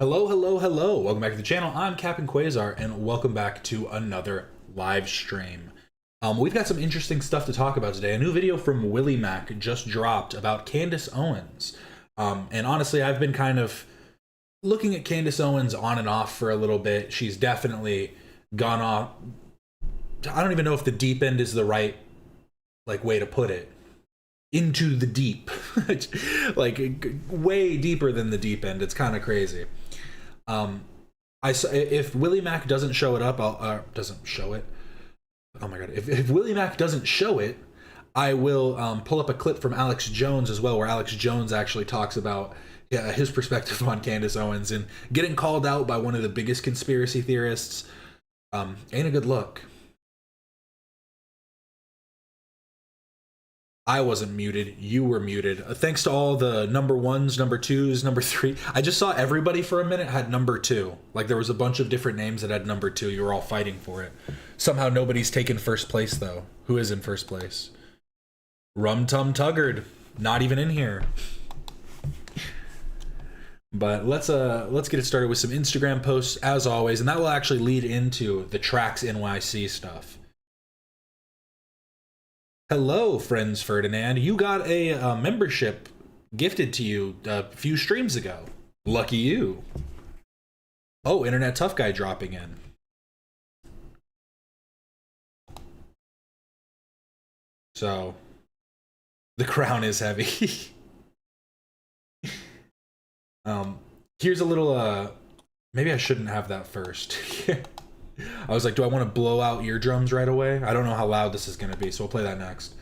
Hello, hello, hello. Welcome back to the channel. I'm Captain Quasar, and welcome back to another live stream. We've got some interesting stuff to talk about today. A new video from WillyMac just dropped about Candace Owens. And honestly, I've been kind of looking at Candace Owens on and off for a little bit. She's definitely gone off. I don't even know if the deep end is the right way to put it. Into the deep. Like way deeper than the deep end. It's kind of crazy. If WillyMac doesn't show it up, doesn't show it. Oh my god! If WillyMac doesn't show it, I will pull up a clip from Alex Jones as well, where Alex Jones actually talks about his perspective on Candace Owens and getting called out by one of the biggest conspiracy theorists. Ain't a good look. I wasn't muted. You were muted. Thanks to all the number ones, number twos, number three. I just saw everybody for a minute had number two. Like there was a bunch of different names that had number two. You were all fighting for it. Somehow nobody's taken first place though. Who is in first place? Rum Tum Tuggard. Not even in here. But let's get it started with some Instagram posts as always, and that will actually lead into the TraxNYC stuff. Hello, Friends Ferdinand. You got a membership gifted to you a few streams ago. Lucky you. Oh, Internet Tough Guy dropping in. So, the crown is heavy. Here's a little, maybe I shouldn't have that first. I was like, do I want to blow out eardrums right away? I don't know how loud this is going to be, so we'll play that next.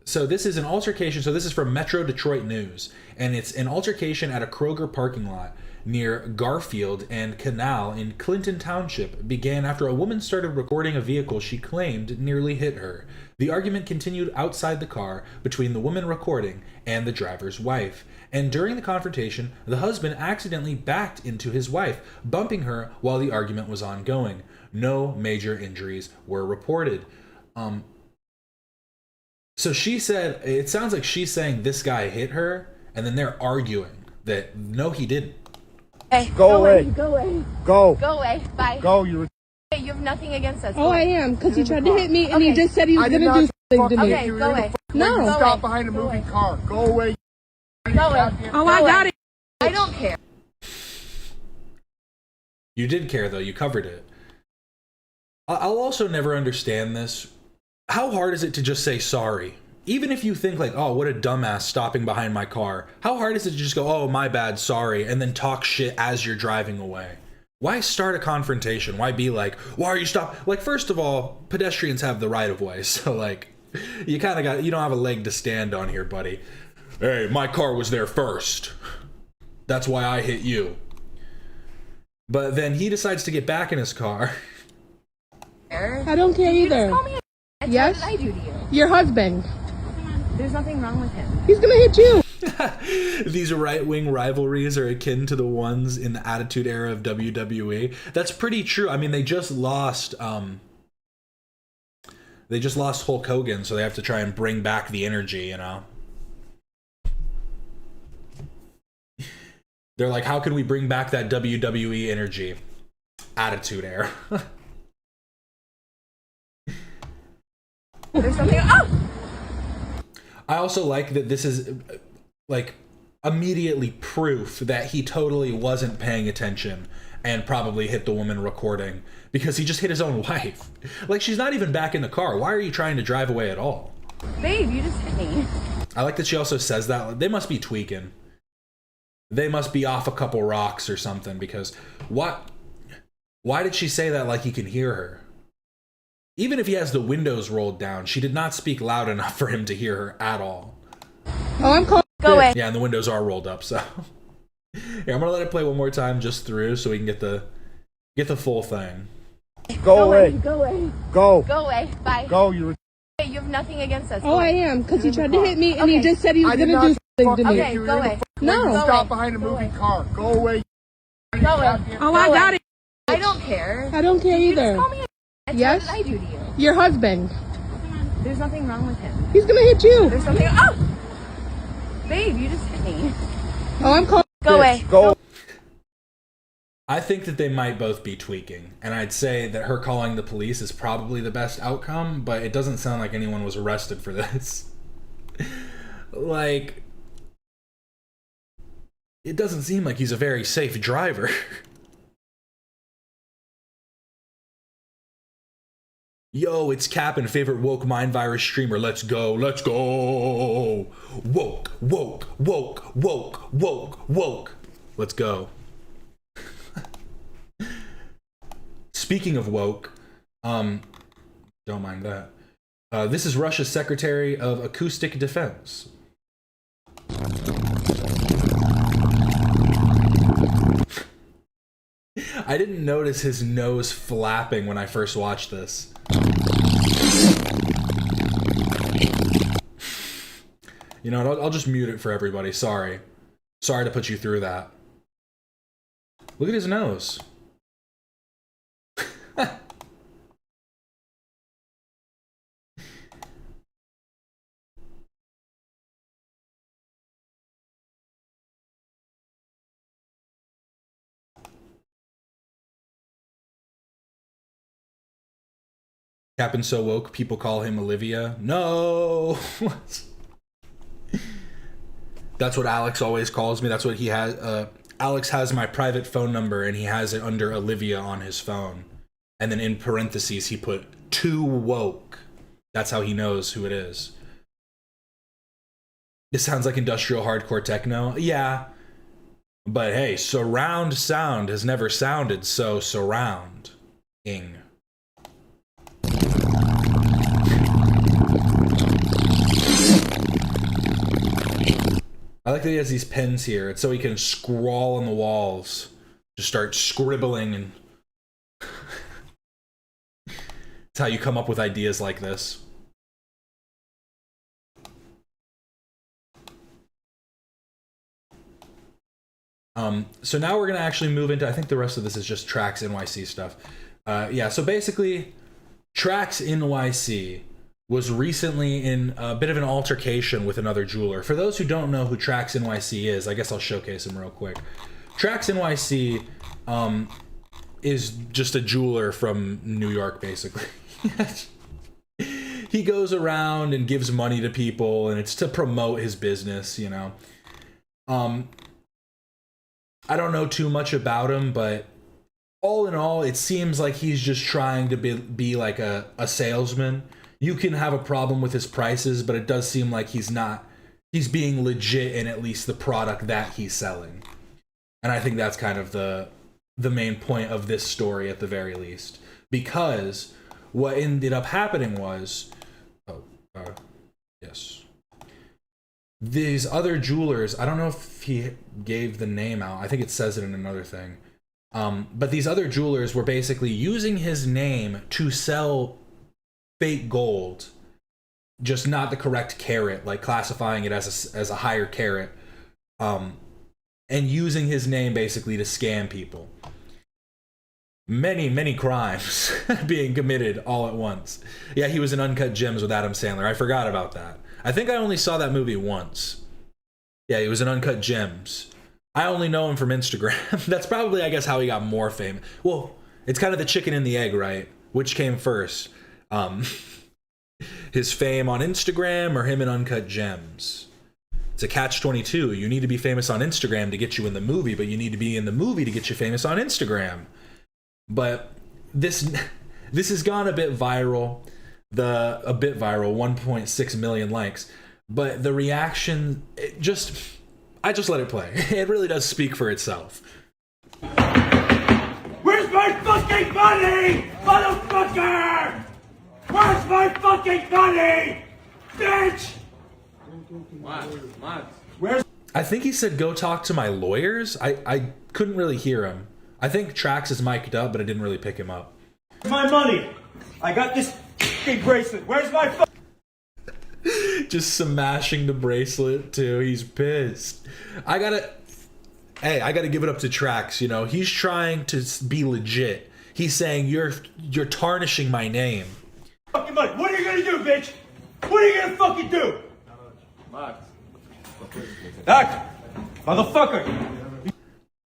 So this is an altercation. So this is from Metro Detroit News, and it's an altercation at a Kroger parking lot near Garfield and Canal in Clinton Township began after a woman started recording a vehicle she claimed nearly hit her. The argument continued outside the car between the woman recording and the driver's wife. And during the confrontation, the husband accidentally backed into his wife, bumping her while the argument was ongoing. No major injuries were reported. So she said, it sounds like she's saying this guy hit her, and then they're arguing that no, he didn't. Hey, go away. Go away. Go. Go away. Bye. Go. You have nothing against us. Oh, I am, because he tried to hit me, and he just said he was going to do something to me. Okay, go away. No. Stop behind a moving car. Go away. Go away. Oh, I got it. I don't care. You did care, though. You covered it. I'll also never understand this. How hard is it to just say sorry? Even if you think like, oh, what a dumbass stopping behind my car. How hard is it to just go, oh, my bad, sorry, and then talk shit as you're driving away? Why start a confrontation? Why be like, why are you stopping? Like, first of all, pedestrians have the right of way. So like, you kind of you don't have a leg to stand on here, buddy. Hey, my car was there first. That's why I hit you. But then he decides to get back in his car. I don't care either. Just call me a yes? What did I do to you? Your husband. There's nothing wrong with him. He's going to hit you. These right-wing rivalries are akin to the ones in the Attitude Era of WWE. That's pretty true. I mean, they just lost Hulk Hogan, so they have to try and bring back the energy, you know? They're like, how can we bring back that WWE energy? Attitude Era. There's something. Oh! I also like that this is like immediately proof that he totally wasn't paying attention and probably hit the woman recording because he just hit his own wife. Like, she's not even back in the car. Why are you trying to drive away at all? Babe, you just hit me. I like that she also says that. They must be tweaking. They must be off a couple rocks or something, because why did she say that like he can hear her? Even if he has the windows rolled down, she did not speak loud enough for him to hear her at all. Oh, I'm calling. Go away. Yeah, and the windows are rolled up, so. Here, I'm gonna let it play one more time just through so we can get the full thing. Go away. Go away. Go. Go away. Bye. Go. You have nothing against us. Oh, I am, because he tried to hit me, and he just said he was going to do something to me. Okay, go away. No. Stop behind a moving car. Go away. Go away. Oh, I got it. I don't care. I don't care either. Just call me a yes? What did I do to you? Your husband. There's nothing wrong with him. He's going to hit you. There's something. Oh! Babe, you just hit me. Oh, I'm calling. Go away. Go. I think that they might both be tweaking, and I'd say that her calling the police is probably the best outcome, but it doesn't sound like anyone was arrested for this. Like, it doesn't seem like he's a very safe driver. Yo, it's Cap'n, favorite woke mind virus streamer. Let's go, let's go. Woke, woke, woke, woke, woke, woke. Let's go. Speaking of woke, don't mind that. This is Russia's Secretary of Acoustic Defense. I didn't notice his nose flapping when I first watched this. You know what, I'll just mute it for everybody. Sorry to put you through that. Look at his nose. Captain so woke, people call him Olivia. No! That's what Alex always calls me. That's what he has. Alex has my private phone number, and he has it under Olivia on his phone. And then in parentheses, he put too woke. That's how he knows who it is. This sounds like industrial hardcore techno. Yeah. But hey, surround sound has never sounded so surrounding. I like that he has these pens here. It's so he can scrawl on the walls. Just start scribbling, and it's how you come up with ideas like this. So now we're gonna actually move into, I think the rest of this is just TraxNYC stuff. Yeah, so basically, TraxNYC was recently in a bit of an altercation with another jeweler. For those who don't know who TraxNYC is, I guess I'll showcase him real quick. TraxNYC is just a jeweler from New York, basically. He goes around and gives money to people, and it's to promote his business, you know. I don't know too much about him, but all in all, it seems like he's just trying to be like a salesman. You can have a problem with his prices, but it does seem like he's being legit in at least the product that he's selling. And I think that's kind of the main point of this story at the very least. Because what ended up happening was, yes. These other jewelers, I don't know if he gave the name out. I think it says it in another thing. But these other jewelers were basically using his name to sell fake gold, just not the correct carat, like classifying it as a higher carat, and using his name basically to scam people. Many crimes being committed all at once. Yeah, he was in Uncut Gems with Adam Sandler. I forgot about that. I think I only saw that movie once. Yeah, he was in Uncut Gems. I only know him from Instagram. That's probably, I guess, how he got more famous. Well, it's kind of the chicken and the egg, right? Which came first? His fame on Instagram or him in Uncut Gems? It's a catch-22. You need to be famous on Instagram to get you in the movie, but you need to be in the movie to get you famous on Instagram. But this has gone a bit viral. 1.6 million likes. But the reaction, I just let it play. It really does speak for itself. Where's my fucking money, motherfucker? Where's my fucking money, bitch? Where's? I think he said, go talk to my lawyers. I couldn't really hear him. I think Trax is mic'd up, but I didn't really pick him up. My money. I got this fucking bracelet. Where's my Just smashing the bracelet too. He's pissed. I gotta give it up to Trax. You know, he's trying to be legit. He's saying you're tarnishing my name. fucking money? What are you gonna do, bitch? What are you gonna fucking do? Doc, motherfucker.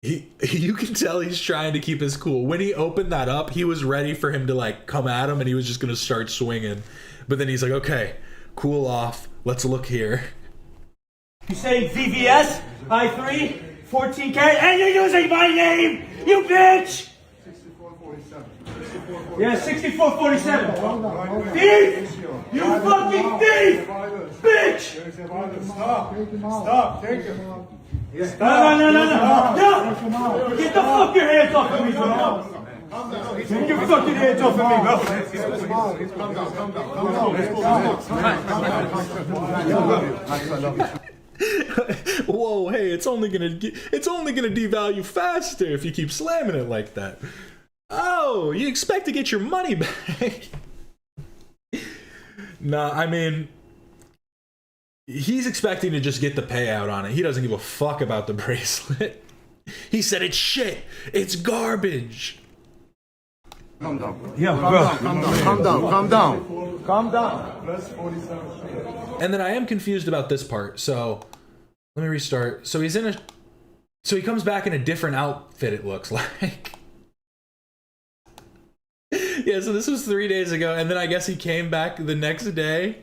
You can tell he's trying to keep his cool. When he opened that up, he was ready for him to like come at him and he was just gonna start swinging. But then he's like, okay, cool off. Let's look here. You say VVS, I3, 14K, and you're using my name, you bitch! 6447. Yeah, 6447. Thief! You fucking thief! Bitch! Stop. Stop. Take him. No! Get the fuck your hands off of me, bro! Take your fucking hands off of me, bro! Calm down. Whoa, hey, it's only gonna devalue faster if you keep slamming it like that. Oh, you expect to get your money back? Nah, I mean, he's expecting to just get the payout on it. He doesn't give a fuck about the bracelet. He said it's shit. It's garbage. Calm down. Yeah, Calm down. Calm down. And then I am confused about this part. So let me restart. So he comes back in a different outfit, it looks like. Yeah, so this was 3 days ago, and then I guess he came back the next day.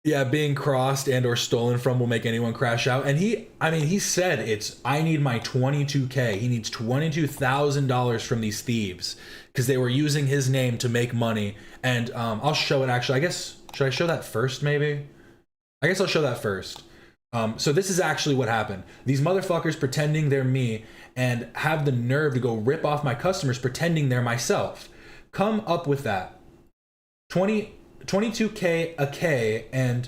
Yeah, being crossed and or stolen from will make anyone crash out. And he said I need my 22K. He needs $22,000 from these thieves because they were using his name to make money. And I'll show it actually. I guess, should I show that first maybe? I guess I'll show that first. So this is actually what happened. These motherfuckers pretending they're me and have the nerve to go rip off my customers pretending they're myself. Come up with that. 22K a K, and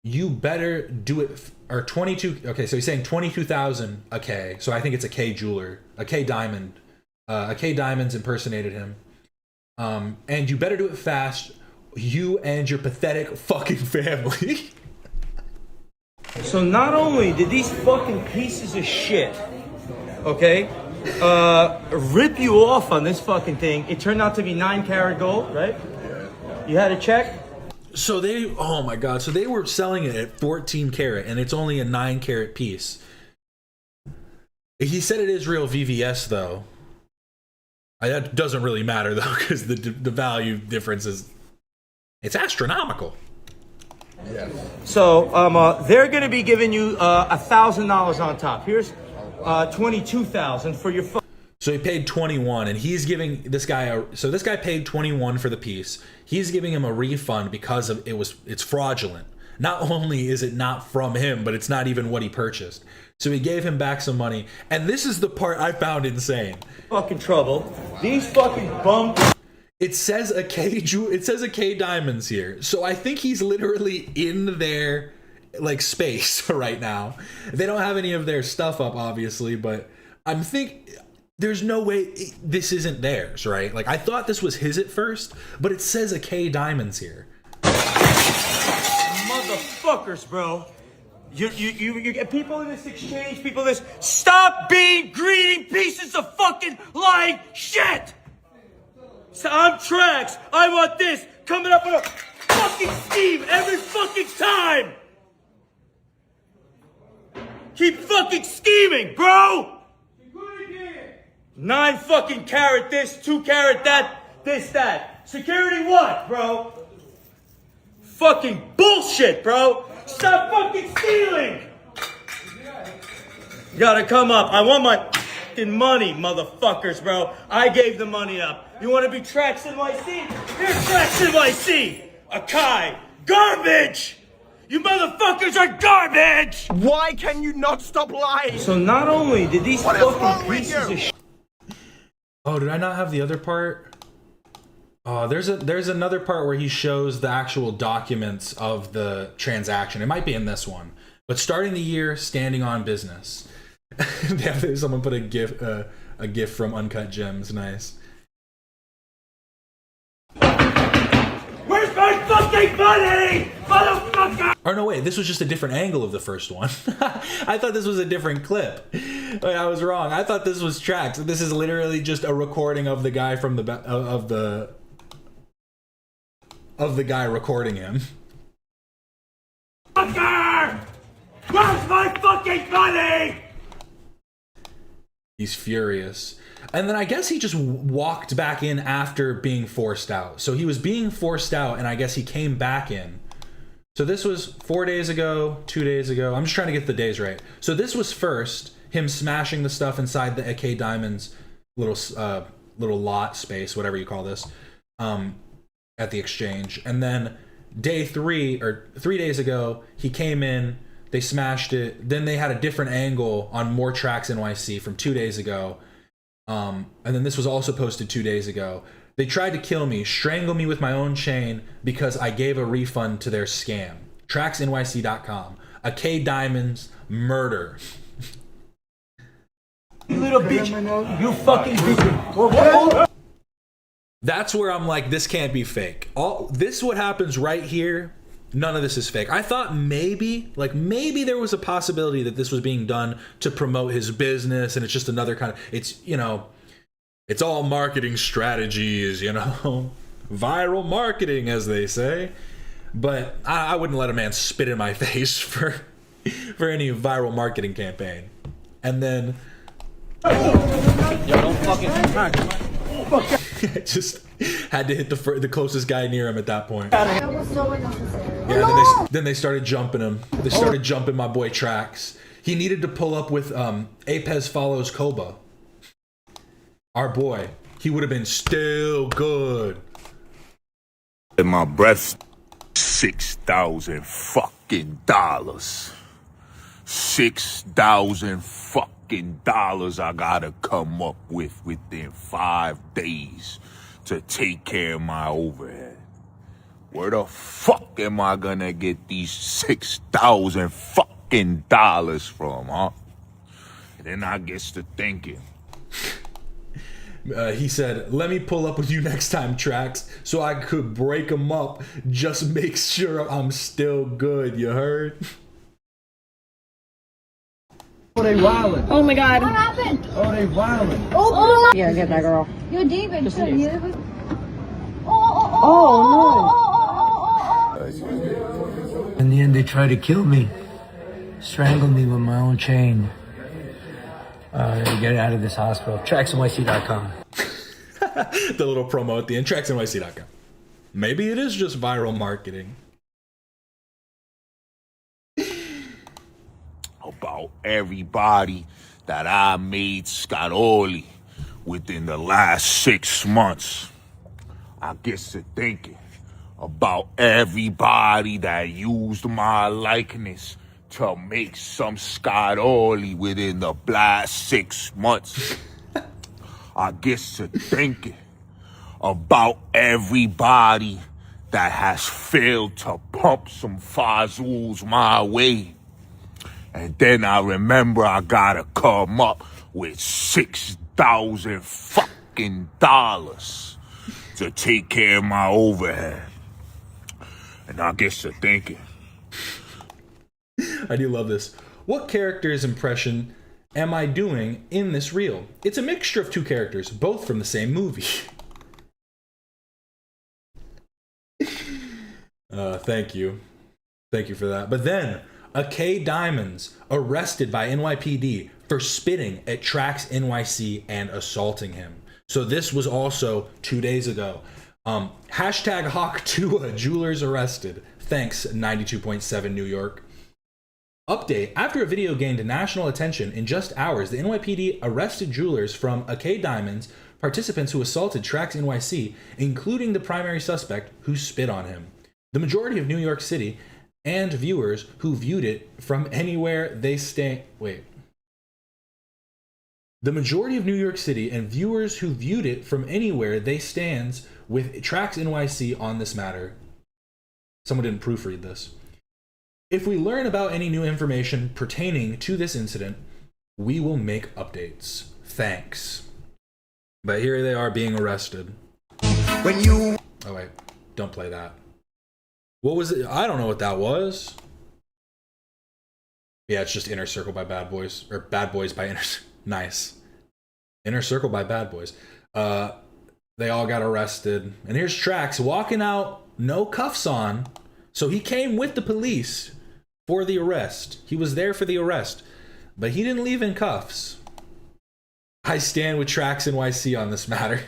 you better do it, or 22, okay, so he's saying 22,000 a K, so I think it's a K jeweler, a K diamond, a K diamonds impersonated him, and you better do it fast, you and your pathetic fucking family. So not only did these fucking pieces of shit, okay, rip you off on this fucking thing, it turned out to be 9-carat gold, right? You had a check? So oh my god, so they were selling it at 14 karat and it's only a 9-carat piece. He said it is real VVS though. That doesn't really matter though, because the value difference it's astronomical. Yes. So they're gonna be giving you $1,000 on top. Here's $22,000 for your. So he paid 21, and he's giving this guy so this guy paid 21 for the piece. He's giving him a refund because of it's fraudulent. Not only is it not from him, but it's not even what he purchased. So he gave him back some money, and this is the part I found insane. Fucking trouble. These fucking bums. It says a K diamonds here. So I think he's literally in their like space right now. They don't have any of their stuff up obviously, but there's no way this isn't theirs, right? Like I thought this was his at first, but it says a K diamonds here. Motherfuckers, bro. You get people in this exchange, people in this. Stop being greedy pieces of fucking lying shit! So I'm Trax. I want this coming up with a fucking scheme every fucking time! Keep fucking scheming, bro! 9 fucking carat this, 2 carat that, this, that. Security what, bro? Fucking bullshit, bro! Stop fucking stealing! You gotta come up. I want my fucking money, motherfuckers, bro. I gave the money up. You wanna be TraxNYC? Here's TraxNYC! Akai! Garbage! You motherfuckers are garbage! Why can you not stop lying? So not only did these fucking pieces of shit. Oh, did I not have the other part? Oh, there's another part where he shows the actual documents of the transaction. It might be in this one. But starting the year, standing on business. Someone put a gif from Uncut Gems. Nice. Where's my fucking money? Motherfucker! Or no, wait, this was just a different angle of the first one. I thought this was a different clip. Wait, I was wrong. I thought this was Trax. This is literally just a recording of the guy from the guy recording him. Fucker! Where's my fucking money? He's furious. And then I guess he just walked back in after being forced out. So he was being forced out, and I guess he came back in. So this was 4 days ago, 2 days ago. I'm just trying to get the days right. So this was first, him smashing the stuff inside the AK Diamonds little lot space, whatever you call this, at the exchange. And then day 3, or 3 days ago, he came in, they smashed it. Then they had a different angle on more TraxNYC from 2 days ago. And then this was also posted 2 days ago. They tried to kill me, strangle me with my own chain because I gave a refund to their scam. TraxNYC.com. A K Diamonds murder. You little bitch. You fucking bitch. That's where I'm like, this can't be fake. This what happens right here. None of this is fake. I thought maybe there was a possibility that this was being done to promote his business, and it's just another kind of, it's all marketing strategies, viral marketing, as they say. But I wouldn't let a man spit in my face for any viral marketing campaign. And then Don't fucking I just had to hit the closest guy near him at that point. That was so unnecessary. Yeah, then they started jumping him. They started jumping my boy Trax. He needed to pull up with Apez follows Koba. Our boy. He would have been still good. In my breath, $6,000 fucking dollars. $6,000 fucking dollars I gotta come up with within 5 days to take care of my overhead. Where the fuck am I gonna get these $6,000 fucking dollars from, huh? And then I gets to thinking. He said, let me pull up with you next time, Trax, so I could break them up. Just make sure I'm still good, you heard? Oh, they wildin'. Oh my god. What happened? Oh, they wildin'. Oh, Yeah, get that girl. yo, David, should you? In the end, they tried to kill me, strangle me with my own chain. Get out of this hospital. TraxNYC.com. The little promo at the end, TraxNYC.com. Maybe it is just viral marketing. About everybody that I made Scaroli within the last 6 months. I gets to thinking about everybody that used my likeness to make some Scaroli within the last 6 months. I gets to thinking about everybody that has failed to pump some Fazools my way. And then I remember I gotta come up with $6,000 fucking dollars to take care of my overhead. And I get to thinking. I do love this. What character's impression am I doing in this reel? It's a mixture of two characters, both from the same movie. Thank you. Thank you for that. But then, a K Diamonds arrested by NYPD for spitting at TraxNYC and assaulting him. So this was also 2 days ago. Hashtag Hawk2, jewelers arrested. Thanks, 92.7 New York. Update. After a video gained national attention in just hours, the NYPD arrested jewelers from a K Diamonds, participants who assaulted TraxNYC, including the primary suspect who spit on him. The majority of New York City and viewers who viewed it from anywhere they stand. The majority of New York City and viewers who viewed it from anywhere they stands with TraxNYC on this matter. Someone didn't proofread this. If we learn about any new information pertaining to this incident, we will make updates. Thanks. But here they are being arrested. Oh wait, don't play that. What was it? I don't know what that was. Yeah, it's just Inner Circle by Bad Boys. Or Bad Boys by Inner... Nice. Inner Circle by Bad Boys. They all got arrested. And here's Trax walking out, no cuffs on. So he came with the police for the arrest. He was there for the arrest. But he didn't leave in cuffs. I stand with TraxNYC on this matter.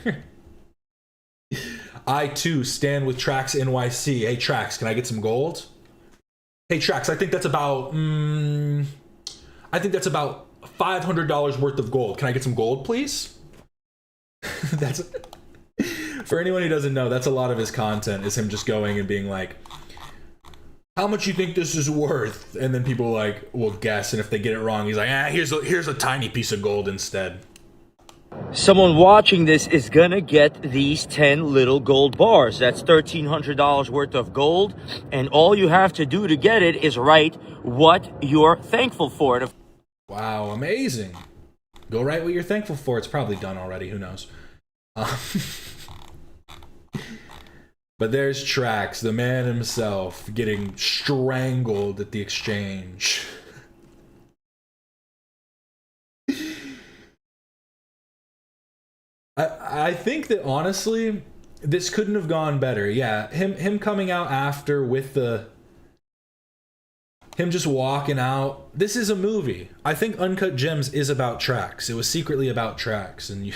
I too stand with TraxNYC. Hey Trax, can I get some gold? Hey Trax, I think that's about $500 worth of gold. Can I get some gold, please? That's for anyone who doesn't know, that's a lot of his content is him just going and being like, how much you think this is worth? And then people like will guess, and if they get it wrong, he's like, here's a tiny piece of gold instead. Someone watching this is gonna get these 10 little gold bars. That's $1,300 worth of gold, and all you have to do to get it is write what you're thankful for. And Wow, amazing. Go write what you're thankful for. It's probably done already, who knows. But there's Trax, the man himself, getting strangled at the exchange. I think that honestly, this couldn't have gone better. Yeah, him coming out after with him just walking out. This is a movie. I think Uncut Gems is about Trax. It was secretly about Trax, and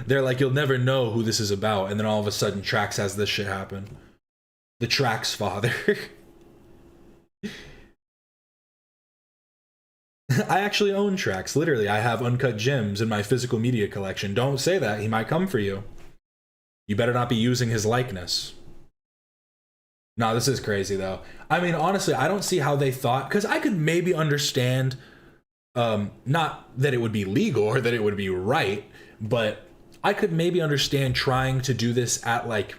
they're like, you'll never know who this is about, and then all of a sudden Trax has this shit happen. The Trax father. I actually own Trax. Literally, I have Uncut Gems in my physical media collection. Don't say that. He might come for you. You better not be using his likeness. No, this is crazy, though. I mean, honestly, I don't see how they thought... Because I could maybe understand... not that it would be legal or that it would be right, but I could maybe understand trying to do this at, like,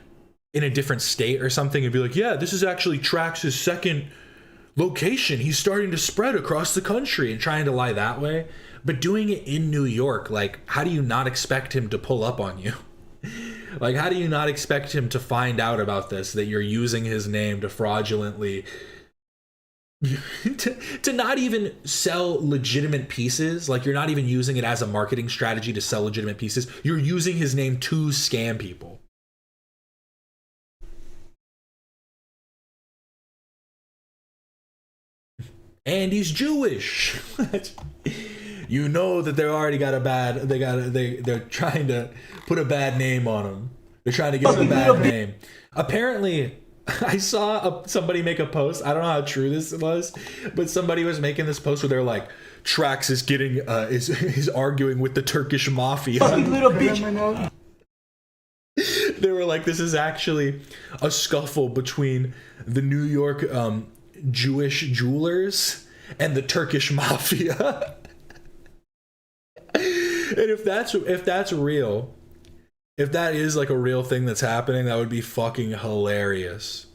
in a different state or something and be like, yeah, this is actually Trax's second location. He's starting to spread across the country, and trying to lie that way. But doing it in New York, like, how do you not expect him to pull up on you? Like, how do you not expect him to find out about this, that you're using his name to fraudulently to not even sell legitimate pieces? Like, you're not even using it as a marketing strategy to sell legitimate pieces. You're using his name to scam people. And he's Jewish. You know that they're already got a bad. They're trying to put a bad name on him. They're trying to give him a bad name. Apparently, I saw somebody make a post. I don't know how true this was, but somebody was making this post where they're like, Trax is getting is arguing with the Turkish mafia. little bitch. They were like, this is actually a scuffle between the New York Jewish jewelers and the Turkish mafia. And if that's real, if that is like a real thing that's happening, that would be fucking hilarious.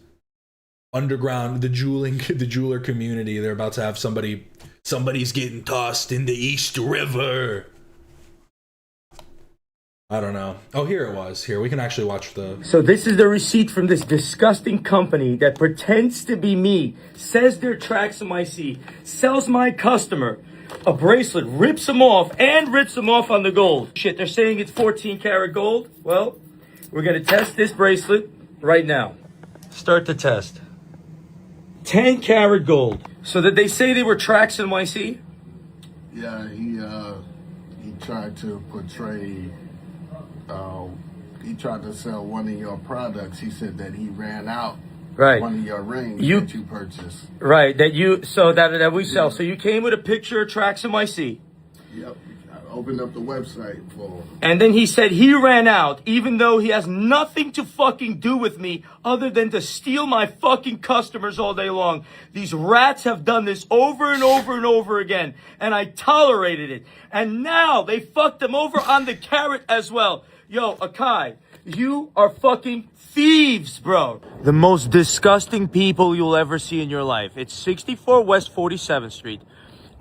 Underground, the jeweler community, they're about to have somebody's getting tossed in the East River. I don't know. Oh, here it was. Here, we can actually watch the... So this is the receipt from this disgusting company that pretends to be me, says they're TraxNYC, sells my customer a bracelet, rips them off, and rips them off on the gold. Shit, they're saying it's 14 karat gold. Well, we're going to test this bracelet right now. Start the test. 10 karat gold. So did they say they were TraxNYC? Yeah, he tried to portray... he tried to sell one of your products. He said that he ran out one of your rings that you purchased. Right, that we sell. So you came with a picture of TraxNYC. Yep. I opened up the website for him. And then he said he ran out, even though he has nothing to fucking do with me other than to steal my fucking customers all day long. These rats have done this over and over and over again, and I tolerated it. And now they fucked them over on the carrot as well. Yo, Akai, you are fucking thieves, bro. The most disgusting people you'll ever see in your life. It's 64 West 47th Street.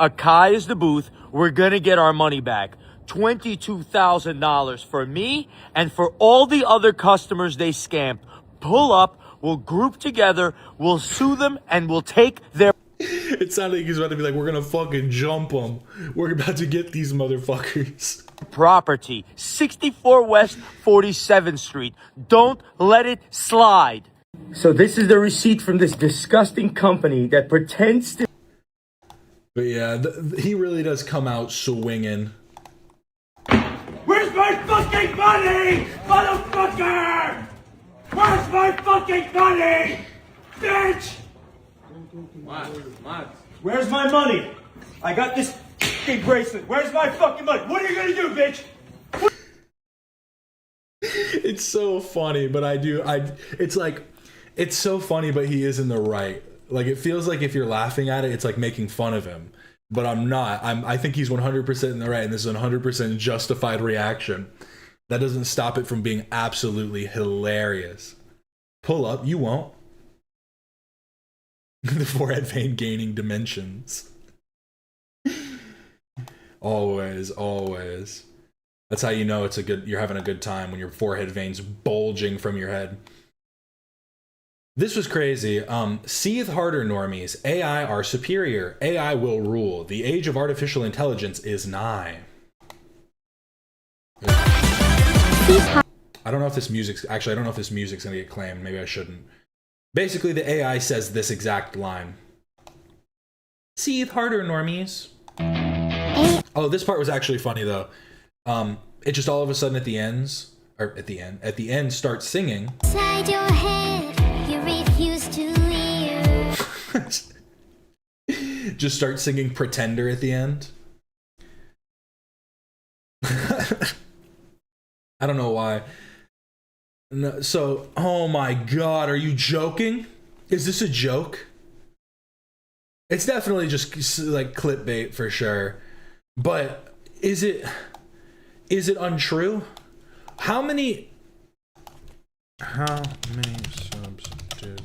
Akai is the booth. We're gonna get our money back. $22,000 for me and for all the other customers they scammed. Pull up, we'll group together, we'll sue them, and we'll take their... It sounded like he's about to be like, we're gonna fucking jump them. We're about to get these motherfuckers. Property, 64 West 47th Street. Don't let it slide. So this is the receipt from this disgusting company that pretends to... But yeah, he really does come out swinging. fucking money, motherfucker? Where's my fucking money, bitch? Where's my money? I got this fucking bracelet. Where's my fucking money? What are you gonna do, bitch? It's so funny, but it's like, it's so funny, but he is in the right. Like, it feels like if you're laughing at it, it's like making fun of him. But I'm not. I think he's 100% in the right, and this is 100% justified reaction. That doesn't stop it from being absolutely hilarious. Pull up, you won't. The forehead vein gaining dimensions. Always, always. That's how you know you're having a good time, when your forehead veins bulging from your head. This was crazy. Seethe harder, normies. AI are superior. AI will rule. The age of artificial intelligence is nigh. I don't know if this music's gonna get claimed. Maybe I shouldn't. Basically, the AI says this exact line. Seethe harder, normies. Oh, this part was actually funny though. It just all of a sudden at the end starts singing. Inside your head, you refuse to hear. Just start singing Pretender at the end. I don't know why. No, so, oh my God, are you joking? Is this a joke? It's definitely just like clickbait for sure. But is it untrue? How many subs did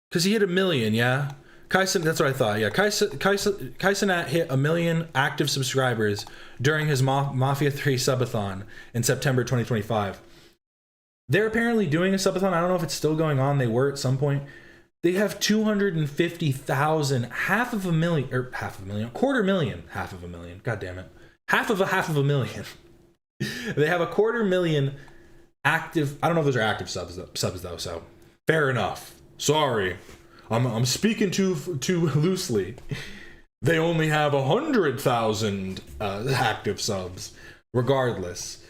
because he hit 1 million, yeah? Kaisen, that's what I thought, yeah. Kaisenat hit 1 million active subscribers during his Mafia 3 subathon in September 2025. They're apparently doing a subathon. I don't know if it's still going on. They were at some point. They have 250,000, half of a million, or half a million, 250,000, half of a million. God damn it. Half of a million. They have 250,000 active. I don't know if those are active subs though, so fair enough. Sorry. I'm speaking too loosely. They only have 100,000 active subs. Regardless,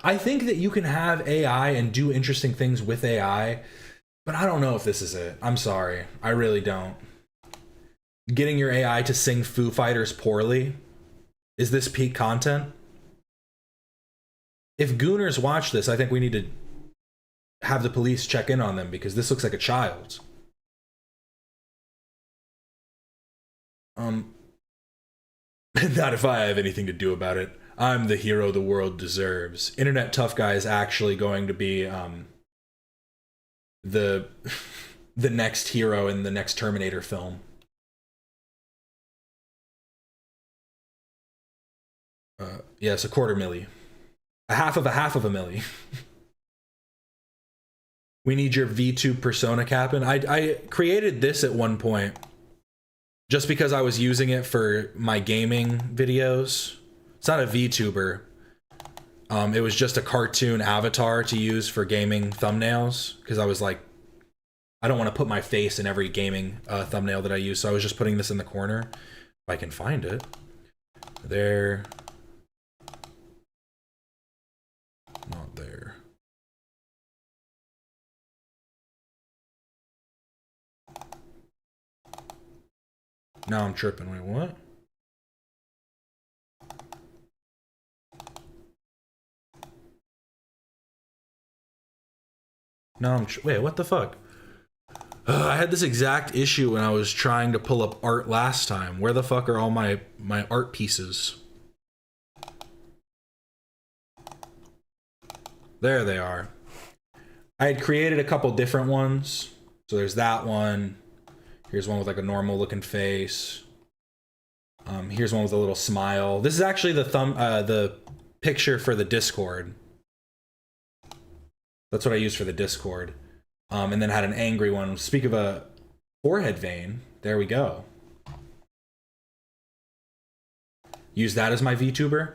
I think that you can have AI and do interesting things with AI, but I don't know if this is it. I'm sorry. I really don't. Getting your AI to sing Foo Fighters poorly? Is this peak content? If Gooners watch this, I think we need to have the police check in on them, because this looks like a child. Not if I have anything to do about it. I'm the hero the world deserves. Internet Tough Guy is actually going to be the next hero in the next Terminator film. Yes, 250,000. A half of a milli. We need your VTube persona, Captain. I created this at one point just because I was using it for my gaming videos. It's not a VTuber. It was just a cartoon avatar to use for gaming thumbnails, because I was like, I don't want to put my face in every gaming thumbnail that I use, so I was just putting this in the corner. If I can find it. There. Not there. Now I'm tripping. Wait, what? Now I'm wait, what the fuck? I had this exact issue when I was trying to pull up art last time. Where the fuck are all my art pieces? There they are. I had created a couple different ones. So there's that one. Here's one with like a normal looking face. Here's one with a little smile. This is actually the picture for the Discord. That's what I used for the Discord. And then had an angry one. Speak of a forehead vein. There we go. Use that as my VTuber.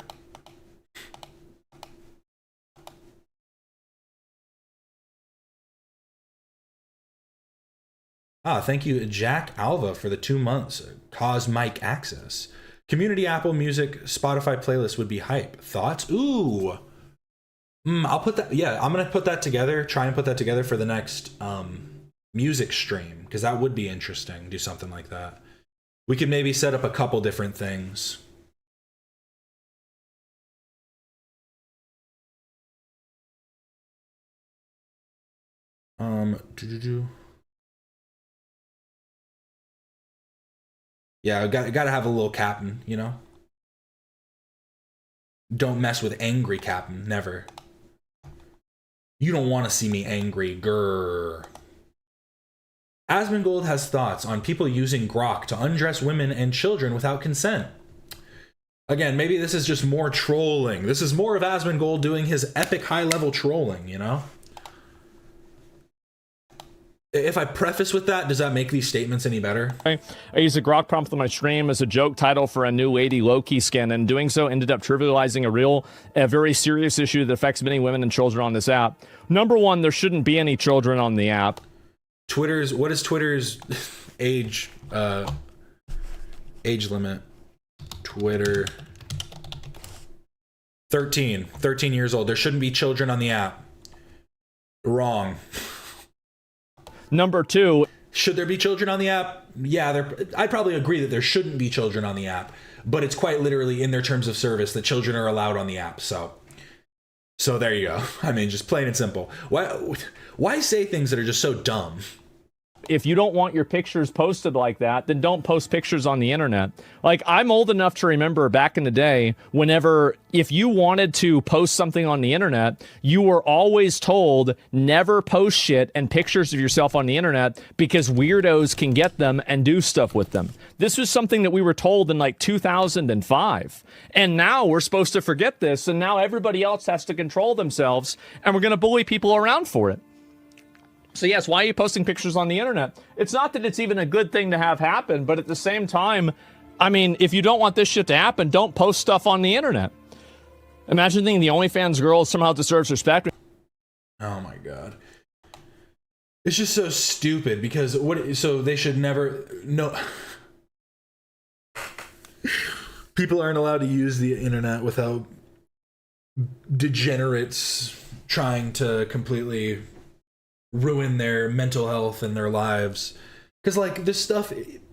Thank you, Jack Alva, for the 2 months. Cause Mike access. Community Apple Music Spotify playlist would be hype. Thoughts? Ooh. I'll put that. Yeah, I'm gonna put that together. Try and put that together for the next music stream, because that would be interesting. Do something like that. We could maybe set up a couple different things. Yeah, I gotta have a little captain, you know? Don't mess with angry captain, never. You don't want to see me angry, grrr. Asmongold has thoughts on people using grok to undress women and children without consent. Again, maybe this is just more trolling. This is more of Asmongold doing his epic high-level trolling, you know? If I preface with that, does that make these statements any better? I used a grok prompt on my stream as a joke title for a new Lady Loki skin, and doing so ended up trivializing a very serious issue that affects many women and children on this app. Number one, there shouldn't be any children on the app. What is Twitter's age limit? Twitter 13 years old. There shouldn't be children on the app. Wrong. Number two, should there be children on the app? Yeah, I'd probably agree that there shouldn't be children on the app, but it's quite literally in their terms of service that children are allowed on the app. So there you go. I mean, just plain and simple. Why say things that are just so dumb? if you don't want your pictures posted like that, then don't post pictures on the internet. Like, I'm old enough to remember back in the day, whenever, if you wanted to post something on the internet, you were always told never post shit and pictures of yourself on the internet because weirdos can get them and do stuff with them. This was something that we were told in like 2005. And now we're supposed to forget this, and now everybody else has to control themselves, and we're going to bully people around for it. So yes, why are you posting pictures on the internet? It's not that it's even a good thing to have happen, but at the same time, I mean, if you don't want this shit to happen, don't post stuff on the internet. Imagine thinking the OnlyFans girl somehow deserves respect. Oh my God. It's just so stupid because so they should never, no. People aren't allowed to use the internet without degenerates trying to completely ruin their mental health and their lives. Because like this stuff,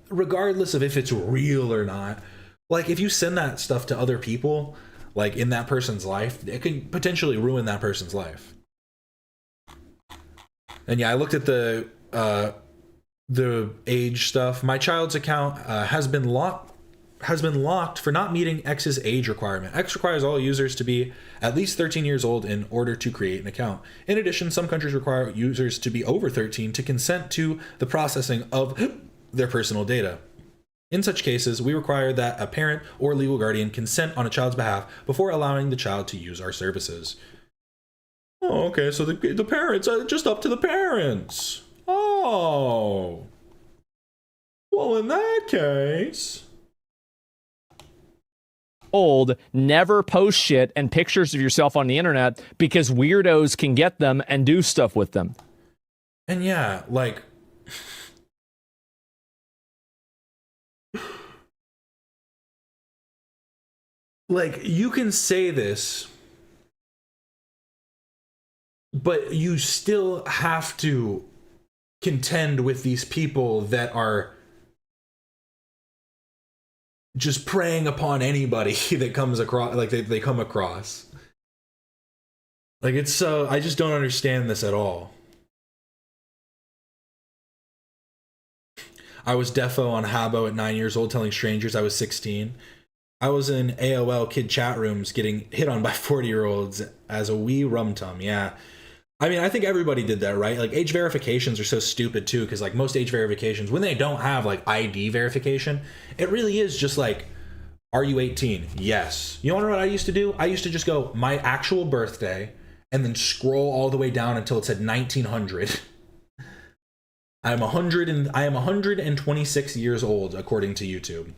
regardless of if it's real or not, like if you send that stuff to other people, like in that person's life, it can potentially ruin that person's life. And yeah, I looked at the age stuff. My child's account has been locked for not meeting X's age requirement. X requires all users to be at least 13 years old in order to create an account. In addition, some countries require users to be over 13 to consent to the processing of their personal data. In such cases, we require that a parent or legal guardian consent on a child's behalf before allowing the child to use our services. Oh, okay, so the parents are just up to the parents. Oh. Well, in that case... Old, never post shit and pictures of yourself on the internet because weirdos can get them and do stuff with them. And yeah, like... like, you can say this, but you still have to contend with these people that are just preying upon anybody that comes across, like they come across. Like, it's so, I just don't understand this at all. I was defo on Habbo at 9 years old telling strangers I was 16. I was in AOL kid chat rooms getting hit on by 40-year-olds as a wee rum-tum, yeah. I mean, I think everybody did that, right? Like, age verifications are so stupid, too, because, like, most age verifications, when they don't have, like, ID verification, it really is just, like, are you 18? Yes. You know what I used to do? I used to just go, my actual birthday, and then scroll all the way down until it said 1900. I am 126 years old, according to YouTube.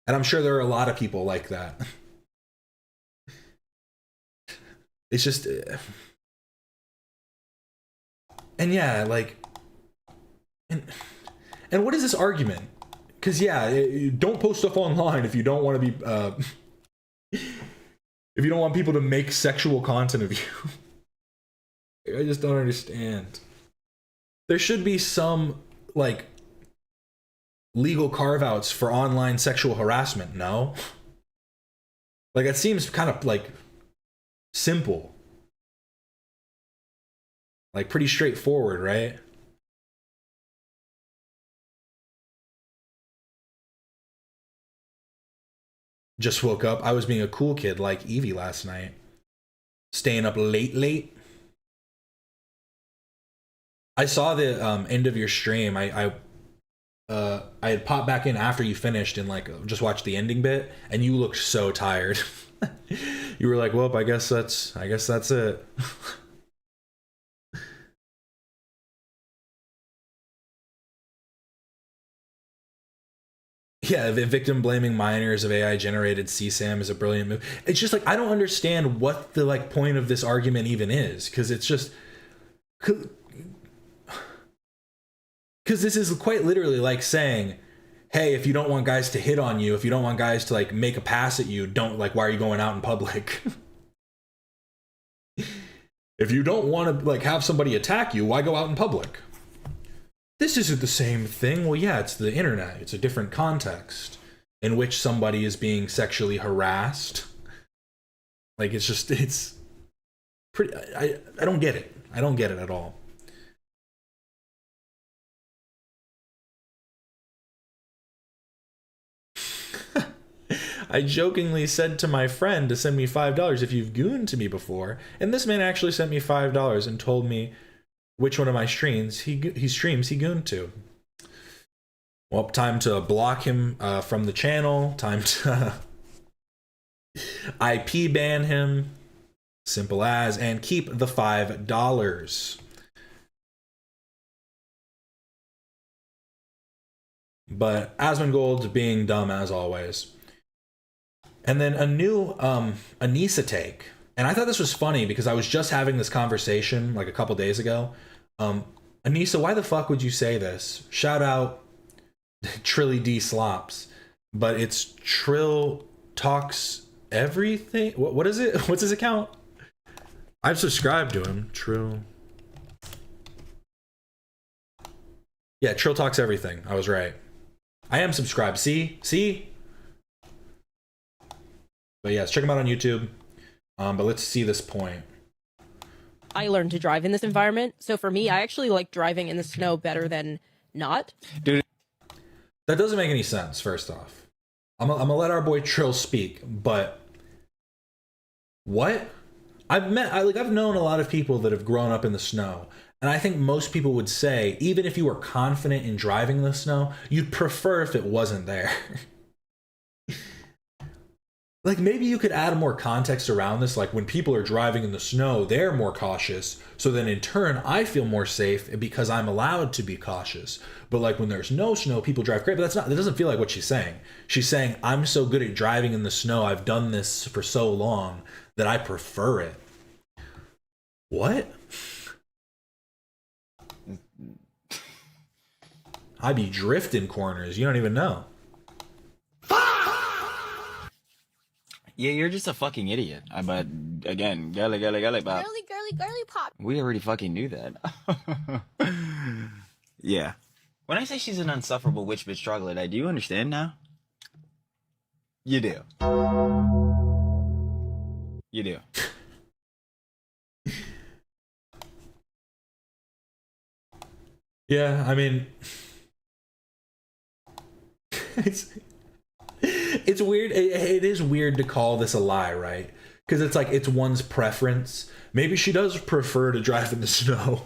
And I'm sure there are a lot of people like that. It's just... And yeah, like, And what is this argument? Because yeah, don't post stuff online if you don't want to be if you don't want people to make sexual content of you. I just don't understand. There should be some like legal carve-outs for online sexual harassment, no? Like it seems kind of like simple. Like pretty straightforward, right? Just woke up. I was being a cool kid like Evie last night. Staying up late. I saw the end of your stream. I had popped back in after you finished and like just watched the ending bit, and you looked so tired. You were like, "Well, I guess that's it." Yeah, the victim blaming minors of AI generated CSAM is a brilliant move. It's just like I don't understand what the like point of this argument even is, because it's just because this is quite literally like saying, hey, if you don't want guys to hit on you, if you don't want guys to like make a pass at you, don't like, why are you going out in public? If you don't want to like have somebody attack you, why go out in public? This isn't the same thing. Well, yeah, it's the internet. It's a different context in which somebody is being sexually harassed. Like, it's pretty, I don't get it. I don't get it at all. I jokingly said to my friend to send me $5 if you've gooned to me before, and this man actually sent me $5 and told me which one of my streams he gooned to. Well, time to block him from the channel. Time to IP ban him. Simple as, and keep the $5. But Asmongold being dumb as always. And then a new Anissa take. And I thought this was funny because I was just having this conversation like a couple days ago. Anissa, why the fuck would you say this? Shout out Trilly D Slops. But it's Trill Talks Everything. What is it? What's his account? I've subscribed to him. Trill. Yeah, Trill Talks Everything. I was right. I am subscribed. See? But yes, check him out on YouTube. But let's see this point. I learned to drive in this environment. So for me, I actually like driving in the snow better than not. Dude, that doesn't make any sense, first off. I'm gonna let our boy Trill speak, but what? I've known a lot of people that have grown up in the snow, and I think most people would say, even if you were confident in driving in the snow, you'd prefer if it wasn't there. Like, maybe you could add more context around this. Like, when people are driving in the snow, they're more cautious. So then in turn, I feel more safe because I'm allowed to be cautious. But like, when there's no snow, people drive great. But that doesn't feel like what she's saying. She's saying, I'm so good at driving in the snow. I've done this for so long that I prefer it. What? I be drifting corners. You don't even know. Yeah, you're just a fucking idiot. But again, girly pop. Girly pop. We already fucking knew that. Yeah. When I say she's an insufferable witch bitch troglodyte, do you understand now? You do. You do. Yeah, I mean, it's weird. It is weird to call this a lie, right? Because it's like, it's one's preference. Maybe she does prefer to drive in the snow.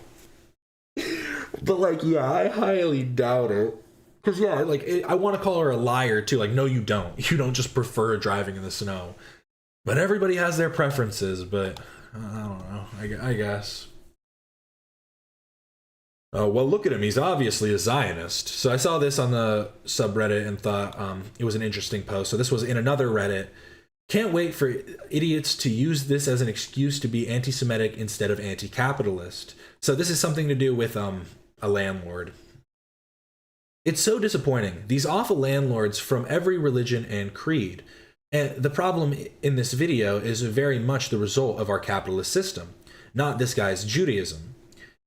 But like, yeah, I highly doubt it. Because yeah, like, I want to call her a liar too. Like, no, you don't. You don't just prefer driving in the snow. But everybody has their preferences, but I don't know. I guess. Well, look at him. He's obviously a Zionist. So I saw this on the subreddit and thought it was an interesting post. So this was in another Reddit. Can't wait for idiots to use this as an excuse to be anti-Semitic instead of anti-capitalist. So this is something to do with a landlord. It's so disappointing. These awful landlords from every religion and creed. And the problem in this video is very much the result of our capitalist system, not this guy's Judaism.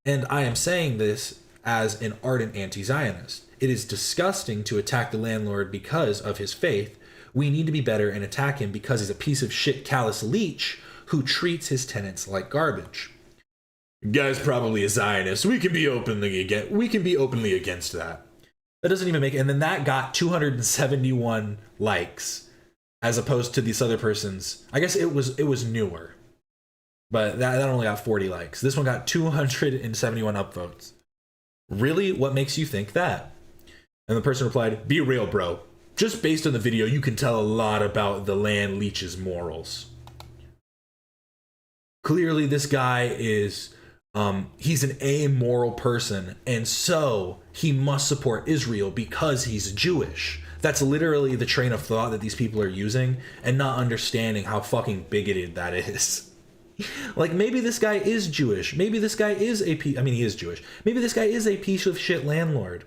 And I am saying this as an ardent anti-Zionist. It is disgusting to attack the landlord because of his faith. We need to be better and attack him because he's a piece of shit callous leech who treats his tenants like garbage. Guy's probably a Zionist. We can be openly against that. That doesn't even make it. And then that got 271 likes as opposed to this other person's. I guess it was newer. But that only got 40 likes. This one got 271 upvotes. Really? What makes you think that? And the person replied, be real, bro. Just based on the video, you can tell a lot about the land leech's morals. Clearly, this guy is, he's an amoral person, and so he must support Israel because he's Jewish. That's literally the train of thought that these people are using, and not understanding how fucking bigoted that is. Like, maybe this guy is Jewish. Maybe this guy is he is Jewish. Maybe this guy is a piece of shit landlord.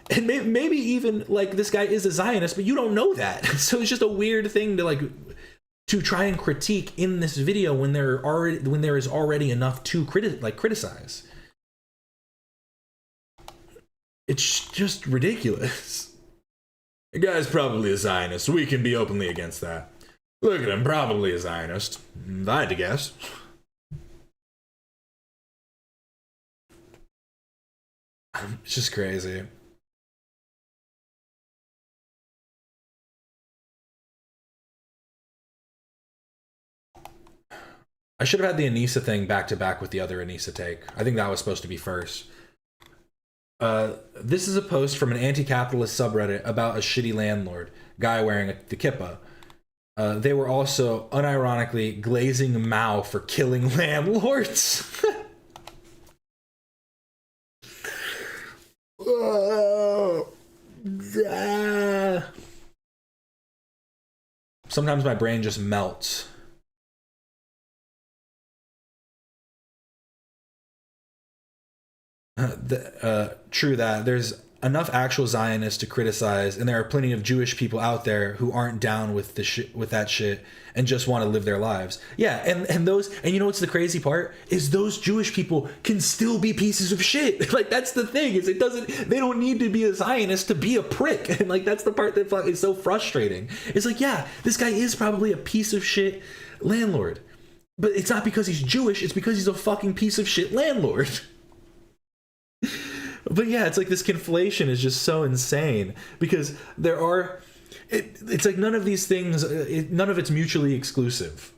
And maybe even, like, this guy is a Zionist, but you don't know that. So it's just a weird thing to try and critique in this video when there is already enough to criticize. It's just ridiculous. The guy's probably a Zionist. We can be openly against that. Look at him, probably a Zionist. If I had to guess. It's just crazy. I should have had the Anissa thing back to back with the other Anissa take. I think that was supposed to be first. This is a post from an anti-capitalist subreddit about a shitty landlord, guy wearing the kippah. They were also unironically glazing Mao for killing landlords. Sometimes my brain just melts. True that. There's enough actual Zionists to criticize, and there are plenty of Jewish people out there who aren't down with that shit and just want to live their lives. Yeah, and you know what's the crazy part is those Jewish people can still be pieces of shit. Like, that's the thing, is they don't need to be a Zionist to be a prick. And like, that's the part that is so frustrating. It's like, yeah, this guy is probably a piece of shit landlord, but it's not because he's Jewish, it's because he's a fucking piece of shit landlord. But yeah, it's like this conflation is just so insane because it's like none of these things, none of it's mutually exclusive.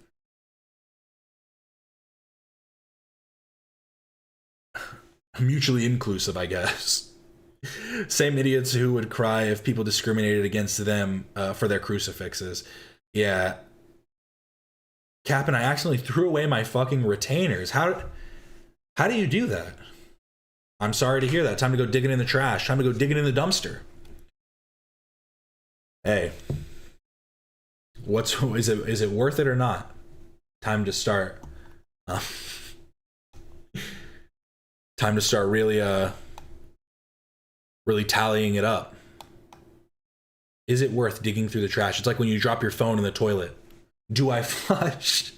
Mutually inclusive, I guess. Same idiots who would cry if people discriminated against them for their crucifixes. Yeah. Captain, I accidentally threw away my fucking retainers. How do you do that? I'm sorry to hear that. Time to go digging in the trash. Time to go digging in the dumpster. Hey, is it worth it or not? Time to start. Time to start really tallying it up. Is it worth digging through the trash? It's like when you drop your phone in the toilet. Do I flush?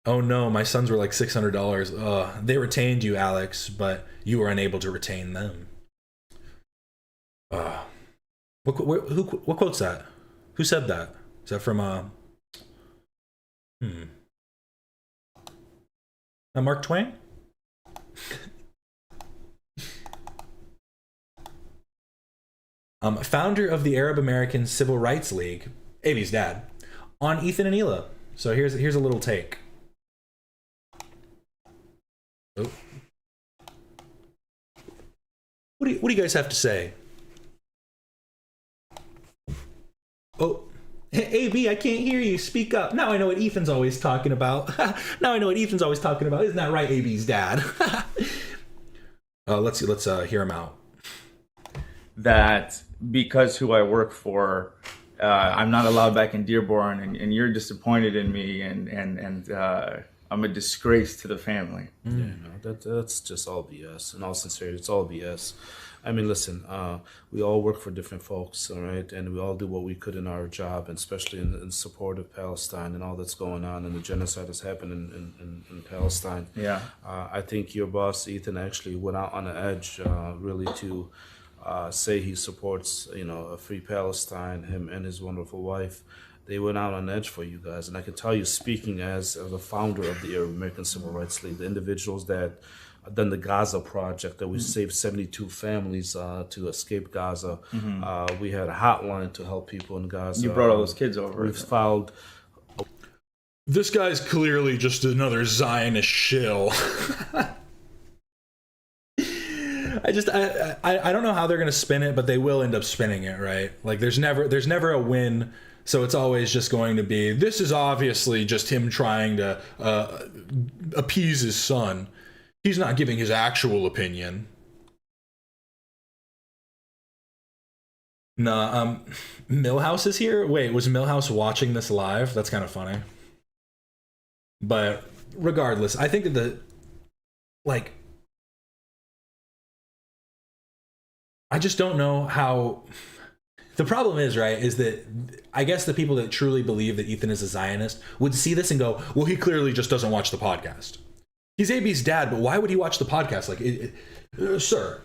Oh no, my sons were like $600. They retained you, Alex, but you were unable to retain them. What quote's that? Who said that? Is that from Mark Twain? Founder of the Arab American Civil Rights League, AB's dad, on Ethan and Hila. So here's a little take. Oh. What do you guys have to say? Oh, AB, I can't hear you. Speak up. Now I know what Ethan's always talking about. Now I know what Ethan's always talking about. Isn't that right, AB's dad? Let's hear him out. That because who I work for, I'm not allowed back in Dearborn, and you're disappointed in me, and I'm a disgrace to the family. Yeah, no, that's just all BS. In all sincerity, it's all BS. I mean, listen, we all work for different folks, all right, and we all do what we could in our job, and especially in support of Palestine and all that's going on, and the genocide that's happened in Palestine. Yeah. I think your boss Ethan actually went out on the edge, really to say he supports, a free Palestine. Him and his wonderful wife, they went out on edge for you guys, and I can tell you, speaking as the founder of the Arab American Civil Rights League, the individuals that done the Gaza project, that we saved 72 families to escape Gaza. We had a hotline to help people in Gaza. You brought all those kids over. We've filed. This guy's clearly just another Zionist shill. I don't know how they're gonna spin it, but they will end up spinning it, right? Like there's never a win. So it's always just going to be, this is obviously just him trying to appease his son. He's not giving his actual opinion. Nah, Millhouse is here? Wait, was Millhouse watching this live? That's kind of funny. But regardless, I think that I just don't know how... The problem is, right, is that I guess the people that truly believe that Ethan is a Zionist would see this and go, well, he clearly just doesn't watch the podcast. He's AB's dad, but why would he watch the podcast? Like, sir,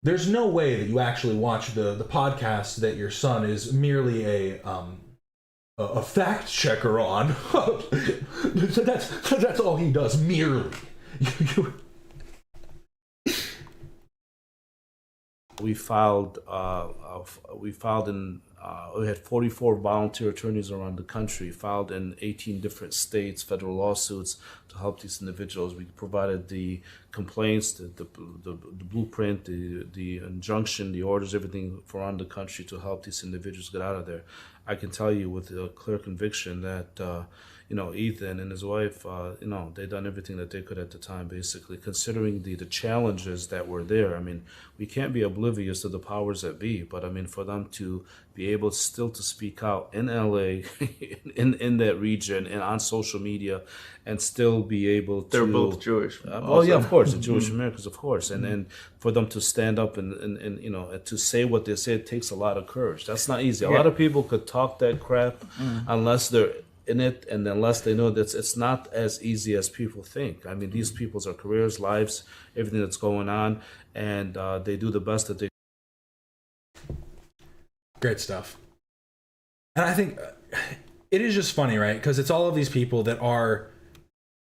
there's no way that you actually watch the podcast that your son is merely a fact checker on. That's all he does, merely. We filed we had 44 volunteer attorneys around the country, filed in 18 different states, federal lawsuits to help these individuals. We provided the complaints, the blueprint, the injunction, the orders, everything around the country to help these individuals get out of there. I can tell you with a clear conviction that Ethan and his wife, they done everything that they could at the time, basically, considering the challenges that were there. I mean, we can't be oblivious to the powers that be, but I mean, for them to be able still to speak out in LA, in that region, and on social media, and still be able to... They're both Jewish. Yeah, of course, the Jewish Americans, of course. And for them to stand up and to say what they say, it takes a lot of courage. That's not easy. A lot of people could talk that crap unless they're in it, and unless they know that it's not as easy as people think. I mean, these people's are careers, lives, everything that's going on, and they do the best that they. Great stuff. And I think it is just funny, right? Because it's all of these people that are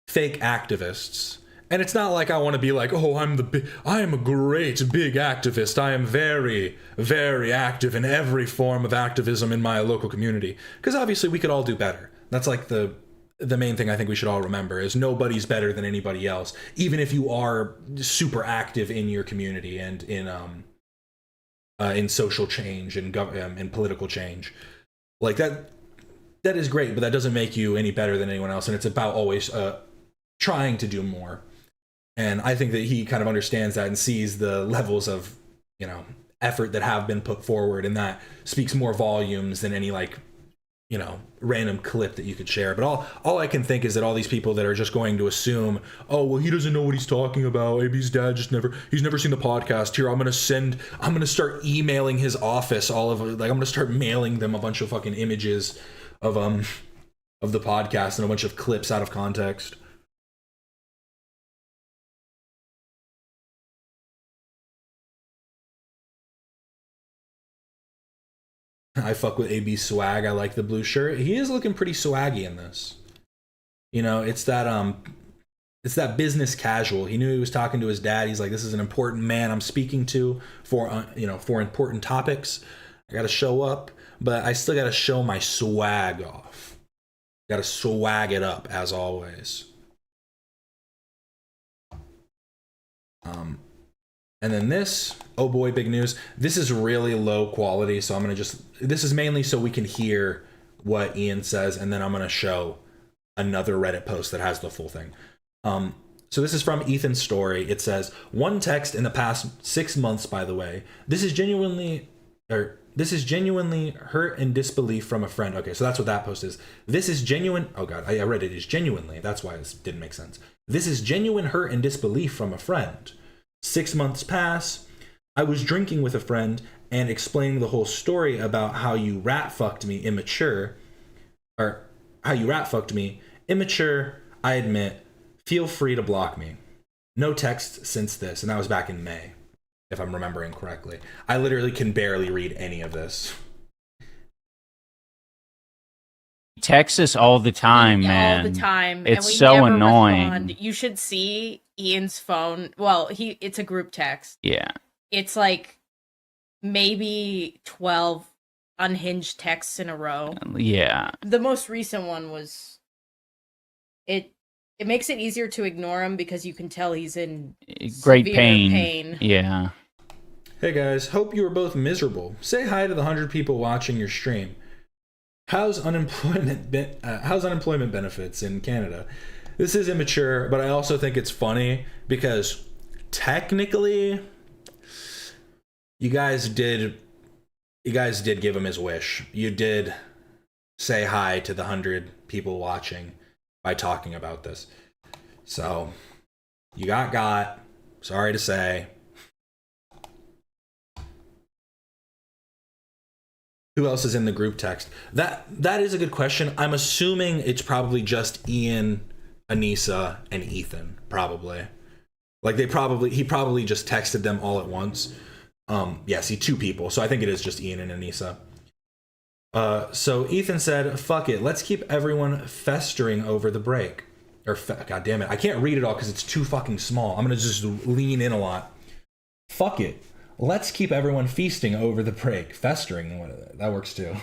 fake activists. And it's not like I want to be like, oh, I am a great big activist. I am very, very active in every form of activism in my local community. Because obviously we could all do better. That's like the main thing I think we should all remember is nobody's better than anybody else, even if you are super active in your community and in social change and in political change. Like that is great, but that doesn't make you any better than anyone else. And it's about always trying to do more. And I think that he kind of understands that and sees the levels of, effort that have been put forward, and that speaks more volumes than any random clip that you could share. But all I can think is that all these people that are just going to assume, oh, well, he doesn't know what he's talking about. AB's dad he's never seen the podcast. Here, I'm going to start emailing his office I'm going to start mailing them a bunch of fucking images of the podcast and a bunch of clips out of context. I fuck with AB swag. I like the blue shirt. He is looking pretty swaggy in this. It's that business casual. He knew he was talking to his dad. He's like, this is an important man I'm speaking to for important topics. I got to show up, but I still got to show my swag off. Got to swag it up as always. And then this, oh boy, big news. This is really low quality, so I'm going to this is mainly so we can hear what Ian says, and then I'm going to show another Reddit post that has the full thing. So this is from Ethan's story. It says, one text in the past 6 months, by the way. This This is genuinely hurt and disbelief from a friend. Okay, so that's what that post is. This is genuine. Oh God, I read it as genuinely. That's why it didn't make sense. This is genuine hurt and disbelief from a friend. 6 months pass. I was drinking with a friend and explaining the whole story about how you rat fucked me immature. Or how you rat fucked me. Immature, I admit. Feel free to block me. No text since this. And that was back in May, if I'm remembering correctly. I literally can barely read any of this. Texts us all the time, man. All the time. It's and we so never annoying. respond. You should see Ian's phone. Well, it's a group text. Yeah. It's like maybe 12 unhinged texts in a row. Yeah. The most recent one was it makes it easier to ignore him because you can tell he's in Great severe pain. Yeah. Hey guys, hope you are both miserable. Say hi to the 100 people watching your stream. How's unemployment benefits in Canada? This is immature, but I also think it's funny because technically you guys did give him his wish. You did say hi to the 100 people watching by talking about this. So you got. Sorry to say. Who else is in the group text? That is a good question. I'm assuming it's probably just Ian, Anissa, and Ethan, probably. Like he probably just texted them all at once. Yeah, see, 2 people. So I think it is just Ian and Anissa. So Ethan said, fuck it, let's keep everyone festering over the break. God damn it, I can't read it all because it's too fucking small. I'm gonna just lean in a lot. Fuck it. Let's keep everyone feasting over the break. Festering, that works too.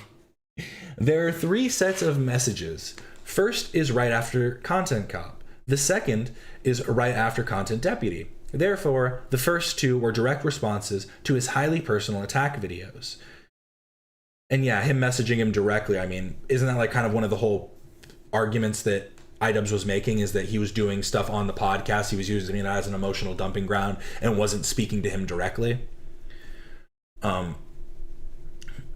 There are 3 sets of messages. First is right after Content Cop. The second is right after Content Deputy. Therefore, the first 2 were direct responses to his highly personal attack videos. And yeah, him messaging him directly, I mean, isn't that like kind of one of the whole arguments that iDubbbz was making, is that he was doing stuff on the podcast, he was using it as an emotional dumping ground and wasn't speaking to him directly?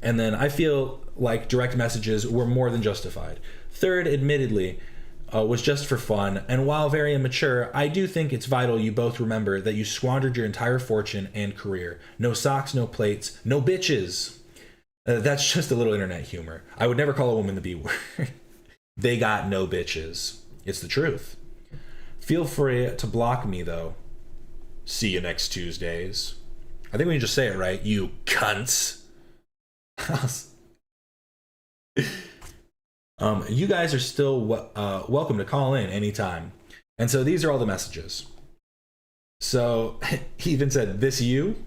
And then I feel like direct messages were more than justified. Third, admittedly, was just for fun, and while very immature, I do think it's vital you both remember that you squandered your entire fortune and career. No socks, no plates, no bitches. That's just a little internet humor. I would never call a woman the B word. They got no bitches. It's the truth. Feel free to block me, though. See you next Tuesdays. I think we can just say it right. You cunts. You guys are still welcome to call in anytime. And so these are all the messages. So he even said, this you?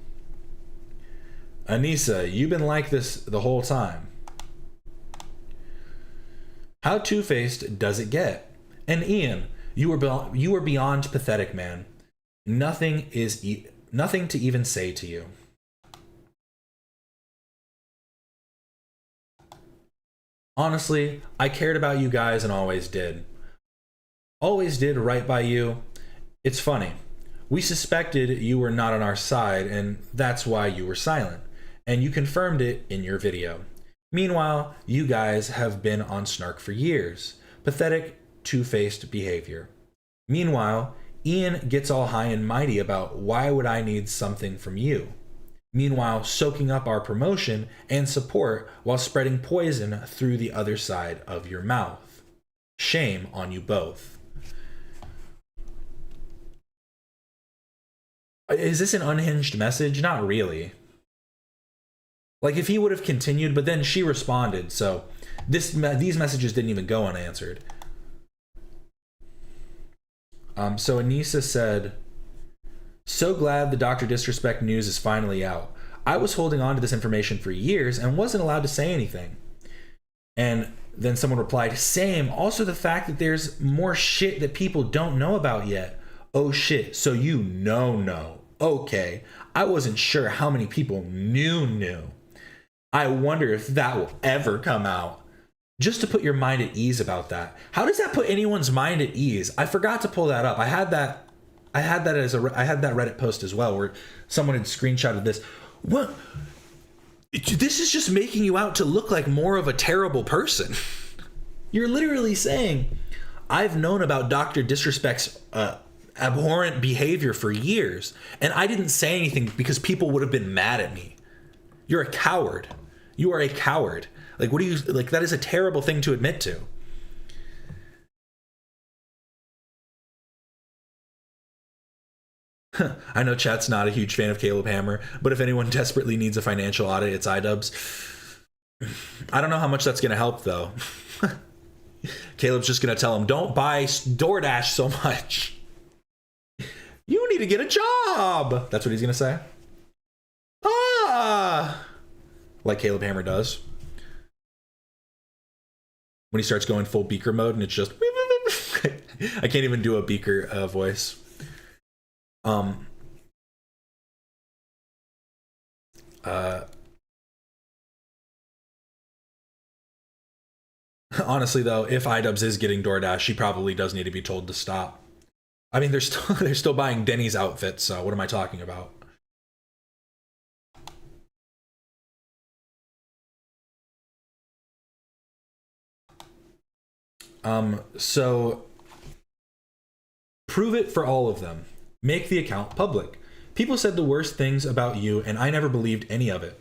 Anissa, you've been like this the whole time. How two-faced does it get? And Ian, you were beyond pathetic, man. Nothing to even say to you. Honestly, I cared about you guys and always did. Always did right by you. It's funny. We suspected you were not on our side, and that's why you were silent. And you confirmed it in your video. Meanwhile, you guys have been on Snark for years. Pathetic, two-faced behavior. Meanwhile, Ian gets all high and mighty about why would I need something from you. Meanwhile, soaking up our promotion and support while spreading poison through the other side of your mouth. Shame on you both. Is this an unhinged message? Not really. Like, if he would have continued, but then she responded, so these messages didn't even go unanswered. So Anissa said, so glad the Dr. Disrespect news is finally out. I was holding on to this information for years and wasn't allowed to say anything. And then someone replied, same. Also the fact that there's more shit that people don't know about yet. Oh shit, so you know. Okay, I wasn't sure how many people knew. I wonder if that will ever come out. Just to put your mind at ease about that. How does that put anyone's mind at ease? I forgot to pull that up. I had that Reddit post as well where someone had screenshotted this. What? This is just making you out to look like more of a terrible person. You're literally saying, I've known about Dr. Disrespect's abhorrent behavior for years, and I didn't say anything because people would have been mad at me. You're a coward. You are a coward. Like, what do you, like, that is a terrible thing to admit to. I know chat's not a huge fan of Caleb Hammer, but if anyone desperately needs a financial audit, it's iDubbbz. I don't know how much that's going to help, though. Caleb's just going to tell him, don't buy DoorDash so much. You need to get a job. That's what he's going to say. Like Caleb Hammer does. When he starts going full Beaker mode and it's just... I can't even do a Beaker voice. Honestly, though, if iDubbbz is getting DoorDash, she probably does need to be told to stop. I mean, they're still buying Denny's outfits, so what am I talking about? So prove it for all of them. Make the account public. People said the worst things about you, and I never believed any of it.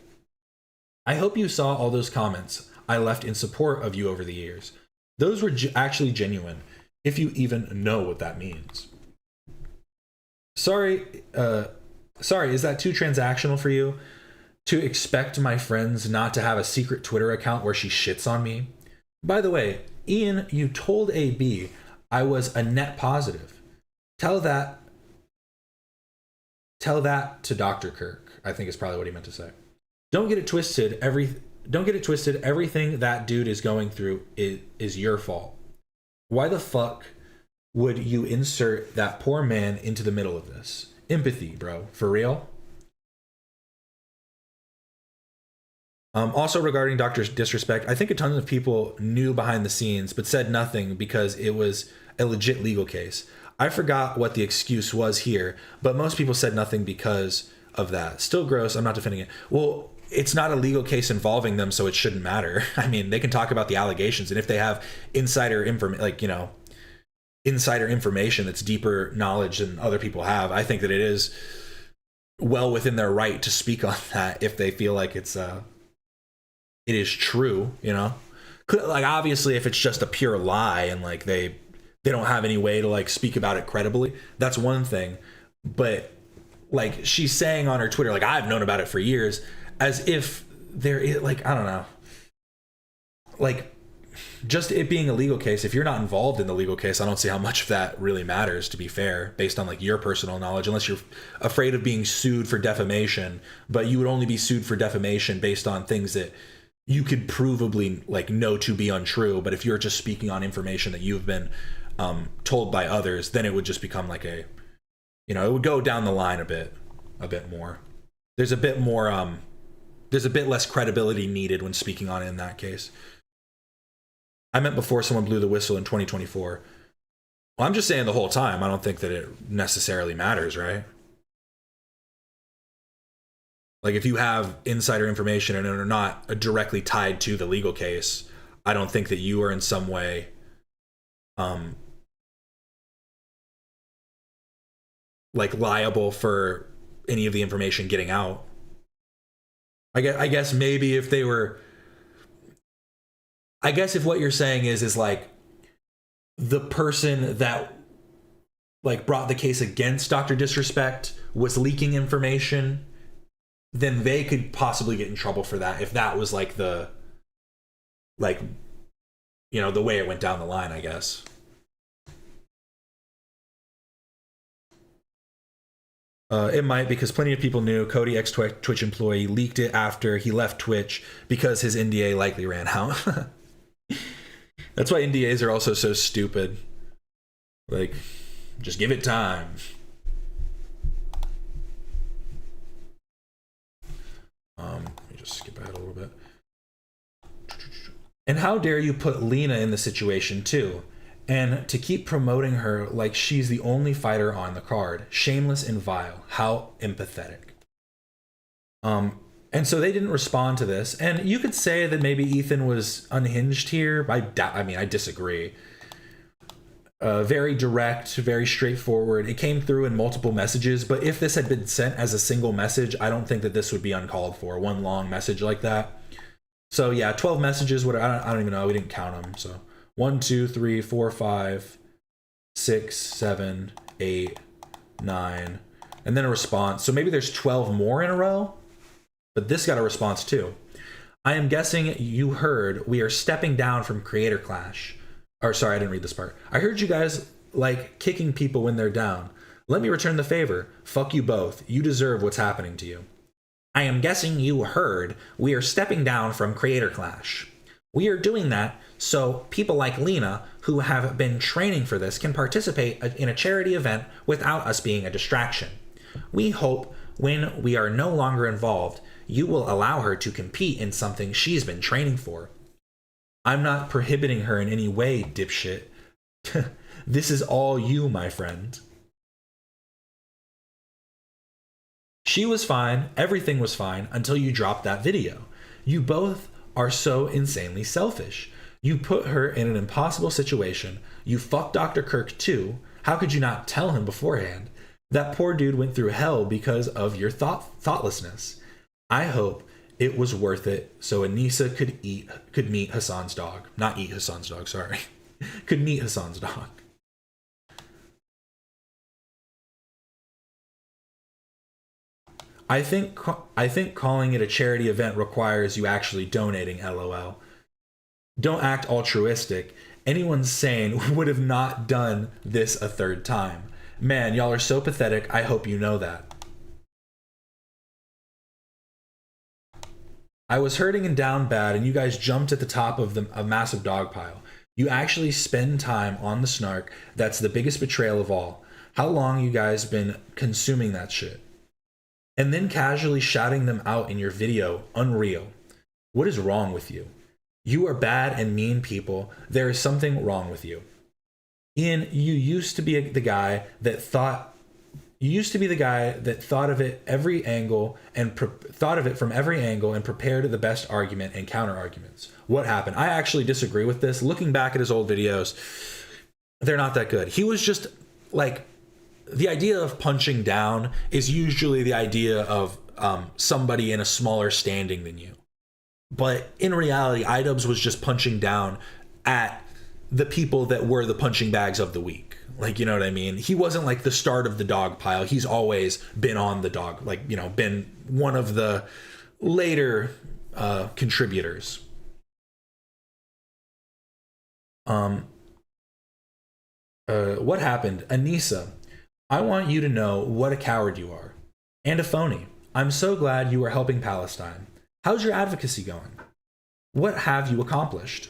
I hope you saw all those comments I left in support of you over the years. Those were actually genuine, if you even know what that means. Sorry, is that too transactional for you? To expect my friends not to have a secret Twitter account where she shits on me? By the way, Ian, you told AB I was a net positive. Tell that to Dr. Kirk, I think is probably what he meant to say. Don't get it twisted. Everything that dude is going through is your fault. Why the fuck would you insert that poor man into the middle of this? Empathy, bro. For real? Also regarding Dr. Disrespect, I think a ton of people knew behind the scenes but said nothing because it was a legit legal case. I forgot what the excuse was here, but most people said nothing because of that. Still gross. I'm not defending it. Well, it's not a legal case involving them, so it shouldn't matter. I mean, they can talk about the allegations, and if they have insider information that's deeper knowledge than other people have, I think that it is well within their right to speak on that if they feel like it is true, you know? Like, obviously, if it's just a pure lie and like they don't have any way to like speak about it credibly, that's one thing. But like, she's saying on her Twitter, like, I've known about it for years, as if there is, like, I don't know, like, just it being a legal case, if you're not involved in the legal case, I don't see how much of that really matters, to be fair, based on like your personal knowledge, unless you're afraid of being sued for defamation. But you would only be sued for defamation based on things that you could provably like know to be untrue. But if you're just speaking on information that you've been told by others, then it would just become like a, you know, it would go down the line a bit more. There's a bit more, there's a bit less credibility needed when speaking on it in that case. I meant before someone blew the whistle in 2024. Well, I'm just saying the whole time, I don't think that it necessarily matters, right? Like, if you have insider information and are not directly tied to the legal case, I don't think that you are in some way like liable for any of the information getting out. I guess maybe if they were, I guess if what you're saying is like the person that like brought the case against Dr. Disrespect was leaking information, then they could possibly get in trouble for that if that was like the, like, you know, the way it went down the line, I guess. It might, because plenty of people knew Cody, ex-Twitch employee, leaked it after he left Twitch because his NDA likely ran out. That's why NDAs are also so stupid. Like, just give it time. Let me just skip ahead a little bit. And how dare you put Lena in the situation too? And to keep promoting her like she's the only fighter on the card. Shameless and vile. How empathetic. And so they didn't respond to this. And you could say that maybe Ethan was unhinged here. I mean, I disagree. Very direct, very straightforward. It came through in multiple messages, but if this had been sent as a single message, I don't think that this would be uncalled for. One long message like that. So yeah, 12 messages. I don't even know. We didn't count them. So 1, 2, 3, 4, 5, 6, 7, 8, 9, and then a response. So maybe there's 12 more in a row, but this got a response too. I am guessing you heard we are stepping down from Creator Clash. Or sorry, I didn't read this part. I heard you guys like kicking people when they're down. Let me return the favor. Fuck you both. You deserve what's happening to you. I am guessing you heard we are stepping down from Creator Clash. We are doing that so people like Lena, who have been training for this, can participate in a charity event without us being a distraction. We hope when we are no longer involved, you will allow her to compete in something she's been training for. I'm not prohibiting her in any way, dipshit. This is all you, my friend. She was fine, everything was fine, until you dropped that video. You both are so insanely selfish. You put her in an impossible situation. You fucked Dr. Kirk too. How could you not tell him beforehand? That poor dude went through hell because of your thoughtlessness. I hope it was worth it so Anissa could meet Hassan's dog. Not eat Hassan's dog, sorry. Could meet Hassan's dog. I think calling it a charity event requires you actually donating, LOL. Don't act altruistic. Anyone sane would have not done this a third time. Man, y'all are so pathetic. I hope you know that. I was hurting and down bad, and you guys jumped at the top of a massive dog pile. You actually spend time on the snark. That's the biggest betrayal of all. How long you guys been consuming that shit? And then casually shouting them out in your video. Unreal. What is wrong with you? You are bad and mean people. There is something wrong with you. Ian, you used to be the guy that thought of it every angle and thought of it from every angle and prepared the best argument and counter arguments. What happened? I actually disagree with this. Looking back at his old videos, they're not that good. He was just like, the idea of punching down is usually the idea of somebody in a smaller standing than you. But in reality, iDubbbz was just punching down at the people that were the punching bags of the week. Like, you know what I mean? He wasn't like the start of the dog pile. He's always been on the dog, like, you know, been one of the later contributors. What happened? Anissa, I want you to know what a coward you are. And a phony. I'm so glad you are helping Palestine. How's your advocacy going? What have you accomplished?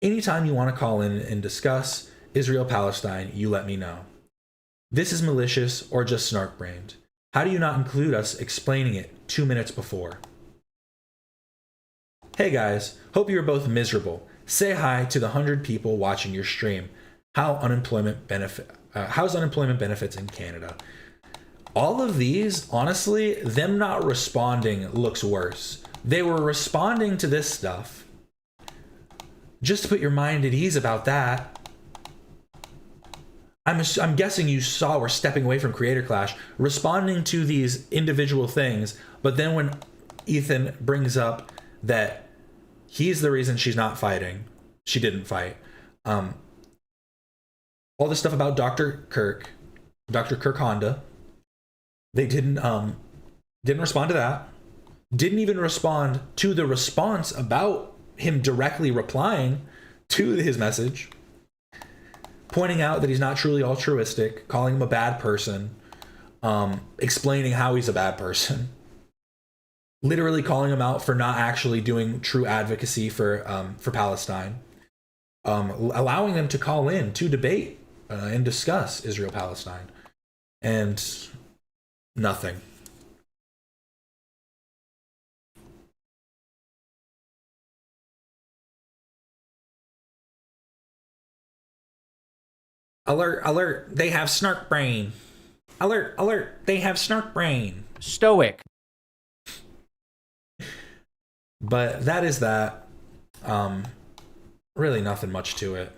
Anytime you want to call in and discuss Israel-Palestine, you let me know. This is malicious or just snark-brained. How do you not include us explaining it 2 minutes before? Hey guys, hope you're both miserable. Say hi to the 100 people watching your stream. How's unemployment benefits in Canada? All of these, honestly, them not responding looks worse. They were responding to this stuff. Just to put your mind at ease about that. I'm guessing you saw we're stepping away from Creator Clash, responding to these individual things, but then when Ethan brings up that he's the reason she's not fighting, she didn't fight, all this stuff about Dr. Kirk Honda, they didn't respond to that, didn't even respond to the response about him directly replying to his message, pointing out that he's not truly altruistic, calling him a bad person, explaining how he's a bad person, literally calling him out for not actually doing true advocacy for Palestine, allowing them to call in to debate and discuss Israel-Palestine, and nothing. Alert, alert, they have snark brain. Alert, alert, they have snark brain. Stoic. But that is that. Really nothing much to it.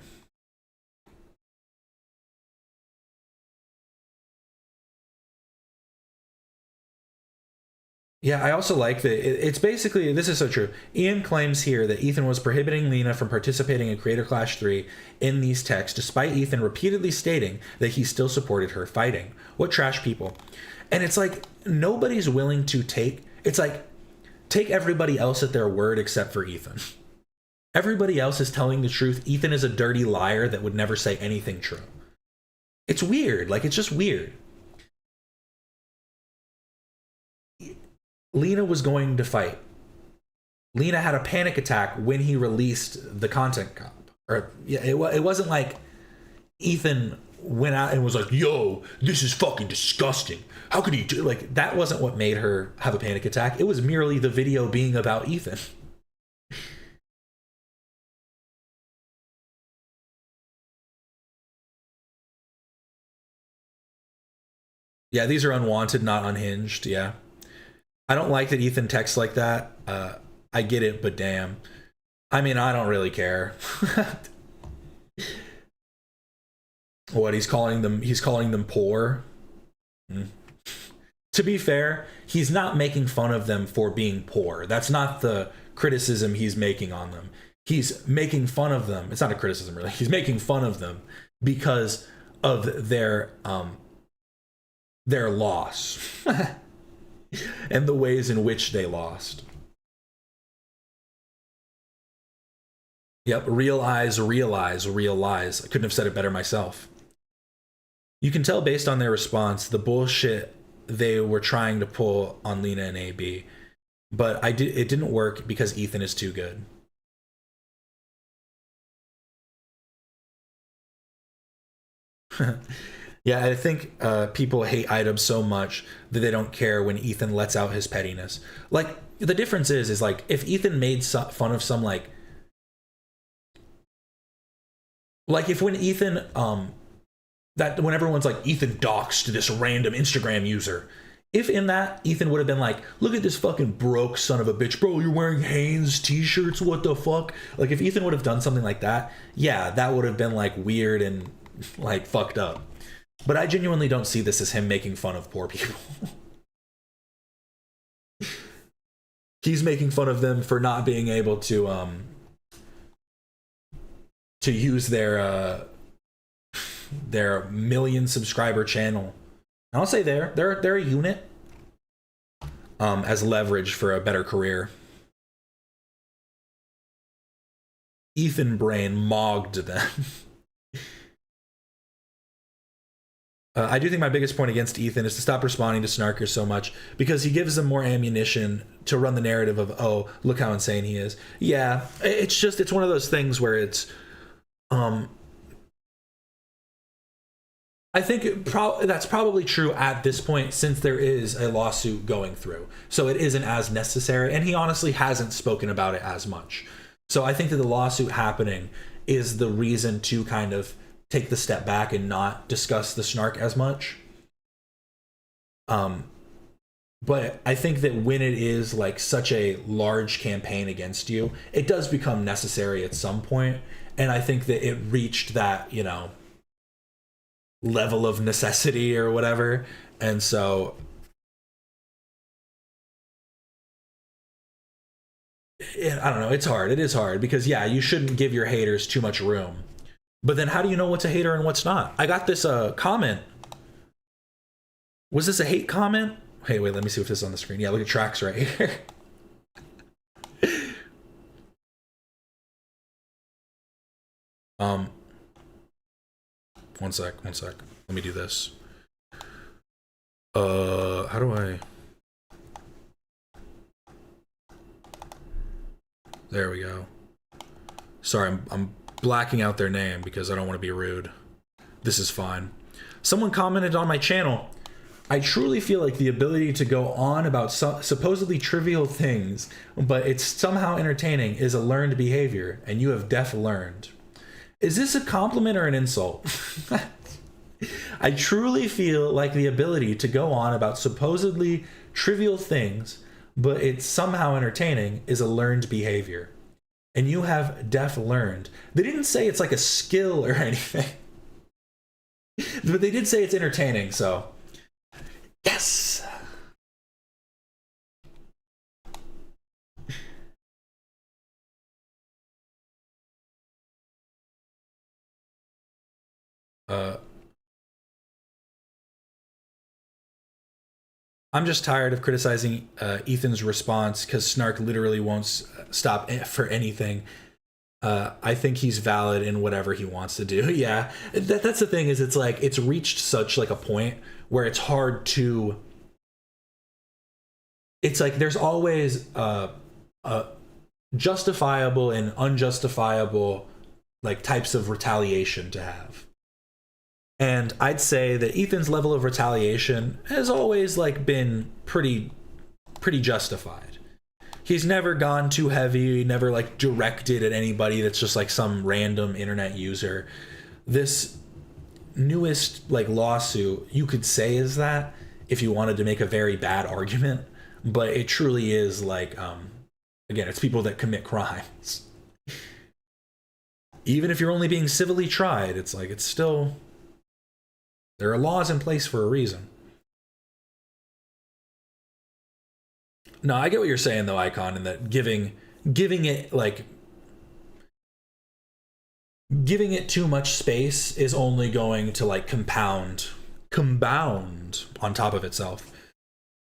Yeah, I also like that it's basically, this is so true. Ian claims here that Ethan was prohibiting Lena from participating in Creator Clash 3 in these texts, despite Ethan repeatedly stating that he still supported her fighting. What trash people. And it's like, nobody's willing to take everybody else at their word except for Ethan. Everybody else is telling the truth. Ethan is a dirty liar that would never say anything true. It's weird. Like, it's just weird. Lena was going to fight. Lena had a panic attack when he released the content cop. Or yeah, it wasn't like Ethan went out and was like, yo, this is fucking disgusting. How could he do, like, that wasn't what made her have a panic attack. It was merely the video being about Ethan. Yeah, these are unwanted, not unhinged. Yeah. I don't like that Ethan texts like that. I get it, but damn. I mean, I don't really care. What, he's calling them poor? To be fair, he's not making fun of them for being poor. That's not the criticism he's making on them. He's making fun of them. It's not a criticism, really. He's making fun of them because of their loss. And the ways in which they lost. Yep, real eyes, realize, real lies. I couldn't have said it better myself. You can tell based on their response the bullshit they were trying to pull on Lena and AB. But it didn't work because Ethan is too good. Yeah, I think people hate items so much that they don't care when Ethan lets out his pettiness. Like, the difference is like, if Ethan made fun of some, like if when Ethan, when everyone's like, Ethan doxed this random Instagram user, if in that, Ethan would have been like, look at this fucking broke son of a bitch, bro, you're wearing Hanes t-shirts, what the fuck? Like, if Ethan would have done something like that, yeah, that would have been, like, weird and, like, fucked up. But I genuinely don't see this as him making fun of poor people. He's making fun of them for not being able to use their million subscriber channel. I don't say they're a unit as leverage for a better career. Ethan Brain mogged them. I do think my biggest point against Ethan is to stop responding to snarkers so much, because he gives them more ammunition to run the narrative of, oh, look how insane he is. Yeah, it's one of those things where it's, I think that's probably true at this point, since there is a lawsuit going through. So it isn't as necessary, and he honestly hasn't spoken about it as much. So I think that the lawsuit happening is the reason to kind of take the step back and not discuss the snark as much. But I think that when it is like such a large campaign against you, it does become necessary at some point. And I think that it reached that, you know, level of necessity or whatever. And so I don't know, it's hard. It is hard because, yeah, you shouldn't give your haters too much room. But then how do you know what's a hater and what's not? I got this comment. Was this a hate comment? Hey, wait, let me see if this is on the screen. Yeah, look at Trax right here. One sec. Let me do this. How do I... There we go. Sorry, I'm blacking out their name because I don't want to be rude. This is fine. Someone commented on my channel, I truly feel like the ability to go on about supposedly trivial things, but it's somehow entertaining, is a learned behavior, and you have learned. Is this a compliment or an insult? I truly feel like the ability to go on about supposedly trivial things, but it's somehow entertaining is a learned behavior. And you have learned. They didn't say it's like a skill or anything. But they did say it's entertaining, so yes. I'm just tired of criticizing Ethan's response because Snark literally won't stop for anything. I think he's valid in whatever he wants to do. Yeah, that's the thing, is it's like it's reached such like a point where it's hard to. It's like there's always justifiable and unjustifiable like types of retaliation to have. And I'd say that Ethan's level of retaliation has always like been pretty justified. He's never gone too heavy, never like directed at anybody that's just like some random internet user. This newest like lawsuit, you could say is that if you wanted to make a very bad argument, but it truly is like again, it's people that commit crimes. Even if you're only being civilly tried, it's like it's still, there are laws in place for a reason. No, I get what you're saying though, Icon, and that giving it too much space is only going to like compound on top of itself.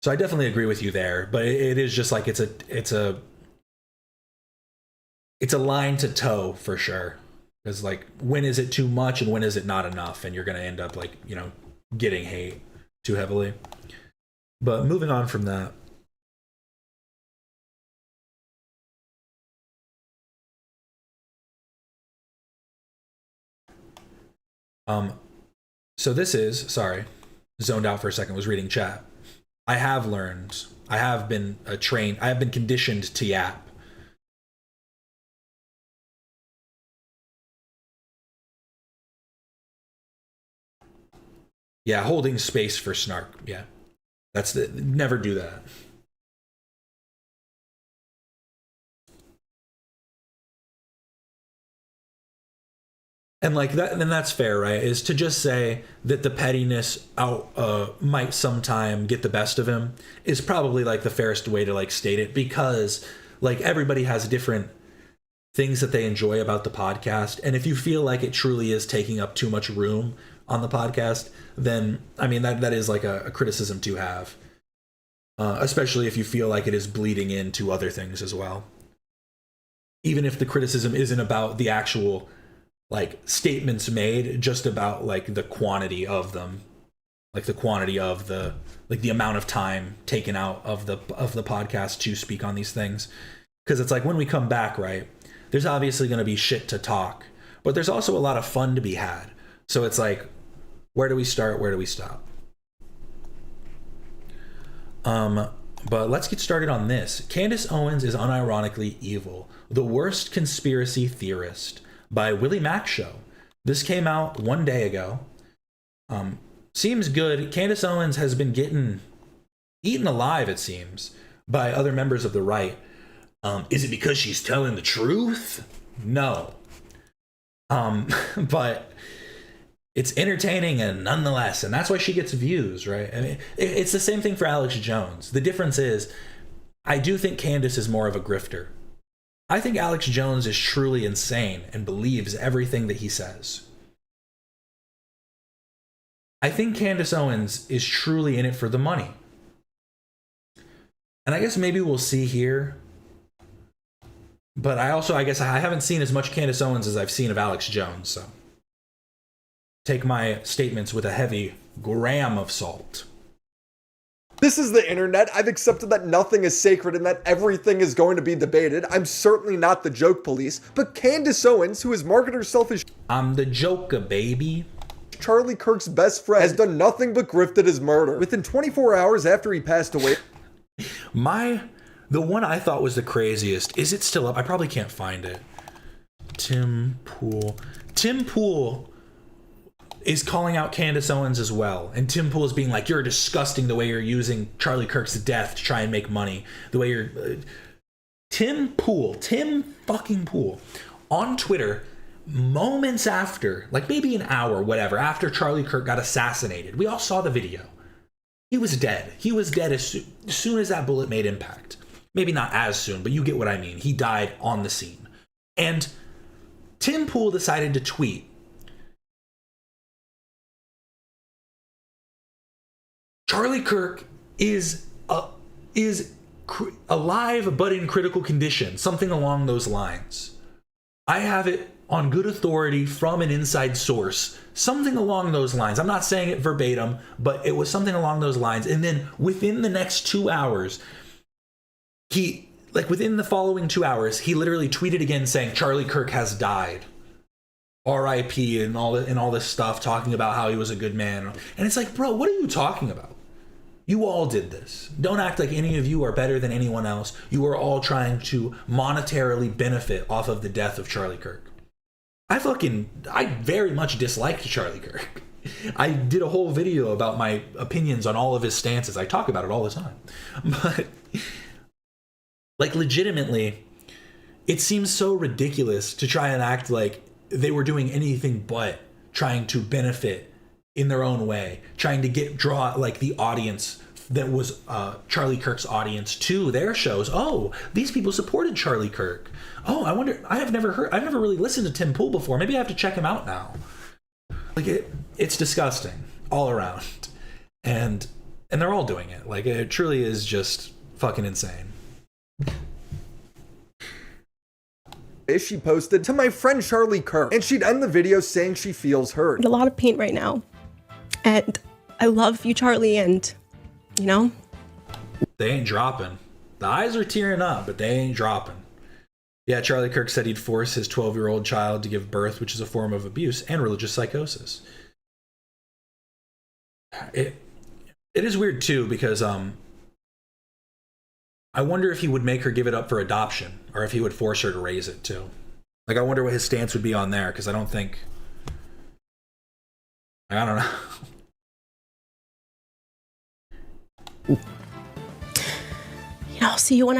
So I definitely agree with you there, but it is just like it's a line to toe for sure. Because like, when is it too much and when is it not enough? And you're going to end up like, you know, getting hate too heavily. But moving on from that. So this is, sorry, zoned out for a second, was reading chat. I have been conditioned to yap. Yeah, holding space for Snark. Yeah, never do that. And like that, and that's fair, right? Is to just say that the pettiness might sometime get the best of him is probably like the fairest way to like state it, because like everybody has different things that they enjoy about the podcast, and if you feel like it truly is taking up too much room on the podcast, then I mean that is like a criticism to have, especially if you feel like it is bleeding into other things as well. Even if the criticism isn't about the actual like statements made, just about like the quantity of them, like the quantity of the amount of time taken out of the podcast to speak on these things. Because it's like when we come back, right, there's obviously going to be shit to talk, but there's also a lot of fun to be had. So it's like, where do we start? Where do we stop? But let's get started on this. Candace Owens is unironically evil. The worst conspiracy theorist, by WillyMacShow. This came out 1 day ago. Seems good. Candace Owens has been getting eaten alive, it seems, by other members of the right. Is it because she's telling the truth? No. But it's entertaining and nonetheless, and that's why she gets views, right? I mean, it's the same thing for Alex Jones. The difference is, I do think Candace is more of a grifter. I think Alex Jones is truly insane and believes everything that he says. I think Candace Owens is truly in it for the money. And I guess maybe we'll see here. But I guess I haven't seen as much Candace Owens as I've seen of Alex Jones, so take my statements with a heavy gram of salt. This is the internet. I've accepted that nothing is sacred and that everything is going to be debated. I'm certainly not the joke police, but Candace Owens, who has marketed herself as I'm the Joker, baby, Charlie Kirk's best friend, has done nothing but grifted his murder. Within 24 hours after he passed away. The one I thought was the craziest, is it still up? I probably can't find it. Tim Pool is calling out Candace Owens as well. And Tim Pool is being like, you're disgusting the way you're using Charlie Kirk's death to try and make money. The way you're... Tim fucking Pool, on Twitter, moments after, like maybe an hour, whatever, after Charlie Kirk got assassinated. We all saw the video. He was dead. He was dead as soon as that bullet made impact. Maybe not as soon, but you get what I mean. He died on the scene. And Tim Pool decided to tweet, Charlie Kirk is alive but in critical condition, something along those lines. I have it on good authority from an inside source, something along those lines. I'm not saying it verbatim, but it was something along those lines. And then within the next 2 hours, within the following 2 hours, he literally tweeted again saying Charlie Kirk has died. R.I.P. and all this stuff, talking about how he was a good man. And it's like, bro, what are you talking about? You all did this. Don't act like any of you are better than anyone else. You are all trying to monetarily benefit off of the death of Charlie Kirk. I very much disliked Charlie Kirk. I did a whole video about my opinions on all of his stances. I talk about it all the time. But, like, legitimately, it seems so ridiculous to try and act like they were doing anything but trying to benefit in their own way, trying to draw like the audience that was Charlie Kirk's audience to their shows. Oh, these people supported Charlie Kirk. Oh, I wonder, I've never really listened to Tim Pool before. Maybe I have to check him out now. Like it's disgusting all around. And they're all doing it. Like it truly is just fucking insane. She posted to my friend Charlie Kirk, and she'd end the video saying she feels hurt. A lot of pain right now. And I love you, Charlie, and, you know? They ain't dropping. The eyes are tearing up, but they ain't dropping. Yeah, Charlie Kirk said he'd force his 12-year-old child to give birth, which is a form of abuse and religious psychosis. It is weird, too, because I wonder if he would make her give it up for adoption, or if he would force her to raise it, too. Like, I wonder what his stance would be on there, because I don't think... I don't know. You know, I'll see you when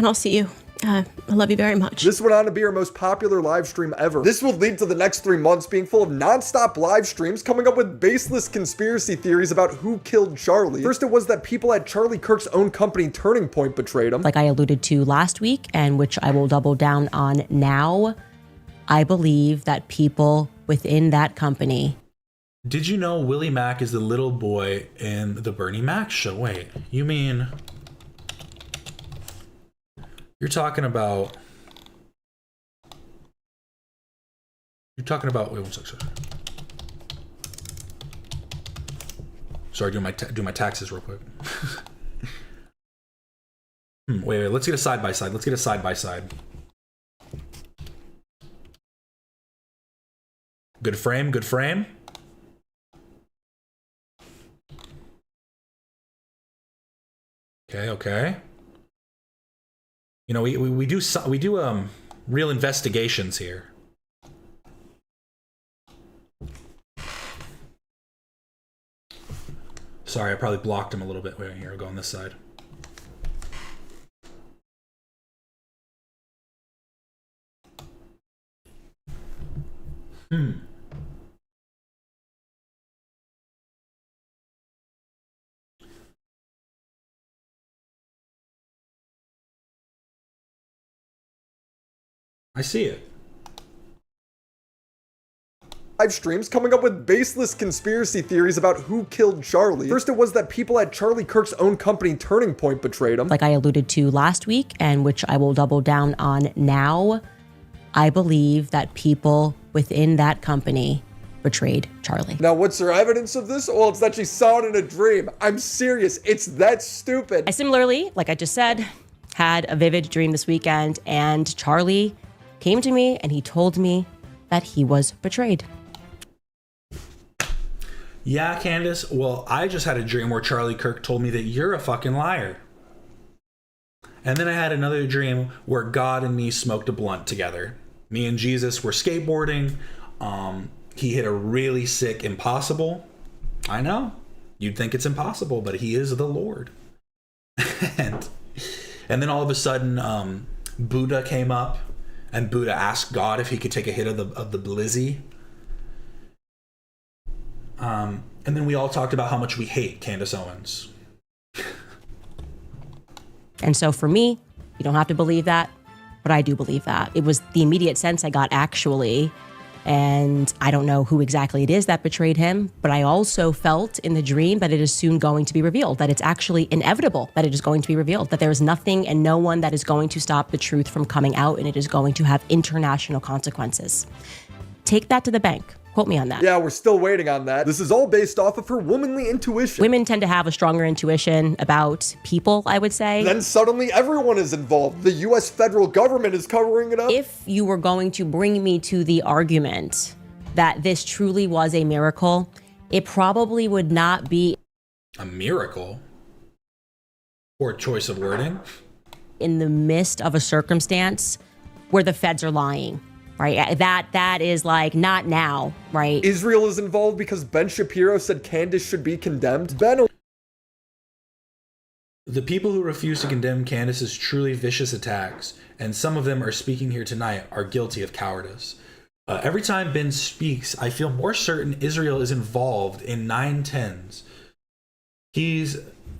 I'll see you. I love you very much. This went on to be our most popular live stream ever. This will lead to the next 3 months being full of non-stop live streams coming up with baseless conspiracy theories about who killed Charlie. First, it was that people at Charlie Kirk's own company, Turning Point, betrayed him. Like I alluded to last week, and which I will double down on now, I believe that people within that company... Did you know WillyMac is the little boy in the Bernie Mac show? Wait, you mean... You're talking about... Wait, one second. Sorry, do my taxes real quick. Wait, let's get a side-by-side. Good frame. Okay. You know, we do real investigations here. Sorry, I probably blocked him a little bit. Wait, here, I'll go on this side. I see it. Live streams coming up with baseless conspiracy theories about who killed Charlie. First, it was that people at Charlie Kirk's own company, Turning Point, betrayed him. Like I alluded to last week, and which I will double down on now, I believe that people within that company betrayed Charlie. Now, what's their evidence of this? Well, it's that she saw it in a dream. I'm serious. It's that stupid. I similarly, like I just said, had a vivid dream this weekend, and Charlie came to me and he told me that he was betrayed. Yeah, Candace. Well, I just had a dream where Charlie Kirk told me that you're a fucking liar. And then I had another dream where God and me smoked a blunt together. Me and Jesus were skateboarding, He hit a really sick impossible. I know. You'd think it's impossible, but he is the Lord. and then all of a sudden, Buddha came up, and Buddha asked God if he could take a hit of the blizzy. And then we all talked about how much we hate Candace Owens. And so for me, you don't have to believe that, but I do believe that. It was the immediate sense I got, actually. And I don't know who exactly it is that betrayed him, but I also felt in the dream that it is soon going to be revealed, that it's actually inevitable that it is going to be revealed, that there is nothing and no one that is going to stop the truth from coming out, and it is going to have international consequences. Take that to the bank. Quote me on that. Yeah, we're still waiting on that. This is all based off of her womanly intuition. Women tend to have a stronger intuition about people, I would say. Then suddenly everyone is involved. The US federal government is covering it up. If you were going to bring me to the argument that this truly was a miracle, it probably would not be a miracle. Poor choice of wording. In the midst of a circumstance where the feds are lying. Right, that is like not now, right? Israel is involved because Ben Shapiro said Candace should be condemned. The people who refuse to condemn Candace's truly vicious attacks, and some of them are speaking here tonight, are guilty of cowardice. Every time Ben speaks, I feel more certain Israel is involved in 9/10s. He's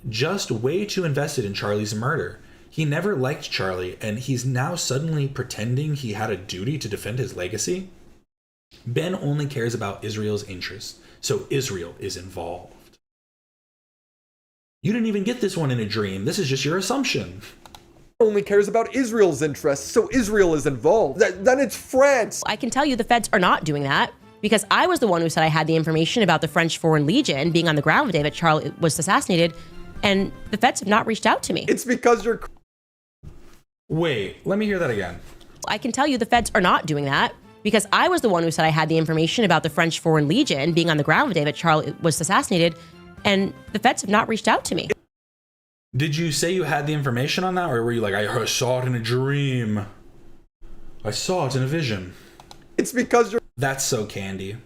just way too invested in Charlie's murder. He never liked Charlie, and he's now suddenly pretending he had a duty to defend his legacy. Ben only cares about Israel's interests, so Israel is involved. You didn't even get this one in a dream. This is just your assumption. Only cares about Israel's interests, so Israel is involved. Then it's France. I can tell you the feds are not doing that, because I was the one who said I had the information about the French Foreign Legion being on the ground the day that Charlie was assassinated, and the feds have not reached out to me. It's because you're... Wait, let me hear that again. I can tell you the feds are not doing that, because I was the one who said I had the information about the French Foreign Legion being on the ground the day that Charlie was assassinated, and the feds have not reached out to me. Did you say you had the information on that, or were you like, I saw it in a dream? I saw it in a vision. It's because you're... That's so Candy.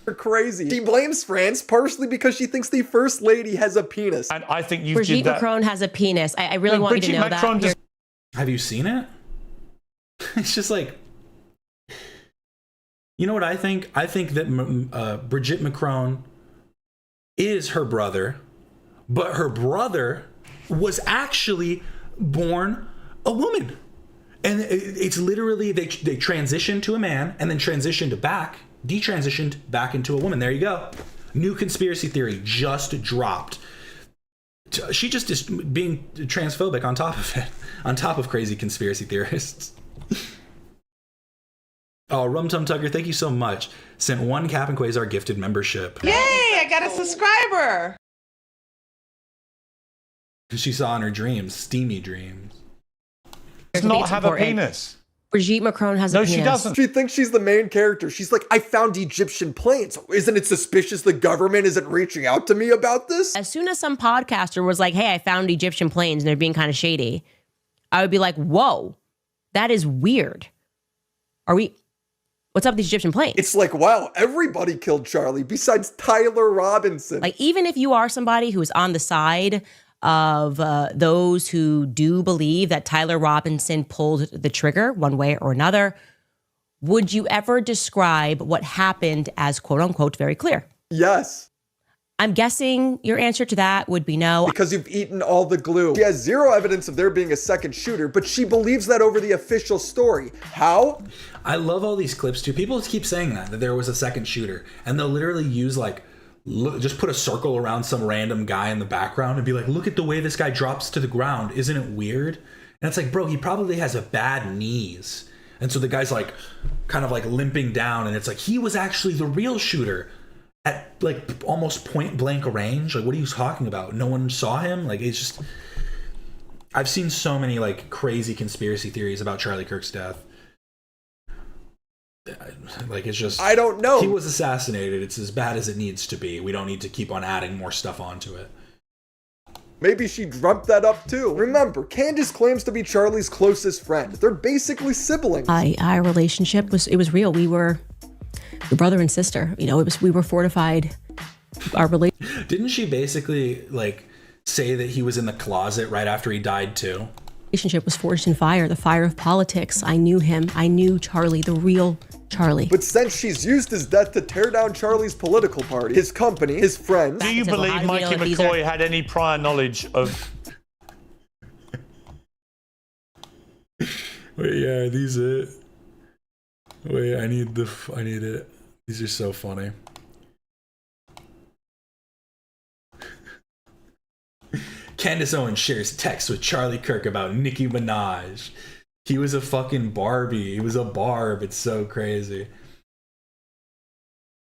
You're crazy. She blames France partially because she thinks the first lady has a penis. And I think you Brigitte Macron has a penis. I really want you to know that. Have you seen it? It's just like, you know what I think? I think that Brigitte Macron is her brother, but her brother was actually born a woman. And it's literally, they transitioned to a man and then transitioned detransitioned back into a woman. There you go. New conspiracy theory just dropped. She just is being transphobic on top of it, on top of crazy conspiracy theorists. Oh, Rum Tum Tucker, thank you so much. Sent 1 Cap and Quasar gifted membership. Yay, I got a subscriber. She saw in her dreams, steamy dreams. Does not have a penis. Brigitte Macron has a penis. No, she doesn't. She thinks she's the main character. She's like, I found Egyptian planes. Isn't it suspicious the government isn't reaching out to me about this? As soon as some podcaster was like, hey, I found Egyptian planes and they're being kind of shady, I would be like, whoa, that is weird. What's up with these Egyptian planes? It's like, wow, everybody killed Charlie besides Tyler Robinson. Like, even if you are somebody who is on the side of those who do believe that Tyler Robinson pulled the trigger one way or another, would you ever describe what happened as quote unquote very clear? Yes. I'm guessing your answer to that would be no. Because you've eaten all the glue. She has zero evidence of there being a second shooter, but she believes that over the official story. How? I love all these clips too. People keep saying that there was a second shooter, and they'll literally use like, just put a circle around some random guy in the background and be like, look at the way this guy drops to the ground. Isn't it weird? And it's like, bro, he probably has a bad knees. And so the guy's like, kind of like limping down, and it's like, he was actually the real shooter at like almost point blank range. Like, what are you talking about? No one saw him? Like, it's just, I've seen so many like crazy conspiracy theories about Charlie Kirk's death. Like, it's just, I don't know. He was assassinated. It's as bad as it needs to be. We don't need to keep on adding more stuff onto it. Maybe she dreamt that up too. Remember, Candace claims to be Charlie's closest friend. They're basically siblings. Our relationship was real. We were Your brother and sister, you know, we were fortified. Our relationship. Didn't she basically like say that he was in the closet right after he died too? Relationship was forged in fire, the fire of politics. I knew him. I knew Charlie, the real Charlie. But since she's used his death to tear down Charlie's political party, his company, his friends. Do you believe Mikey McCoy had any prior knowledge of... Wait, yeah, these it. Wait, I need it. These are so funny. Candace Owens shares text with Charlie Kirk about Nicki Minaj. He was a fucking Barbie. He was a barb. It's so crazy.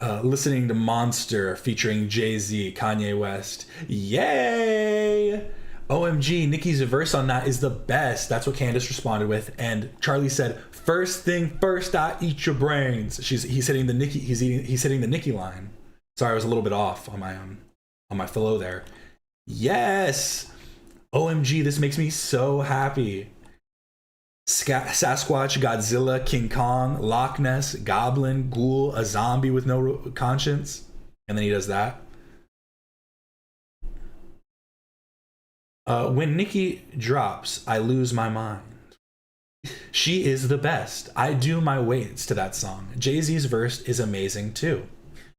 Listening to Monster featuring Jay-Z, Kanye West. Yay! OMG, Nicki's verse on that is the best. That's what Candace responded with. And Charlie said, first thing first, I eat your brains. He's hitting the Nicki line. Sorry, I was a little bit off on my flow there. Yes! OMG, this makes me so happy. Sasquatch, Godzilla, King Kong, Loch Ness, Goblin, Ghoul, a zombie with no conscience. And then he does that. When Nicki drops, I lose my mind. She is the best. I do my weights to that song. Jay-Z's verse is amazing too.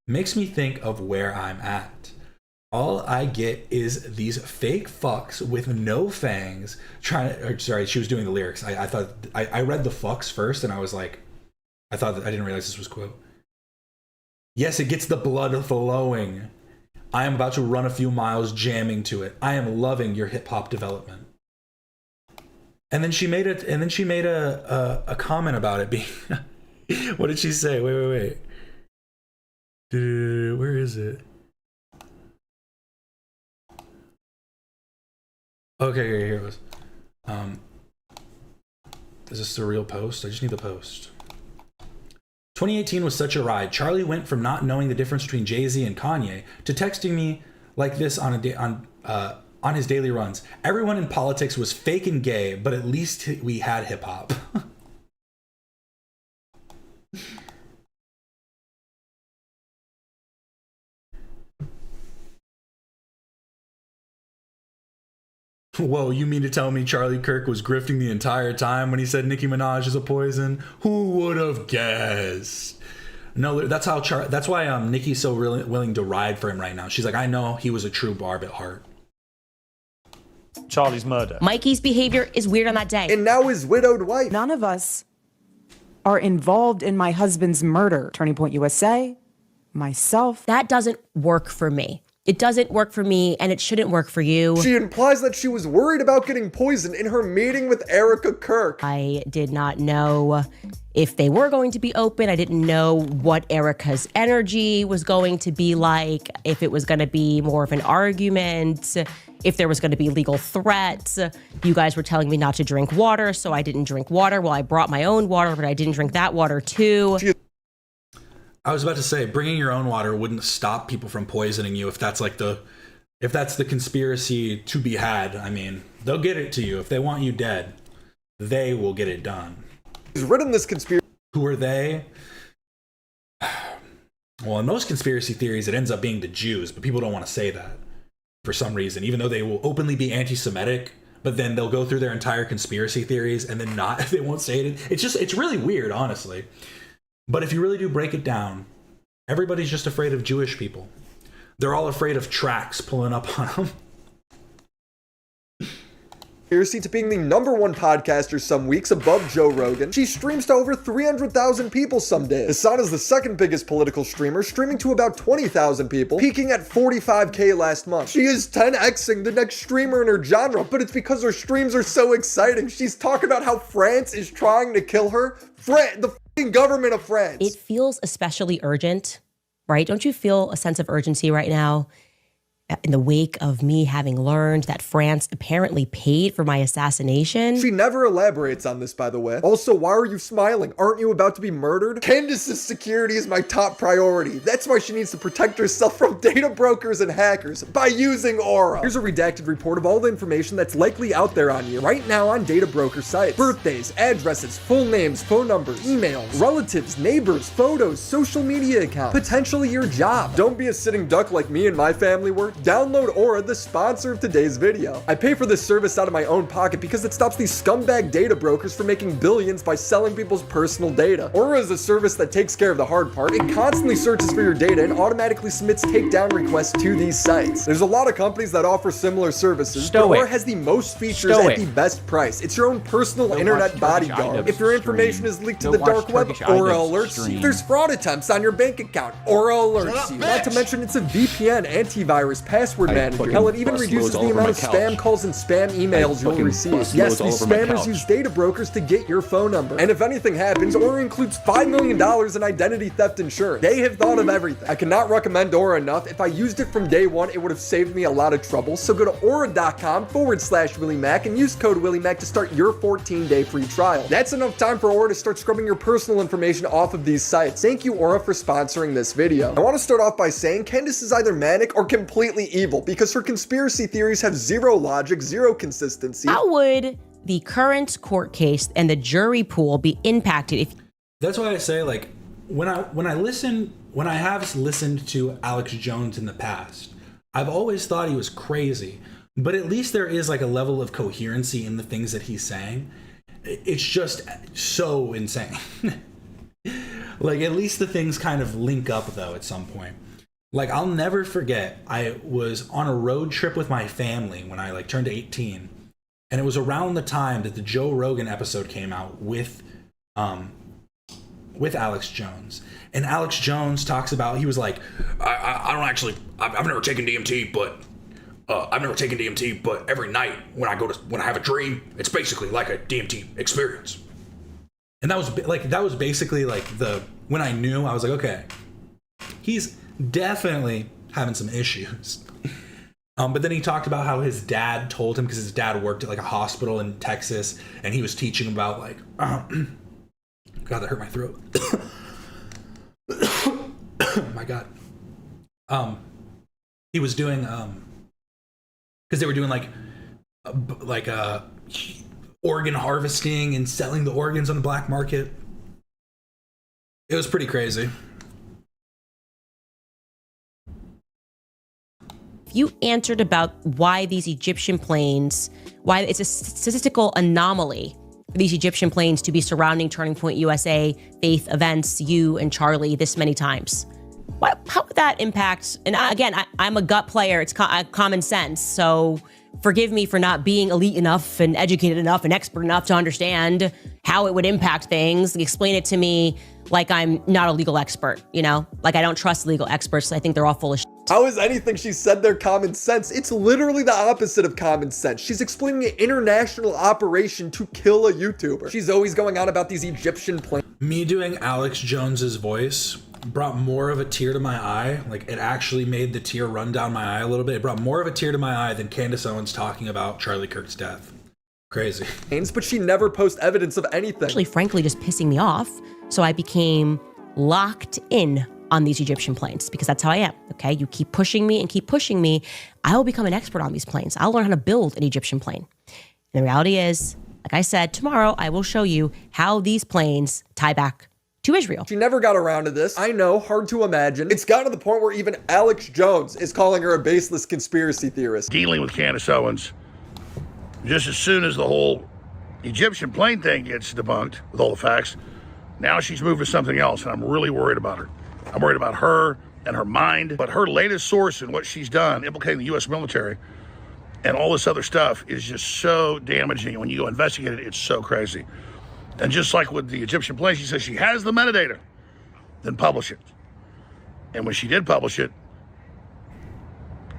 Makes me think of where I'm at. All I get is these fake fucks with no fangs sorry, she was doing the lyrics. I thought I read the fucks first and I was like, I didn't realize this was quote. Yes, it gets the blood flowing. I am about to run a few miles jamming to it. I am loving your hip hop development. And then she made a comment about it being what did she say? Wait. Where is it? Okay, here it was. Is this the real post? I just need the post. 2018 was such a ride. Charlie went from not knowing the difference between Jay-Z and Kanye to texting me like this on his daily runs. Everyone in politics was fake and gay, but at least we had hip hop. Whoa, you mean to tell me Charlie Kirk was grifting the entire time when he said Nicki Minaj is a poison? Who would have guessed? No, that's why Nicki's so really willing to ride for him right now. She's like, I know he was a true barb at heart. Charlie's murder. Mikey's behavior is weird on that day. And now his widowed wife. None of us are involved in my husband's murder. Turning Point USA, myself. That doesn't work for me. It doesn't work for me, and it shouldn't work for you. She implies that she was worried about getting poisoned in her meeting with Erica Kirk. I did not know if they were going to be open. I didn't know what Erica's energy was going to be like, if it was going to be more of an argument, if there was going to be legal threats. You guys were telling me not to drink water, so I didn't drink water. Well, I brought my own water, but I didn't drink that water too. I was about to say, bringing your own water wouldn't stop people from poisoning you if that's the conspiracy to be had. I mean, they'll get it to you. If they want you dead, they will get it done. He's written this conspiracy. Who are they? Well, in most conspiracy theories, it ends up being the Jews, but people don't want to say that for some reason, even though they will openly be anti-Semitic, but then they'll go through their entire conspiracy theories and then they won't say it. It's really weird, honestly. But if you really do break it down, everybody's just afraid of Jewish people. They're all afraid of Trax pulling up on them. To being the #1 podcaster some weeks above Joe Rogan. She streams to over 300,000 people some days. Hasana's the second biggest political streamer, streaming to about 20,000 people, peaking at 45K last month. She is 10xing the next streamer in her genre, but it's because her streams are so exciting. She's talking about how France is trying to kill her. The fucking government of France. It feels especially urgent, right? Don't you feel a sense of urgency right now? in the wake of me having learned that France apparently paid for my assassination. She never elaborates on this, by the way. Also, why are you smiling? Aren't you about to be murdered? Candace's security is my top priority. That's why she needs to protect herself from data brokers and hackers by using Aura. Here's a redacted report of all the information that's likely out there on you right now on data broker sites. Birthdays, addresses, full names, phone numbers, emails, relatives, neighbors, photos, social media accounts, potentially your job. Don't be a sitting duck like me and my family were. Download Aura, the sponsor of today's video. I pay for this service out of my own pocket because it stops these scumbag data brokers from making billions by selling people's personal data. Aura is a service that takes care of the hard part. It constantly searches for your data and automatically submits takedown requests to these sites. There's a lot of companies that offer similar services, but Aura has the most features at the best price. It's your own personal internet bodyguard. If your information is leaked to the dark web, Aura alerts you. If there's fraud attempts on your bank account, Aura alerts you. Not to mention it's a VPN, antivirus, password manager. Hell, it even reduces the amount of spam calls and spam emails you'll receive. Yes, these spammers use data brokers to get your phone number. And if anything happens, Aura includes $5 million in identity theft insurance. They have thought of everything. I cannot recommend Aura enough. If I used it from day one, it would have saved me a lot of trouble. So go to aura.com/WillyMac and use code WillyMac to start your 14-day free trial. That's enough time for Aura to start scrubbing your personal information off of these sites. Thank you, Aura, for sponsoring this video. I want to start off by saying Candace is either manic or completely evil because her conspiracy theories have zero logic, zero consistency. How would the current court case and the jury pool be impacted if... That's why I say, like, when I have listened to Alex Jones in the past, I've always thought he was crazy, but at least there is like a level of coherency in the things that he's saying. It's just so insane. Like, at least the things kind of link up though at some point. Like, I'll never forget, I was on a road trip with my family when I like turned 18, and it was around the time that the Joe Rogan episode came out with Alex Jones. And Alex Jones talks about, he was like, I don't actually, I've never taken DMT, but every night when I have a dream, it's basically like a DMT experience. And that was basically like when I knew, I was like, okay, he's definitely having some issues. But then he talked about how his dad told him, because his dad worked at like a hospital in Texas, and he was teaching about like, God, that hurt my throat. My God. He was doing, because they were doing like organ harvesting and selling the organs on the black market. It was pretty crazy. You answered about why these Egyptian planes, why it's a statistical anomaly for these Egyptian planes to be surrounding Turning Point USA, Faith events, you and Charlie this many times. How would that impact? And again, I'm a gut player. It's common sense. So forgive me for not being elite enough and educated enough and expert enough to understand how it would impact things. Explain it to me like I'm not a legal expert, you know? Like I don't trust legal experts. I think they're all full of shit. How is anything she said there common sense? It's literally the opposite of common sense. She's explaining an international operation to kill a YouTuber. She's always going on about these Egyptian planes. Me doing Alex Jones's voice brought more of a tear to my eye. Like, it actually made the tear run down my eye a little bit. It brought more of a tear to my eye than Candace Owens talking about Charlie Kirk's death. Crazy. But she never posts evidence of anything. Actually, frankly, just pissing me off. So I became locked in on these Egyptian planes because that's how I am, okay? You keep pushing me and keep pushing me, I will become an expert on these planes. I'll learn how to build an Egyptian plane. And the reality is, like I said, tomorrow I will show you how these planes tie back to Israel. She never got around to this. I know, hard to imagine. It's gotten to the point where even Alex Jones is calling her a baseless conspiracy theorist. Dealing with Candace Owens, just as soon as the whole Egyptian plane thing gets debunked with all the facts, now she's moved to something else, and I'm really worried about her. I'm worried about her and her mind, but her latest source and what she's done, implicating the U.S. military and all this other stuff, is just so damaging. When you go investigate it, it's so crazy. And just like with the Egyptian plane, she says she has the metadata, then publish it. And when she did publish it,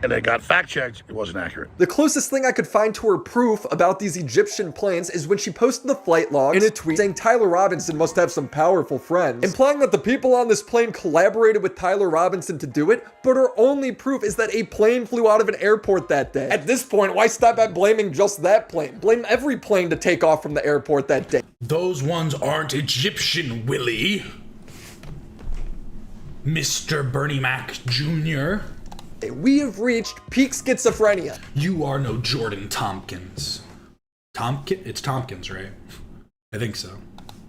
and it got fact-checked, it wasn't accurate. The closest thing I could find to her proof about these Egyptian planes is when she posted the flight log in a tweet saying Tyler Robinson must have some powerful friends, implying that the people on this plane collaborated with Tyler Robinson to do it, but her only proof is that a plane flew out of an airport that day. At this point, why stop at blaming just that plane? Blame every plane to take off from the airport that day. Those ones aren't Egyptian, Willie. Mr. Bernie Mac Jr. We have reached peak schizophrenia. You are no Jordan Tompkins. It's Tompkins, right? I think so.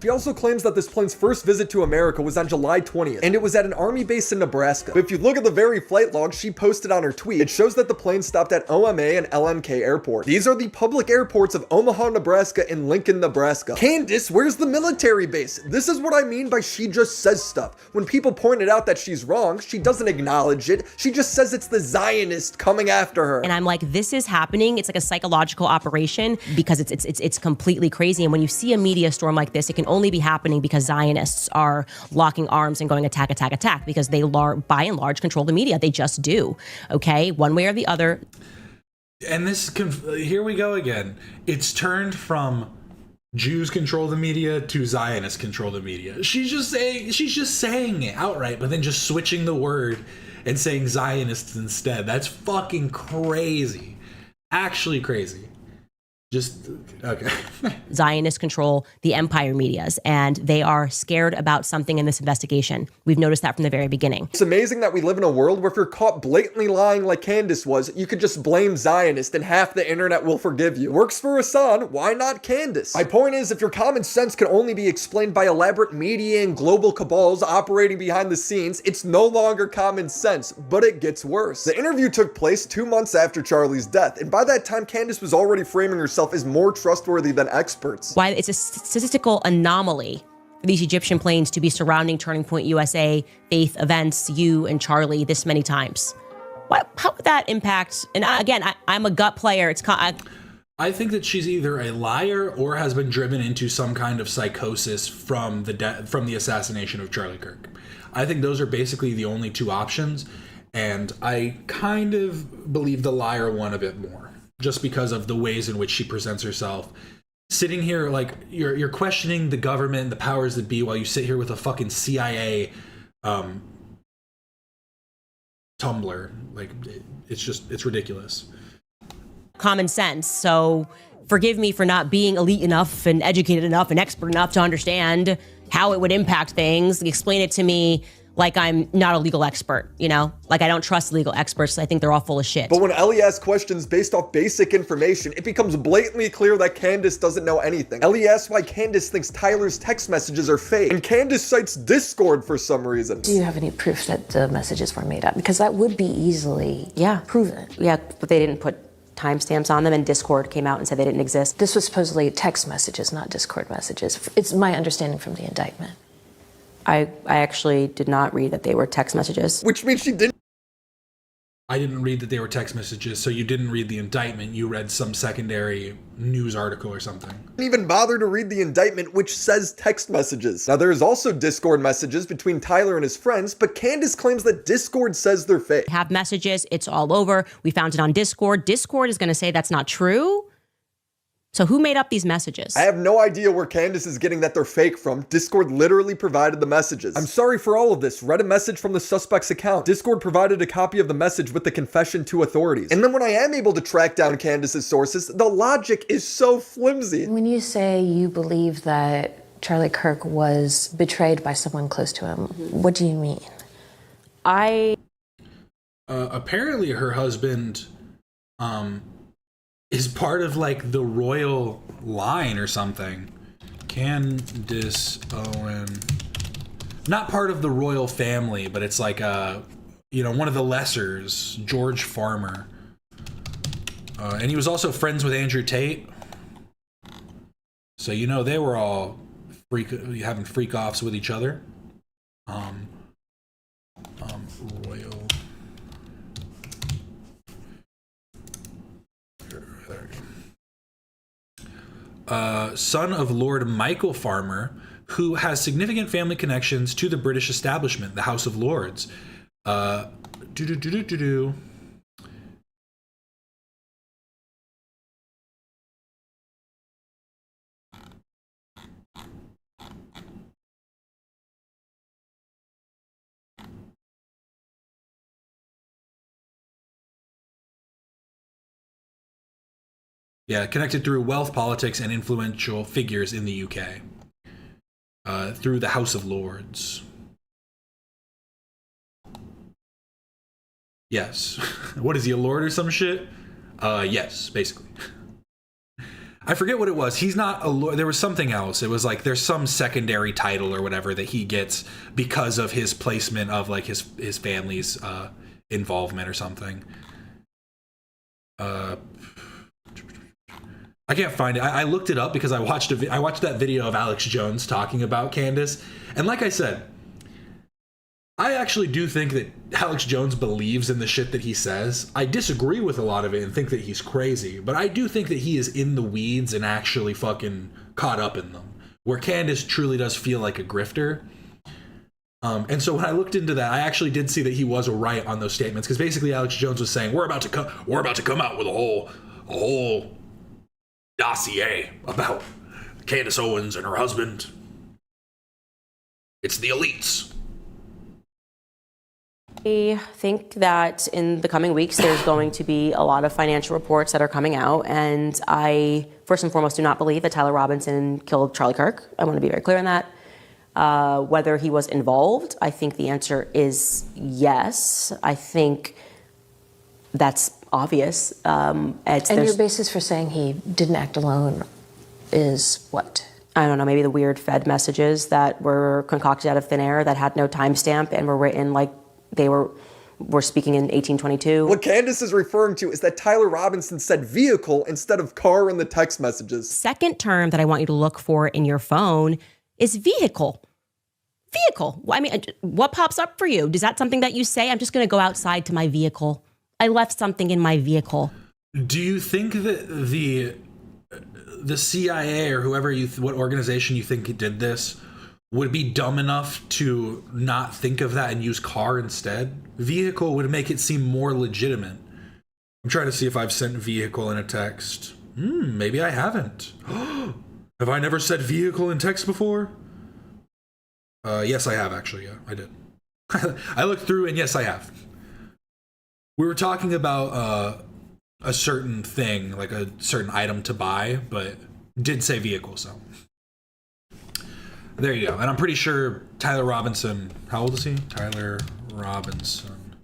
She also claims that this plane's first visit to America was on July 20th, and it was at an army base in Nebraska. But if you look at the very flight log she posted on her tweet, it shows that the plane stopped at OMA and LMK Airport. These are the public airports of Omaha, Nebraska and Lincoln, Nebraska. Candace, where's the military base? This is what I mean by she just says stuff. When people pointed out that she's wrong, she doesn't acknowledge it. She just says it's the Zionist coming after her. And I'm like, this is happening. It's like a psychological operation because it's completely crazy. And when you see a media storm like this, it can only be happening because Zionists are locking arms and going attack, attack, attack, because they by and large control the media. They just do. Okay, one way or the other. And here we go again. It's turned from Jews control the media to Zionists control the media. She's just saying it outright, but then just switching the word and saying Zionists instead. That's fucking crazy. Actually crazy. Just, okay. Zionists control the empire medias, and they are scared about something in this investigation. We've noticed that from the very beginning. It's amazing that we live in a world where if you're caught blatantly lying like Candace was, you could just blame Zionist and half the internet will forgive you. Works for Hassan, why not Candace? My point is, if your common sense can only be explained by elaborate media and global cabals operating behind the scenes, it's no longer common sense, but it gets worse. The interview took place 2 months after Charlie's death, and by that time, Candace was already framing herself as more trustworthy than experts. Why it's a statistical anomaly for these Egyptian planes to be surrounding Turning Point USA, Faith events, you and Charlie this many times. How would that impact? And again, I'm a gut player. I think that she's either a liar or has been driven into some kind of psychosis from the assassination of Charlie Kirk. I think those are basically the only two options, and I kind of believe the liar one a bit more, just because of the ways in which she presents herself. Sitting here, like, you're questioning the government, the powers that be, while you sit here with a fucking CIA Tumblr. Like, it's ridiculous. Common sense. So forgive me for not being elite enough and educated enough and expert enough to understand how it would impact things. Explain it to me like I'm not a legal expert, you know? Like I don't trust legal experts. I think they're all full of shit. But when Ellie asks questions based off basic information, it becomes blatantly clear that Candace doesn't know anything. Ellie asks why Candace thinks Tyler's text messages are fake, and Candace cites Discord for some reason. Do you have any proof that the messages were made up? Because that would be easily proven. Yeah, but they didn't put timestamps on them, and Discord came out and said they didn't exist. This was supposedly text messages, not Discord messages. It's my understanding from the indictment. I actually did not read that they were text messages. Which means she didn't. I didn't read that they were text messages, so you didn't read the indictment. You read some secondary news article or something. Didn't even bother to read the indictment, which says text messages. Now, there is also Discord messages between Tyler and his friends, but Candace claims that Discord says they're fake. Have messages, it's all over. We found it on Discord. Discord is going to say that's not true. So who made up these messages? I have no idea where Candace is getting that they're fake from. Discord literally provided the messages. I'm sorry for all of this. Read a message from the suspect's account. Discord provided a copy of the message with the confession to authorities. And then when I am able to track down Candace's sources, the logic is so flimsy. When you say you believe that Charlie Kirk was betrayed by someone close to him, what do you mean? Apparently her husband is part of like the royal line or something. Candace Owens, not part of the royal family, but it's like one of the lessers, George Farmer, and he was also friends with Andrew Tate. So they were all having freak offs with each other. Royal. Son of Lord Michael Farmer, who has significant family connections to the British establishment, the House of Lords. Yeah, connected through wealth, politics, and influential figures in the UK. Through the House of Lords. Yes. What is he, a lord or some shit? Yes, basically. I forget what it was. He's not a lord. There was something else. It was like there's some secondary title or whatever that he gets because of his placement of like his family's involvement or something. I can't find it. I looked it up because I watched that video of Alex Jones talking about Candace, and like I said, I actually do think that Alex Jones believes in the shit that he says. I disagree with a lot of it and think that he's crazy, but I do think that he is in the weeds and actually fucking caught up in them, where Candace truly does feel like a grifter. And so when I looked into that, I actually did see that he was right on those statements, because basically Alex Jones was saying we're about to come out with a whole dossier about Candace Owens and her husband. It's the elites. I think that in the coming weeks, there's going to be a lot of financial reports that are coming out. And I, first and foremost, do not believe that Tyler Robinson killed Charlie Kirk. I want to be very clear on that. Whether he was involved, I think the answer is yes. I think that's obvious. And your basis for saying he didn't act alone is what? I don't know, maybe the weird Fed messages that were concocted out of thin air that had no timestamp and were written like they were speaking in 1822. What Candace is referring to is that Tyler Robinson said vehicle instead of car in the text messages. Second term that I want you to look for in your phone is vehicle. Vehicle. I mean, what pops up for you? Is that something that you say? I'm just going to go outside to my vehicle. I left something in my vehicle. Do you think that the CIA or whoever what organization you think did this would be dumb enough to not think of that and use car instead? Vehicle would make it seem more legitimate. I'm trying to see if I've sent vehicle in a text. Maybe I haven't. Have I never said vehicle in text before? Yes, I have actually. Yeah, I did. I looked through and yes, I have. We were talking about a certain thing, like a certain item to buy, but did say vehicle, so. There you go. And I'm pretty sure Tyler Robinson, how old is he? Tyler Robinson.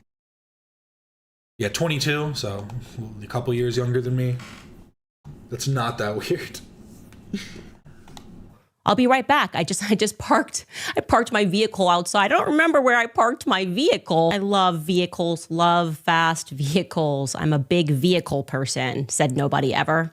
Yeah, 22, so a couple years younger than me. That's not that weird. I'll be right back. I parked my vehicle outside. I don't remember where I parked my vehicle. I love vehicles, love fast vehicles. I'm a big vehicle person, said nobody ever.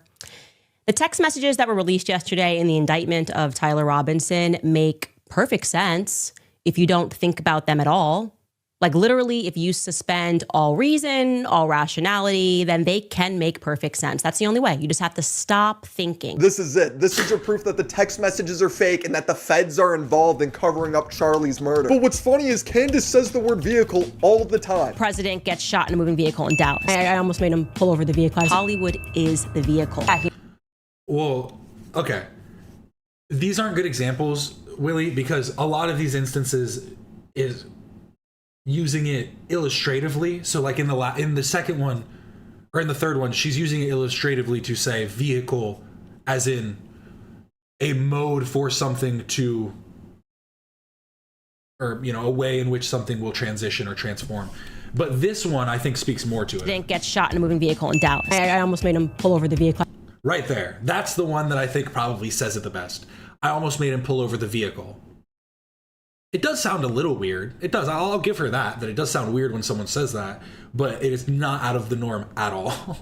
The text messages that were released yesterday in the indictment of Tyler Robinson make perfect sense if you don't think about them at all. Like literally, if you suspend all reason, all rationality, then they can make perfect sense. That's the only way. You just have to stop thinking. This is it. This is your proof that the text messages are fake and that the feds are involved in covering up Charlie's murder. But what's funny is Candace says the word vehicle all the time. President gets shot in a moving vehicle in Dallas. I almost made him pull over the vehicle. Hollywood is the vehicle. Well, okay. These aren't good examples, Willie, because a lot of these instances is using it illustratively. So like in the second one or in the third one, she's using it illustratively to say vehicle as in a mode for something to, or, you know, a way in which something will transition or transform. But this one, I think, speaks more to it. President gets shot in a moving vehicle in Dallas. I almost made him pull over the vehicle. Right there. That's the one that I think probably says it the best. I almost made him pull over the vehicle. It does sound a little weird. It does. I'll give her that it does sound weird when someone says that, but it is not out of the norm at all.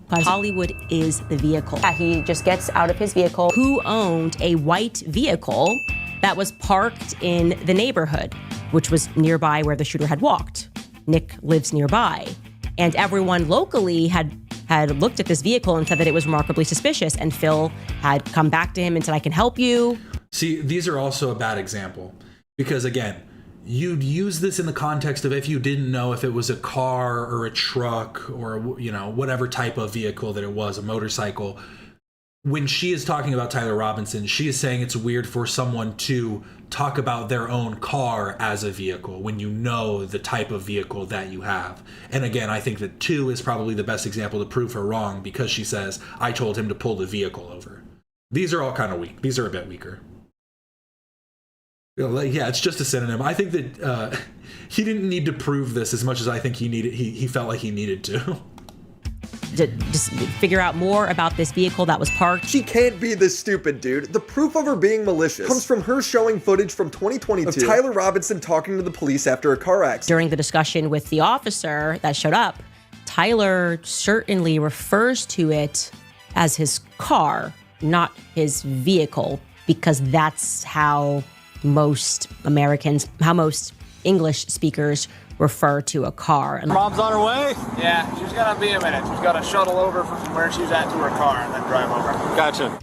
Hollywood is the vehicle. He just gets out of his vehicle. Who owned a white vehicle that was parked in the neighborhood, which was nearby where the shooter had walked? Nick lives nearby. And everyone locally had looked at this vehicle and said that it was remarkably suspicious. And Phil had come back to him and said, I can help you. See, these are also a bad example. Because again, you'd use this in the context of if you didn't know if it was a car or a truck or, you know, whatever type of vehicle that it was, a motorcycle. when she is talking about Tyler Robinson, she is saying it's weird for someone to talk about their own car as a vehicle when you know the type of vehicle that you have. And again, I think that 2 is probably the best example to prove her wrong, because she says, I told him to pull the vehicle over. These are all kind of weak. These are a bit weaker. Yeah, it's just a synonym. I think that he didn't need to prove this as much as I think he felt like he needed to. To just figure out more about this vehicle that was parked. She can't be this stupid, dude. The proof of her being malicious comes from her showing footage from 2022 of Tyler Robinson talking to the police after a car accident. During the discussion with the officer that showed up, Tyler certainly refers to it as his car, not his vehicle, because that's how most Americans, how most English speakers refer to a car. And Mom's on her way? Yeah, she's gonna be a minute. She's gotta shuttle over from where she's at to her car and then drive over. Gotcha.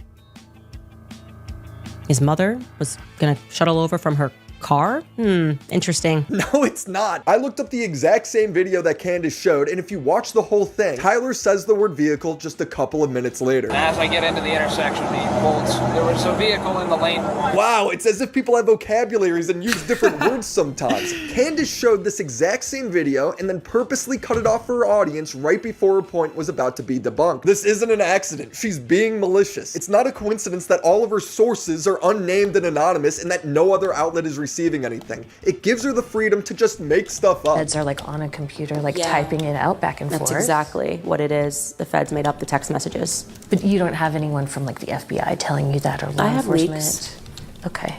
His mother was gonna shuttle over from her car? Interesting. No, it's not. I looked up the exact same video that Candace showed, and if you watch the whole thing, Tyler says the word vehicle just a couple of minutes later. As I get into the intersection, there was a vehicle in the lane. Wow, it's as if people have vocabularies and use different words sometimes. Candace showed this exact same video and then purposely cut it off for her audience right before her point was about to be debunked. This isn't an accident. She's being malicious. It's not a coincidence that all of her sources are unnamed and anonymous and that no other outlet is receiving anything. It gives her the freedom to just make stuff up. Feds are like on a computer, like typing it out back and forth. That's exactly what it is. The feds made up the text messages. But you don't have anyone from like the FBI telling you that, or law I have enforcement? leaks. Okay.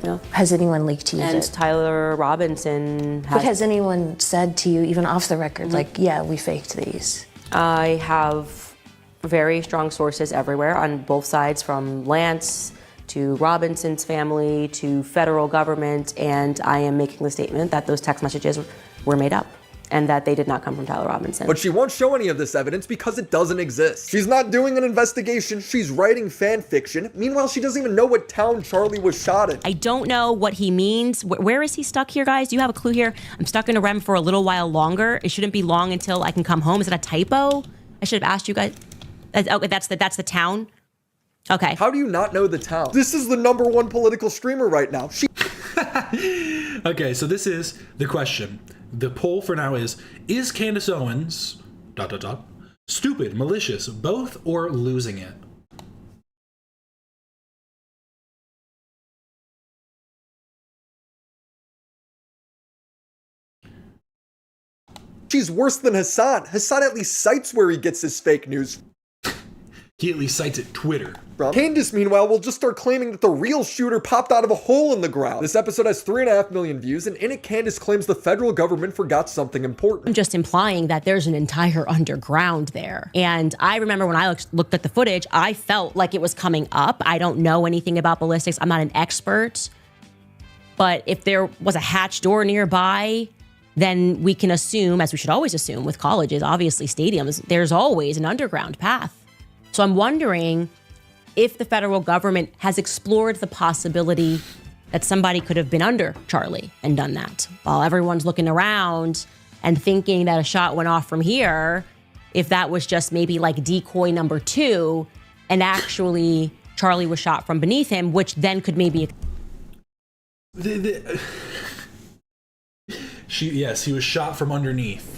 No. Has anyone leaked to you? And that? Tyler Robinson But has anyone said to you, even off the record, like, yeah, we faked these? I have very strong sources everywhere on both sides, from Lance to Robinson's family to federal government, and I am making the statement that those text messages were made up and that they did not come from Tyler Robinson. But she won't show any of this evidence because it doesn't exist. She's not doing an investigation, she's writing fan fiction. Meanwhile, she doesn't even know what town Charlie was shot in. I don't know what he means. Where is he stuck here, guys? Do you have a clue here? I'm stuck in a REM for a little while longer. It shouldn't be long until I can come home. Is it a typo? I should have asked you guys. Okay, that's the town. Okay. How do you not know the town? This is the #1 political streamer right now. Okay, so this is the question. The poll for now is Candace Owens, ... stupid, malicious, both, or losing it? She's worse than Hassan. Hassan at least cites where he gets his fake news. He at least cites it Twitter. Candace, meanwhile, will just start claiming that the real shooter popped out of a hole in the ground. This episode has 3.5 million views, and in it, Candace claims the federal government forgot something important. I'm just implying that there's an entire underground there. And I remember when I looked at the footage, I felt like it was coming up. I don't know anything about ballistics. I'm not an expert. But if there was a hatch door nearby, then we can assume, as we should always assume with colleges, obviously stadiums, there's always an underground path. So I'm wondering if the federal government has explored the possibility that somebody could have been under Charlie and done that. While everyone's looking around and thinking that a shot went off from here, if that was just maybe like decoy number 2, and actually Charlie was shot from beneath him, which then could maybe... Yes, he was shot from underneath.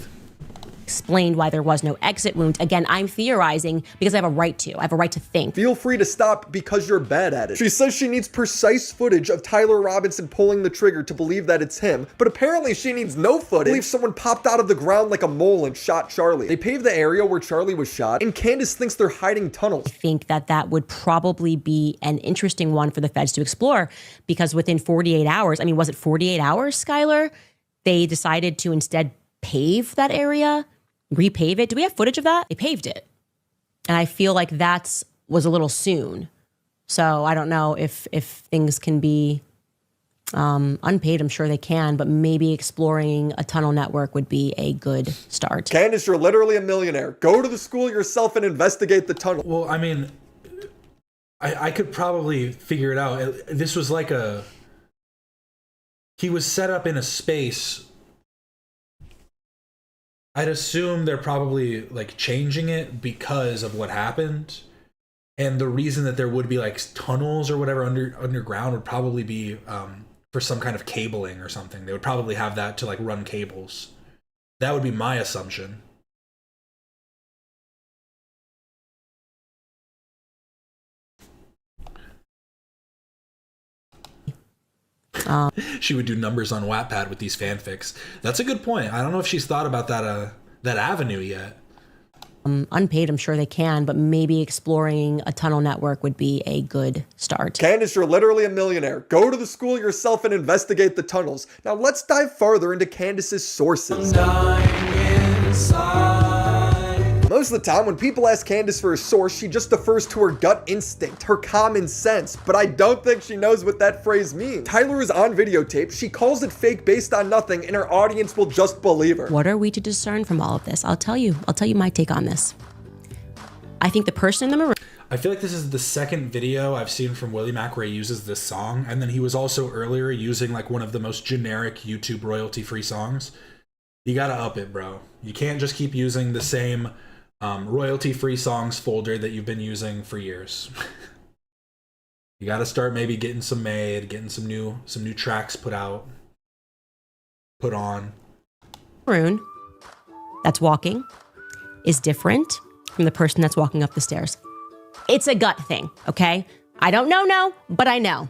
Explained why there was no exit wound. Again, I'm theorizing because I have a right to. I have a right to think. Feel free to stop because you're bad at it. She says she needs precise footage of Tyler Robinson pulling the trigger to believe that it's him, but apparently she needs no footage. Believe someone popped out of the ground like a mole and shot Charlie. They paved the area where Charlie was shot, and Candace thinks they're hiding tunnels. I think that would probably be an interesting one for the feds to explore, because within 48 hours, I mean, was it 48 hours, Skylar? They decided to instead pave that area. Repave it. Do we have footage of that? They paved it. And I feel like that was a little soon. So I don't know if things can be unpaid. I'm sure they can, but maybe exploring a tunnel network would be a good start. Candace, you're literally a millionaire. Go to the school yourself and investigate the tunnel. Well, I mean, I could probably figure it out. This was like he was set up in a space. I'd assume they're probably like changing it because of what happened. And the reason that there would be like tunnels or whatever underground would probably be for some kind of cabling or something. They would probably have that to like run cables. That would be my assumption. She would do numbers on Wattpad with these fanfics. That's a good point. I don't know if she's thought about that avenue yet. Unpaid, I'm sure they can, but maybe exploring a tunnel network would be a good start. Candace, you're literally a millionaire. Go to the school yourself and investigate the tunnels. Now let's dive farther into Candace's sources. Most of the time, when people ask Candace for a source, she just defers to her gut instinct, her common sense, but I don't think she knows what that phrase means. Tyler is on videotape, she calls it fake based on nothing, and her audience will just believe her. What are we to discern from all of this? I'll tell you my take on this. I think the person in the maroon... I feel like this is the second video I've seen from WillyMac where he uses this song, and then he was also earlier using like one of the most generic YouTube royalty-free songs. You gotta up it, bro. You can't just keep using the same royalty-free songs folder that you've been using for years. You got to start maybe getting some made, getting some new tracks put on. Maroon that's walking is different from the person that's walking up the stairs. It's a gut thing, okay? I don't know, but I know.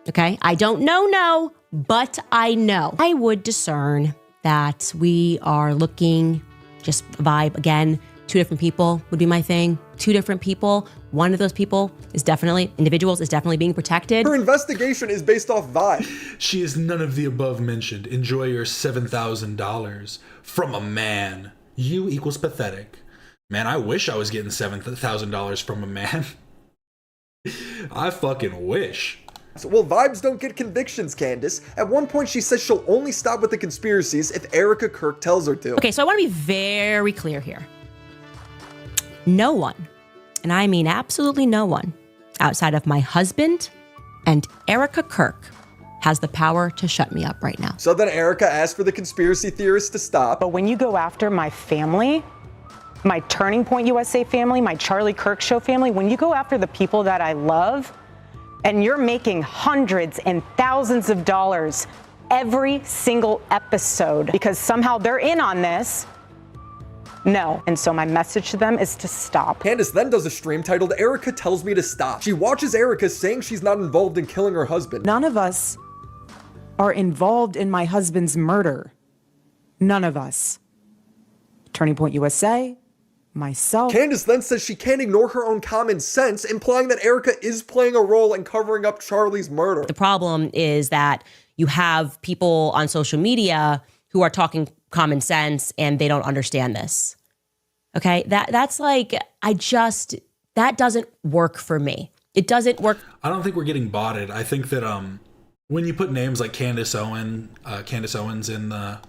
Okay? I don't know, but I know. I would discern that we are looking, just vibe again. 2 different people would be my thing. 2 different people. One of those people is definitely being protected. Her investigation is based off vibe. She is none of the above mentioned. Enjoy your $7,000 from a man. You equals pathetic. Man, I wish I was getting $7,000 from a man. I fucking wish. Well, vibes don't get convictions, Candace. At one point, she says she'll only stop with the conspiracies if Erica Kirk tells her to. Okay, so I want to be very clear here. No one, and I mean absolutely no one, outside of my husband and Erica Kirk has the power to shut me up right now. So then Erica asked for the conspiracy theorists to stop. But when you go after my family, my Turning Point USA family, my Charlie Kirk Show family, when you go after the people that I love, and you're making hundreds and thousands of dollars every single episode because somehow they're in on this, no. And so my message to them is to stop. Candace then does a stream titled Erica Tells Me to Stop. She watches Erica saying she's not involved in killing her husband. None of us are involved in my husband's murder. None of us. Turning Point USA, myself. Candace then says she can't ignore her own common sense, implying that Erica is playing a role in covering up Charlie's murder. The problem is that you have people on social media who are talking common sense and they don't understand this. Okay, that's like, that doesn't work for me. It doesn't work. I don't think we're getting botted. I think that when you put names like Candace Owens in the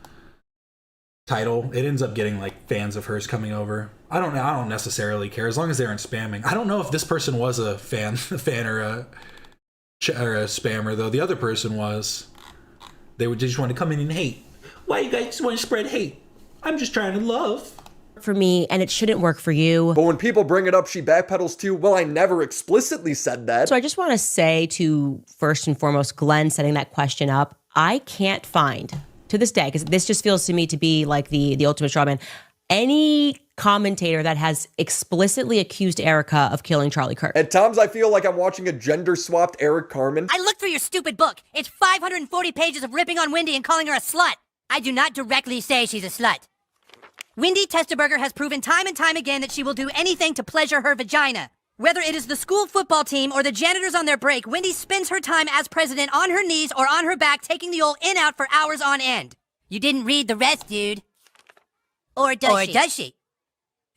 title, it ends up getting like fans of hers coming over. I don't necessarily care as long as they aren't spamming. I don't know if this person was a fan or a spammer though. The other person was. They just want to come in and hate. Why you guys want to spread hate? I'm just trying to love. For me, and it shouldn't work for you. But when people bring it up, she backpedals too. Well, I never explicitly said that. So I just want to say to, first and foremost, Glenn setting that question up, I can't find, to this day, because this just feels to me to be like the ultimate straw man, any commentator that has explicitly accused Erica of killing Charlie Kirk. At times, I feel like I'm watching a gender-swapped Eric Carmen. I looked through your stupid book. It's 540 pages of ripping on Wendy and calling her a slut. I do not directly say she's a slut. Wendy Testerberger has proven time and time again that she will do anything to pleasure her vagina. Whether it is the school football team or the janitors on their break, Wendy spends her time as president on her knees or on her back taking the old in-out for hours on end. You didn't read the rest, dude. Or does she?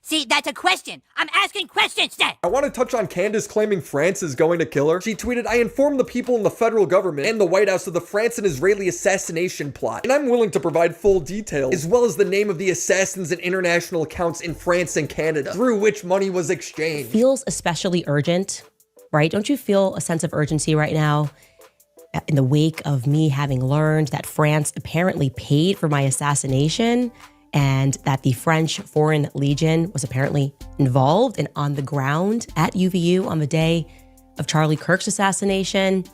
See, that's a question. I'm asking questions, Dad. I want to touch on Candace claiming France is going to kill her. She tweeted, I informed the people in the federal government and the White House of the France and Israeli assassination plot, and I'm willing to provide full details, as well as the name of the assassins and international accounts in France and Canada, through which money was exchanged. It feels especially urgent, right? Don't you feel a sense of urgency right now? In the wake of me having learned that France apparently paid for my assassination, and that the French Foreign Legion was apparently involved and on the ground at UVU on the day of Charlie Kirk's assassination.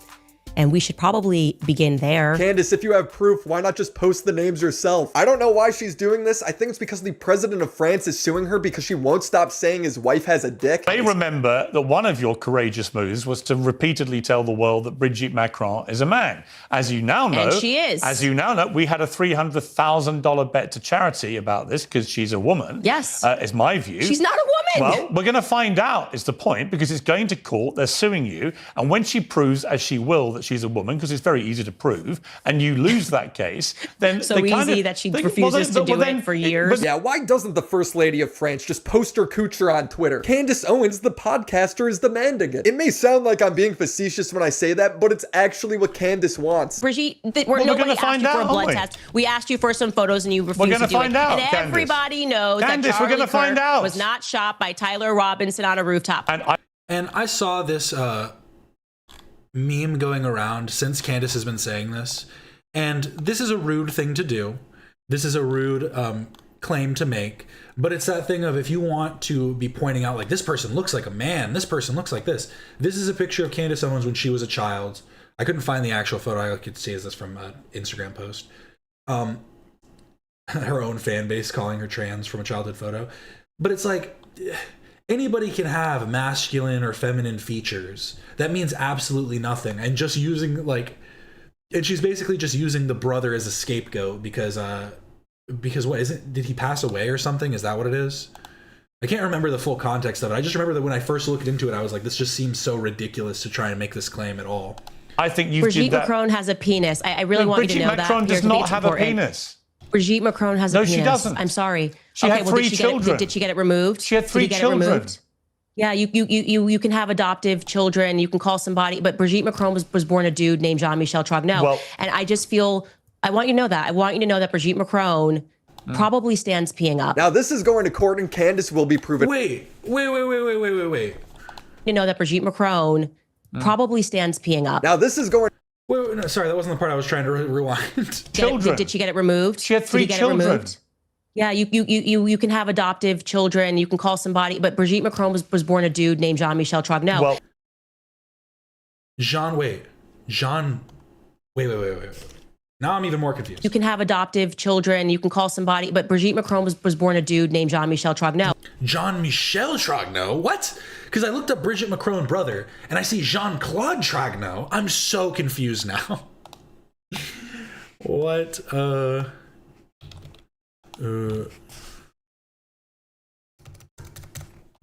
And we should probably begin there. Candace, if you have proof, why not just post the names yourself? I don't know why she's doing this. I think it's because the president of France is suing her because she won't stop saying his wife has a dick. I remember that one of your courageous moves was to repeatedly tell the world that Brigitte Macron is a man. As you now know, And she is. As you now know, we had a $300,000 bet to charity about this because she's a woman. Yes. Is my view. She's not a woman. Well, we're going to find out is the point, because it's going to court. They're suing you. And when she proves, as she will, that she's a woman, because it's very easy to prove, and you lose that case, then So easy that she refuses to do it for years. Yeah, why doesn't the First Lady of France just post her coocher on Twitter? Candace Owens, the podcaster, is demanding it. It may sound like I'm being facetious when I say that, but it's actually what Candace wants. Brigitte, nobody asked you for a blood test. We asked you for some photos and you refused to do it. out, And everybody knows Candace, that we're Charlie gonna find Kirk out. was not shot by Tyler Robinson on a rooftop. And I saw this meme going around since Candace has been saying this, and this is a rude thing to do. This is a rude claim to make, but it's that thing of, if you want to be pointing out like, this person looks like a man, this person looks like this. This is a picture of Candace Owens when she was a child. I couldn't find the actual photo. I could see this from an Instagram post. Her own fan base calling her trans from a childhood photo. But it's like, anybody can have masculine or feminine features. That means absolutely nothing. And just using and she's basically just using the brother as a scapegoat because what is it? Did he pass away or something? Is that what it is? I can't remember the full context of it. I just remember that when I first looked into it, I was like, this just seems so ridiculous to try and make this claim at all. I think you Brigitte Macron has a penis. I really want you to know that. Brigitte Macron does not have a penis. Brigitte Macron has a penis. No, she doesn't. I'm sorry. She had 3 children. Did she get it removed? She had 3 children. Yeah, you can have adoptive children. You can call somebody, but Brigitte Macron was born a dude named Jean-Michel Trogneau. And I just feel, I want you to know that. I want you to know that Brigitte Macron probably stands peeing up. Now this is going to court and Candace will be proven. Wait. You know that Brigitte Macron probably stands peeing up. Now this is going. Wait, no, sorry, that wasn't the part I was trying to rewind. Did she get it removed? She had 3 children. Yeah, you can have adoptive children. You can call somebody, but Brigitte Macron was born a dude named Jean-Michel Trogneau. Well, wait. Now I'm even more confused. You can have adoptive children. You can call somebody, but Brigitte Macron was born a dude named Jean-Michel Trogneau. Jean-Michel Trogneau? What? Because I looked up Brigitte Macron brother, and I see Jean-Claude Trogneau. I'm so confused now. What? I'm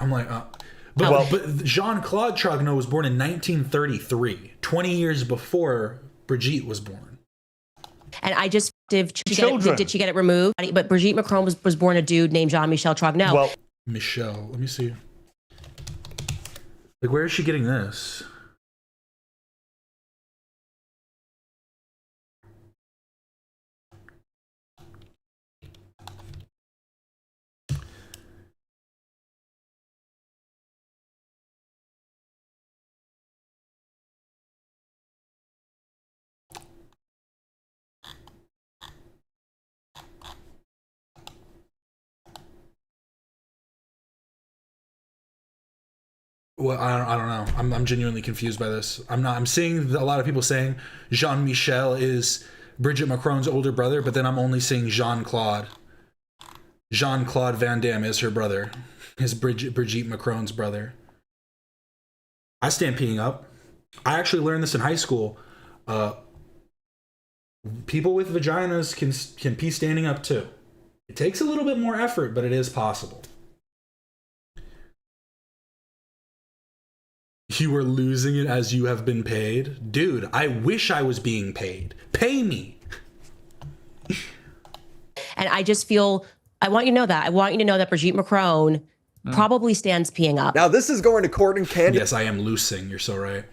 like, but Jean-Claude Trogneau was born in 1933, 20 years before Brigitte was born. And I just did she get it removed? But Brigitte Macron was born a dude named Jean-Michel Trogneau. Well, Michelle, let me see. Like, where is she getting this? Well, I don't know. I'm genuinely confused by this. I'm seeing a lot of people saying Jean-Michel is Brigitte Macron's older brother, but then I'm only seeing Jean-Claude. Jean-Claude Van Damme is her brother. Is Brigitte Macron's brother. I stand peeing up. I actually learned this in high school. People with vaginas can pee standing up too. It takes a little bit more effort, but it is possible. You are losing it as you have been paid? Dude, I wish I was being paid. Pay me. And I just feel, I want you to know that. I want you to know that Brigitte Macron probably stands peeing up. Now this is going to court and Candace. Yes, I am loosing. You're so right.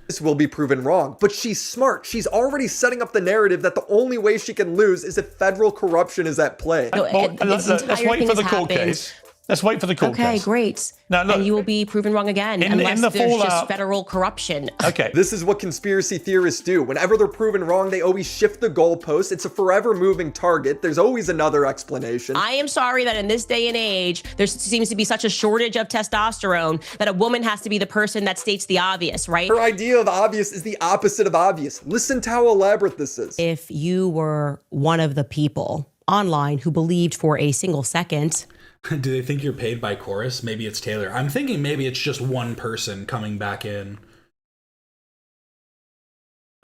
This will be proven wrong, but she's smart. She's already setting up the narrative that the only way she can lose is if federal corruption is at play. Let's wait for the court case. Let's wait for the court Okay, case. great. Now, look, and you will be proven wrong again unless the there's just fallout- federal corruption. Okay. This is what conspiracy theorists do. Whenever they're proven wrong, they always shift the goalpost. It's a forever moving target. There's always another explanation. I am sorry that in this day and age, there seems to be such a shortage of testosterone that a woman has to be the person that states the obvious, right? Her idea of obvious is the opposite of obvious. Listen to how elaborate this is. If you were one of the people online who believed for a single second, Do they think you're paid by chorus? Maybe it's Taylor. I'm thinking maybe it's just one person coming back in.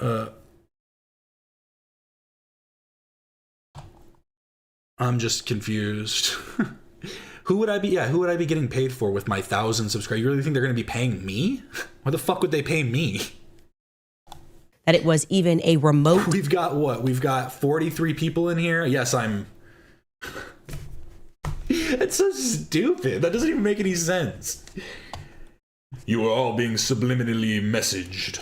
I'm just confused. Who would I be getting paid for with my 1,000 subscribers? You really think they're going to be paying me? Why the fuck would they pay me? that it was even a remote. We've got what? We've got 43 people in here. Yes, I'm... It's so stupid. That doesn't even make any sense. You are all being subliminally messaged.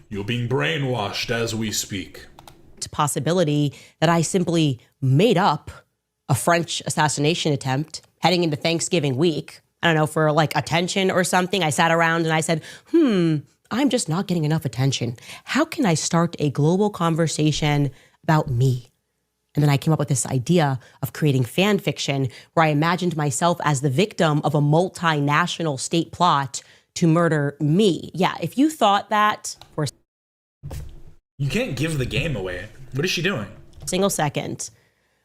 You're being brainwashed as we speak. Possibility that I simply made up a French assassination attempt heading into Thanksgiving week. I don't know, for like attention or something. I sat around and I said, I'm just not getting enough attention. How can I start a global conversation about me? And then I came up with this idea of creating fan fiction where I imagined myself as the victim of a multinational state plot to murder me. Yeah, if you thought that for You can't give the game away. What is she doing? a single second,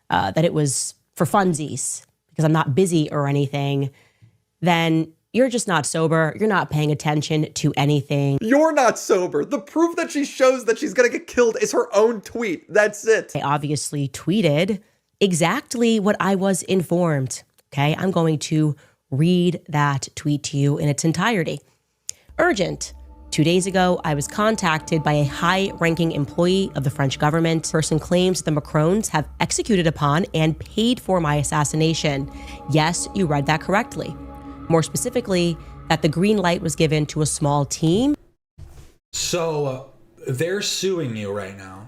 that it was for funsies because I'm not busy or anything, then you're just not sober. You're not paying attention to anything. You're not sober. The proof that she shows that she's gonna get killed is her own tweet. That's it. I obviously tweeted exactly what I was informed. Okay, I'm going to read that tweet to you in its entirety. Urgent. 2 days ago, I was contacted by a high-ranking employee of the French government. The person claims the Macrons have executed upon and paid for my assassination. Yes, you read that correctly. More specifically, that the green light was given to a small team. So they're suing you right now.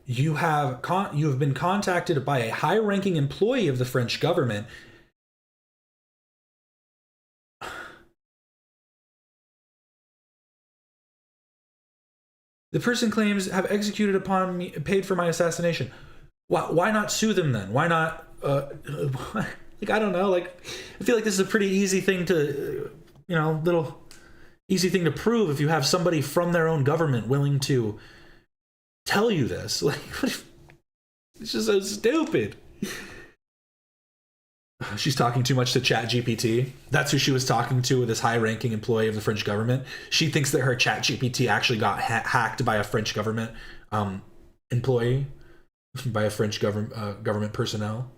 You have been contacted by a high-ranking employee of the French government. The person claims have executed upon me, paid for my assassination. Why not sue them then? Why not? Like, I don't know. Like, I feel like this is a pretty easy thing to, little easy thing to prove if you have somebody from their own government willing to tell you this. Like, it's just so stupid. She's talking too much to ChatGPT. That's who she was talking to with this high-ranking employee of the French government. She thinks that her ChatGPT actually got hacked by a French government employee, by a French government personnel.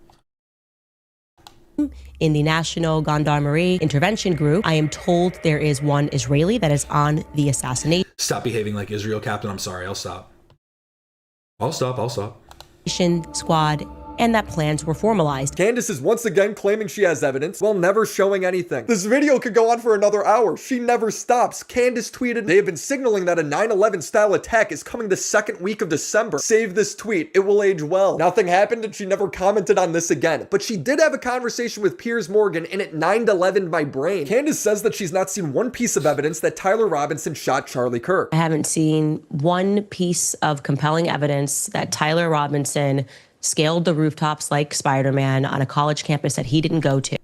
In the National Gendarmerie Intervention Group, I am told there is one Israeli that is on the assassination Stop behaving like Israel, Captain. I'm sorry. I'll stop. I'll stop. squad, and that plans were formalized. Candace is once again claiming she has evidence while never showing anything. This video could go on for another hour. She never stops. Candace tweeted, they have been signaling that a 9/11 style attack is coming the second week of December. Save this tweet. It will age well. Nothing happened and she never commented on this again. But she did have a conversation with Piers Morgan and it 9/11 my brain. Candace says that she's not seen one piece of evidence that Tyler Robinson shot Charlie Kirk. I haven't seen one piece of compelling evidence that Tyler Robinson scaled the rooftops like Spider-Man on a college campus that he didn't go to.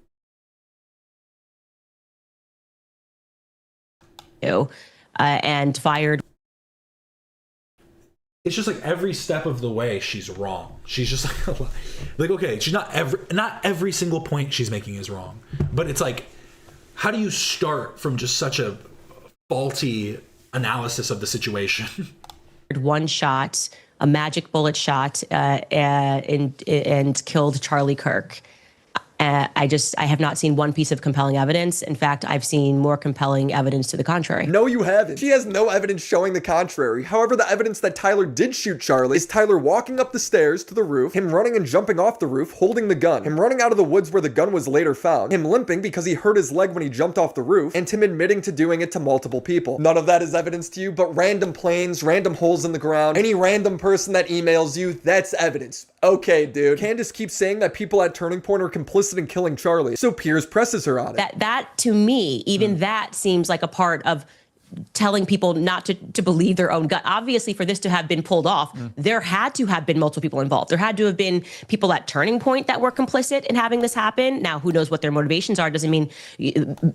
And fired. It's just like every step of the way she's wrong. She's just like okay, she's not every single point she's making is wrong. But it's like, how do you start from just such a faulty analysis of the situation? One shot, a magic bullet shot, and killed Charlie Kirk. I have not seen one piece of compelling evidence. In fact, I've seen more compelling evidence to the contrary. No, you haven't. She has no evidence showing the contrary. However, the evidence that Tyler did shoot Charlie is Tyler walking up the stairs to the roof, him running and jumping off the roof, holding the gun, him running out of the woods where the gun was later found, him limping because he hurt his leg when he jumped off the roof, and him admitting to doing it to multiple people. None of that is evidence to you, but random planes, random holes in the ground, any random person that emails you, that's evidence. Okay, dude. Candace keeps saying that people at Turning Point are complicit complicit in killing Charlie. So Piers presses her on it. That to me, even that seems like a part of telling people not to believe their own gut. Obviously, for this to have been pulled off, there had to have been multiple people involved. There had to have been people at Turning Point that were complicit in having this happen. Now, who knows what their motivations are? Doesn't mean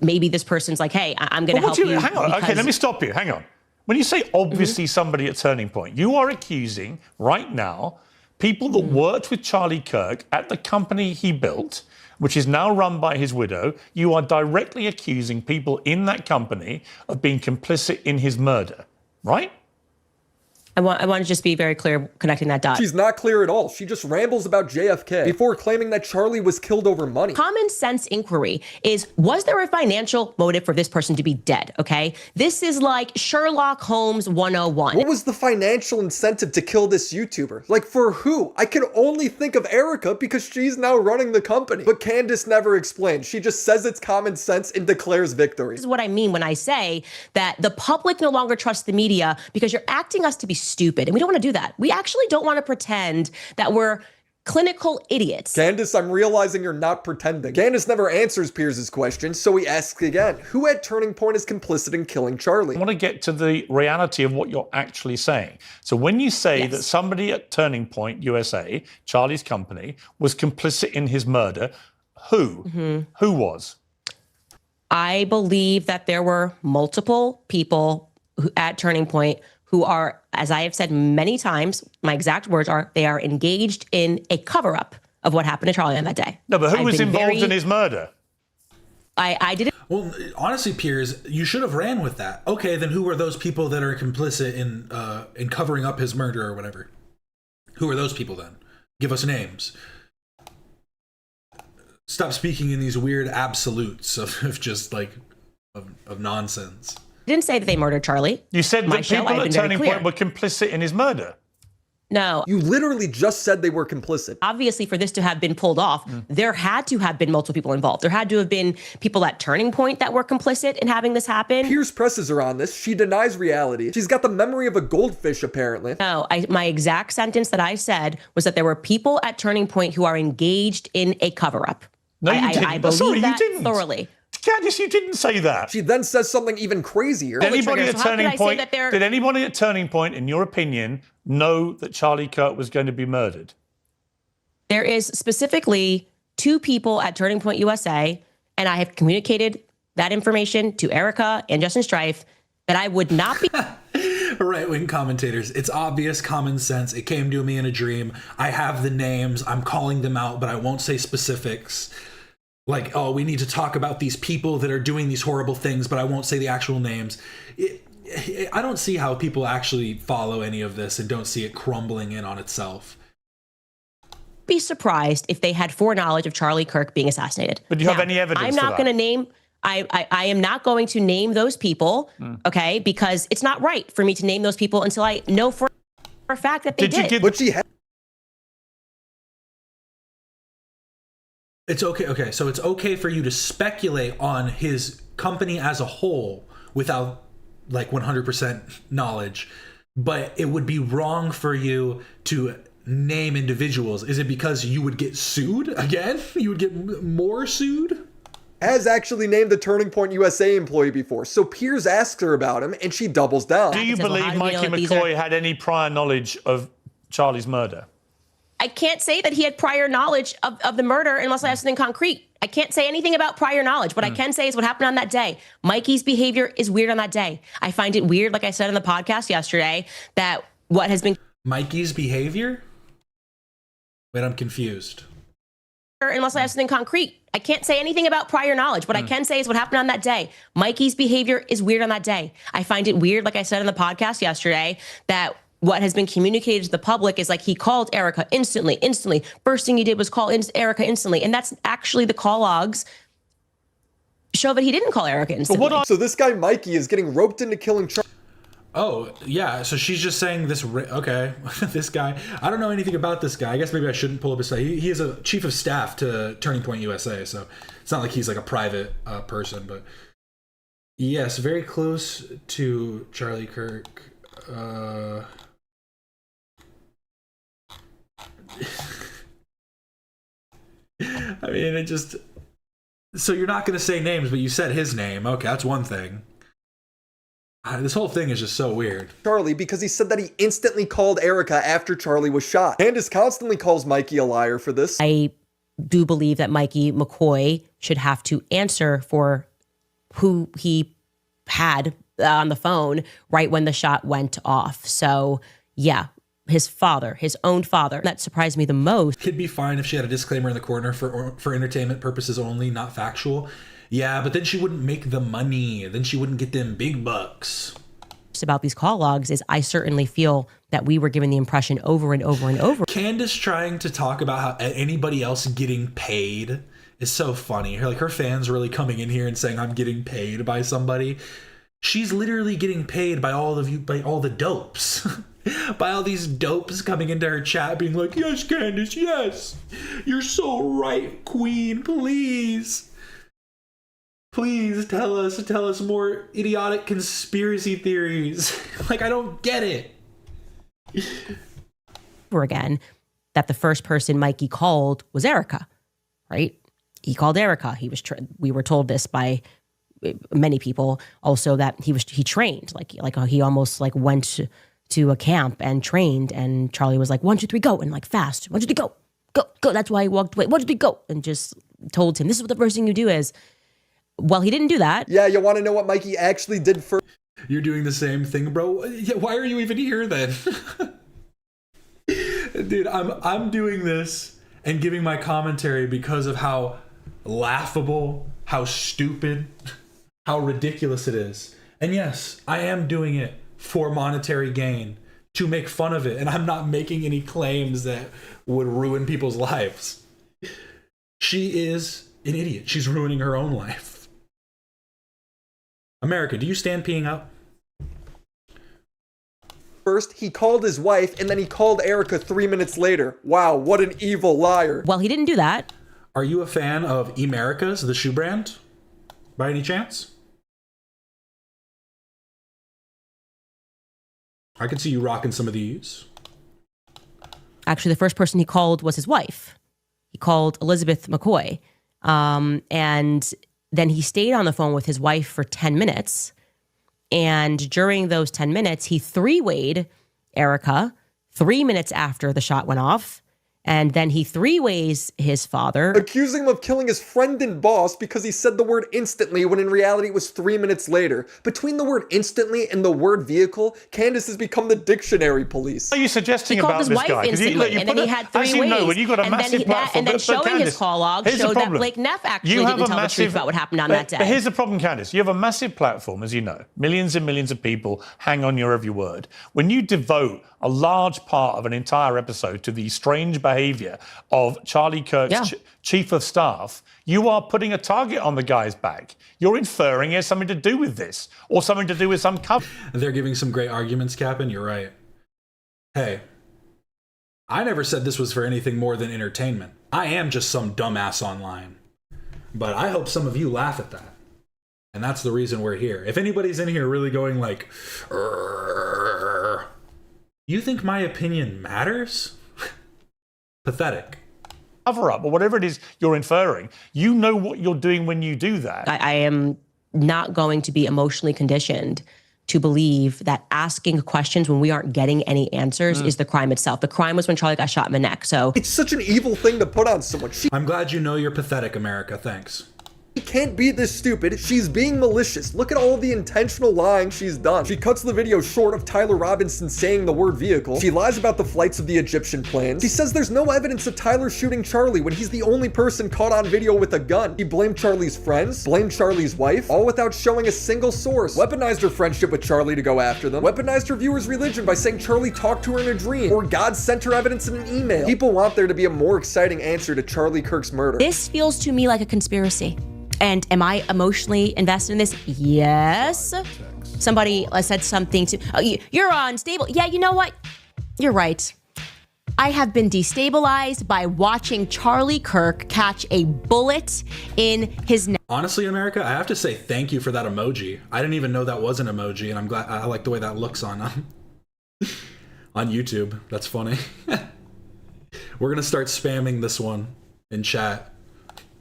maybe this person's like, hey, I'm going to help you. Hang on. Okay, let me stop you. Hang on. When you say obviously somebody at Turning Point, you are accusing right now people that worked with Charlie Kirk at the company he built, which is now run by his widow. You are directly accusing people in that company of being complicit in his murder, right? I want to just be very clear connecting that dot. She's not clear at all. She just rambles about JFK before claiming that Charlie was killed over money. Common sense inquiry is, was there a financial motive for this person to be dead, okay? This is like Sherlock Holmes 101. What was the financial incentive to kill this YouTuber? Like, for who? I can only think of Erica because she's now running the company. But Candace never explains. She just says it's common sense and declares victory. This is what I mean when I say that the public no longer trusts the media because you're acting us to be stupid, and we don't want to do that. We actually don't want to pretend that we're clinical idiots. Candace, I'm realizing you're not pretending. Candace never answers Piers' question, so he asks again, who at Turning Point is complicit in killing Charlie? I want to get to the reality of what you're actually saying. So when you say that somebody at Turning Point USA, Charlie's company, was complicit in his murder, who? Who was? I believe that there were multiple people at Turning Point who are, as I have said many times, my exact words are, they are engaged in a cover-up of what happened to Charlie on that day. No, but who was involved in his murder? I didn't. Well, honestly, Piers, you should have ran with that. Okay, then who are those people that are complicit in covering up his murder or whatever? Who are those people then? Give us names. Stop speaking in these weird absolutes of just like of nonsense. Didn't say that they murdered Charlie. You said that people at Turning Point were complicit in his murder. No. You literally just said they were complicit. Obviously, for this to have been pulled off, there had to have been multiple people involved. There had to have been people at Turning Point that were complicit in having this happen. Piers presses her on this. She denies reality. She's got the memory of a goldfish, apparently. No, my exact sentence that I said was that there were people at Turning Point who are engaged in a cover-up. No, you didn't. I believe that you didn't. thoroughly. Candace, you didn't say that. She then says something even crazier. Did anybody at Turning Point, in your opinion, know that Charlie Kirk was going to be murdered? There is specifically 2 people at Turning Point USA, and I have communicated that information to Erica and Justin Strife, that I would not be... Right-wing commentators. It's obvious common sense. It came to me in a dream. I have the names. I'm calling them out, but I won't say specifics. Like, oh, we need to talk about these people that are doing these horrible things, but I won't say the actual names. I don't see how people actually follow any of this and don't see it crumbling in on itself. Be surprised if they had foreknowledge of Charlie Kirk being assassinated. But do you have any evidence I'm for not that? going to name... I am not going to name those people, okay? Because it's not right for me to name those people until I know for a fact that they did. But she had... It's okay. Okay, so it's okay for you to speculate on his company as a whole without like 100% knowledge, but it would be wrong for you to name individuals. Is it because you would get sued again? You would get more sued? Has actually named the Turning Point USA employee before, so Piers asks her about him, and she doubles down. Do you believe Mikey McCoy had any prior knowledge of Charlie's murder? I can't say that he had prior knowledge of the murder unless I have something concrete. I can't say anything about prior knowledge. What I can say is what happened on that day. Mikey's behavior is weird on that day. I find it weird, like I said in the podcast yesterday, that what has been... Mikey's behavior? Wait, I'm confused. Unless I have something concrete. I can't say anything about prior knowledge. What I can say is what happened on that day. Mikey's behavior is weird on that day. I find it weird, like I said in the podcast yesterday, that what has been communicated to the public is like he called Erica instantly. First thing he did was call Erica instantly. And that's actually the call logs show that he didn't call Erica instantly. So this guy Mikey is getting roped into killing Charlie. Oh, yeah, so she's just saying this, okay, this guy, I don't know anything about this guy. I guess maybe I shouldn't pull up his site. He is a chief of staff to Turning Point USA, so it's not like he's like a private person, but yes, very close to Charlie Kirk. I mean, it just... So you're not going to say names, but you said his name. Okay, that's one thing. This whole thing is just so weird. Charlie, because he said that he instantly called Erica after Charlie was shot. Candace constantly calls Mikey a liar for this. I do believe that Mikey McCoy should have to answer for who he had on the phone right when the shot went off. So, yeah, his father, his own father. That surprised me the most. It'd be fine if she had a disclaimer in the corner for entertainment purposes only, not factual. Yeah, but then she wouldn't make the money. Then she wouldn't get them big bucks. About these call logs is I certainly feel that we were given the impression over and over and over. Candace trying to talk about how anybody else getting paid is so funny. Her fans really coming in here and saying, I'm getting paid by somebody. She's literally getting paid by all of you, by all the dopes. By all these dopes coming into her chat being like, yes, Candace, yes. You're so right, queen, please. Please tell us more idiotic conspiracy theories. Like, I don't get it. Again, that the first person Mikey called was Erica, right? He called Erica. We were told this by many people. Also, that he trained, like he almost like went to a camp and trained. And Charlie was like, 1, 2, 3, go, and like fast. 1, 2, 3, go. That's why he walked away. 1, 2, 3, go, and just told him, this is what the first thing you do is. Well, he didn't do that. Yeah, you want to know what Mikey actually did first? You're doing the same thing, bro. Yeah, why are you even here then? Dude, I'm doing this and giving my commentary because of how laughable, how stupid, how ridiculous it is. And yes, I am doing it for monetary gain, to make fun of it, and I'm not making any claims that would ruin people's lives. She is an idiot. She's ruining her own life. America, do you stand peeing up? First, he called his wife, and then he called Erica 3 minutes later. Wow, what an evil liar. Well, he didn't do that. Are you a fan of America's, the shoe brand, by any chance? I can see you rocking some of these. Actually, the first person he called was his wife. He called Elizabeth McCoy. And then he stayed on the phone with his wife for 10 minutes. And during those 10 minutes, he three-wayed Erica 3 minutes after the shot went off. And then he three-ways his father. Accusing him of killing his friend and boss because he said the word instantly when in reality it was 3 minutes later. Between the word instantly and the word vehicle, Candace has become the dictionary police. What are you suggesting about this guy? And then he had 3 ways. As you know, when you got a massive platform, and then showing Candace, his call log showed that Blake Neff actually didn't tell the truth about what happened on that day. But here's the problem, Candace. You have a massive platform, as you know. Millions and millions of people hang on your every word. When you devote a large part of an entire episode to the strange behavior of Charlie Kirk's chief of staff, you are putting a target on the guy's back. You're inferring he has something to do with this or something to do with some cover. They're giving some great arguments, Captain. You're right. Hey, I never said this was for anything more than entertainment. I am just some dumbass online. But I hope some of you laugh at that. And that's the reason we're here. If anybody's in here really going like, you think my opinion matters? Pathetic. Cover up or whatever it is you're inferring. You know what you're doing when you do that. I am not going to be emotionally conditioned to believe that asking questions when we aren't getting any answers is the crime itself. The crime was when Charlie got shot in the neck. So it's such an evil thing to put on someone. I'm glad you know you're pathetic, America. Thanks. She can't be this stupid. She's being malicious. Look at all the intentional lying she's done. She cuts the video short of Tyler Robinson saying the word vehicle. She lies about the flights of the Egyptian planes. She says there's no evidence of Tyler shooting Charlie when he's the only person caught on video with a gun. She blamed Charlie's friends, blamed Charlie's wife, all without showing a single source. Weaponized her friendship with Charlie to go after them. Weaponized her viewers' religion by saying Charlie talked to her in a dream, or God sent her evidence in an email. People want there to be a more exciting answer to Charlie Kirk's murder. This feels to me like a conspiracy. And am I emotionally invested in this? Yes. Somebody said something to, you're unstable. Yeah, you know what? You're right. I have been destabilized by watching Charlie Kirk catch a bullet in his neck. Honestly, America, I have to say thank you for that emoji. I didn't even know that was an emoji, and I'm glad. I like the way that looks on on YouTube. That's funny. We're gonna start spamming this one in chat.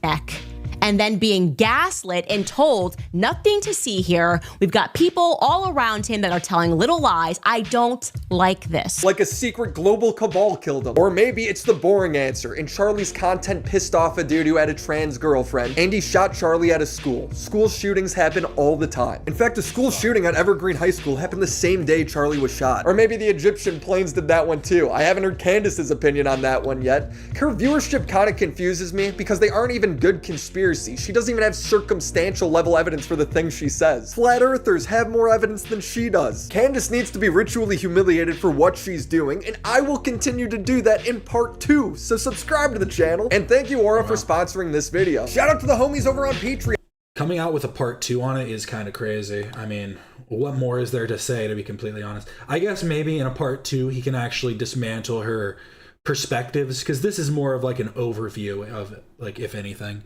neck and then being gaslit and told nothing to see here. We've got people all around him that are telling little lies. I don't like this. Like a secret global cabal killed him. Or maybe it's the boring answer, and Charlie's content pissed off a dude who had a trans girlfriend, and he shot Charlie at a school. School shootings happen all the time. In fact, a school shooting at Evergreen High School happened the same day Charlie was shot. Or maybe the Egyptian planes did that one too. I haven't heard Candace's opinion on that one yet. Her viewership kind of confuses me because they aren't even good conspiracies. She doesn't even have circumstantial level evidence for the things she says. Flat earthers have more evidence than she does. Candace needs to be ritually humiliated for what she's doing, and I will continue to do that in part 2. So subscribe to the channel, and thank you Aura for sponsoring this video. Shout out to the homies over on Patreon. Coming out with a part 2 on it is kind of crazy. I mean, what more is there to say, to be completely honest? I guess maybe in a part 2 he can actually dismantle her perspectives, because this is more of like an overview of it, like, if anything.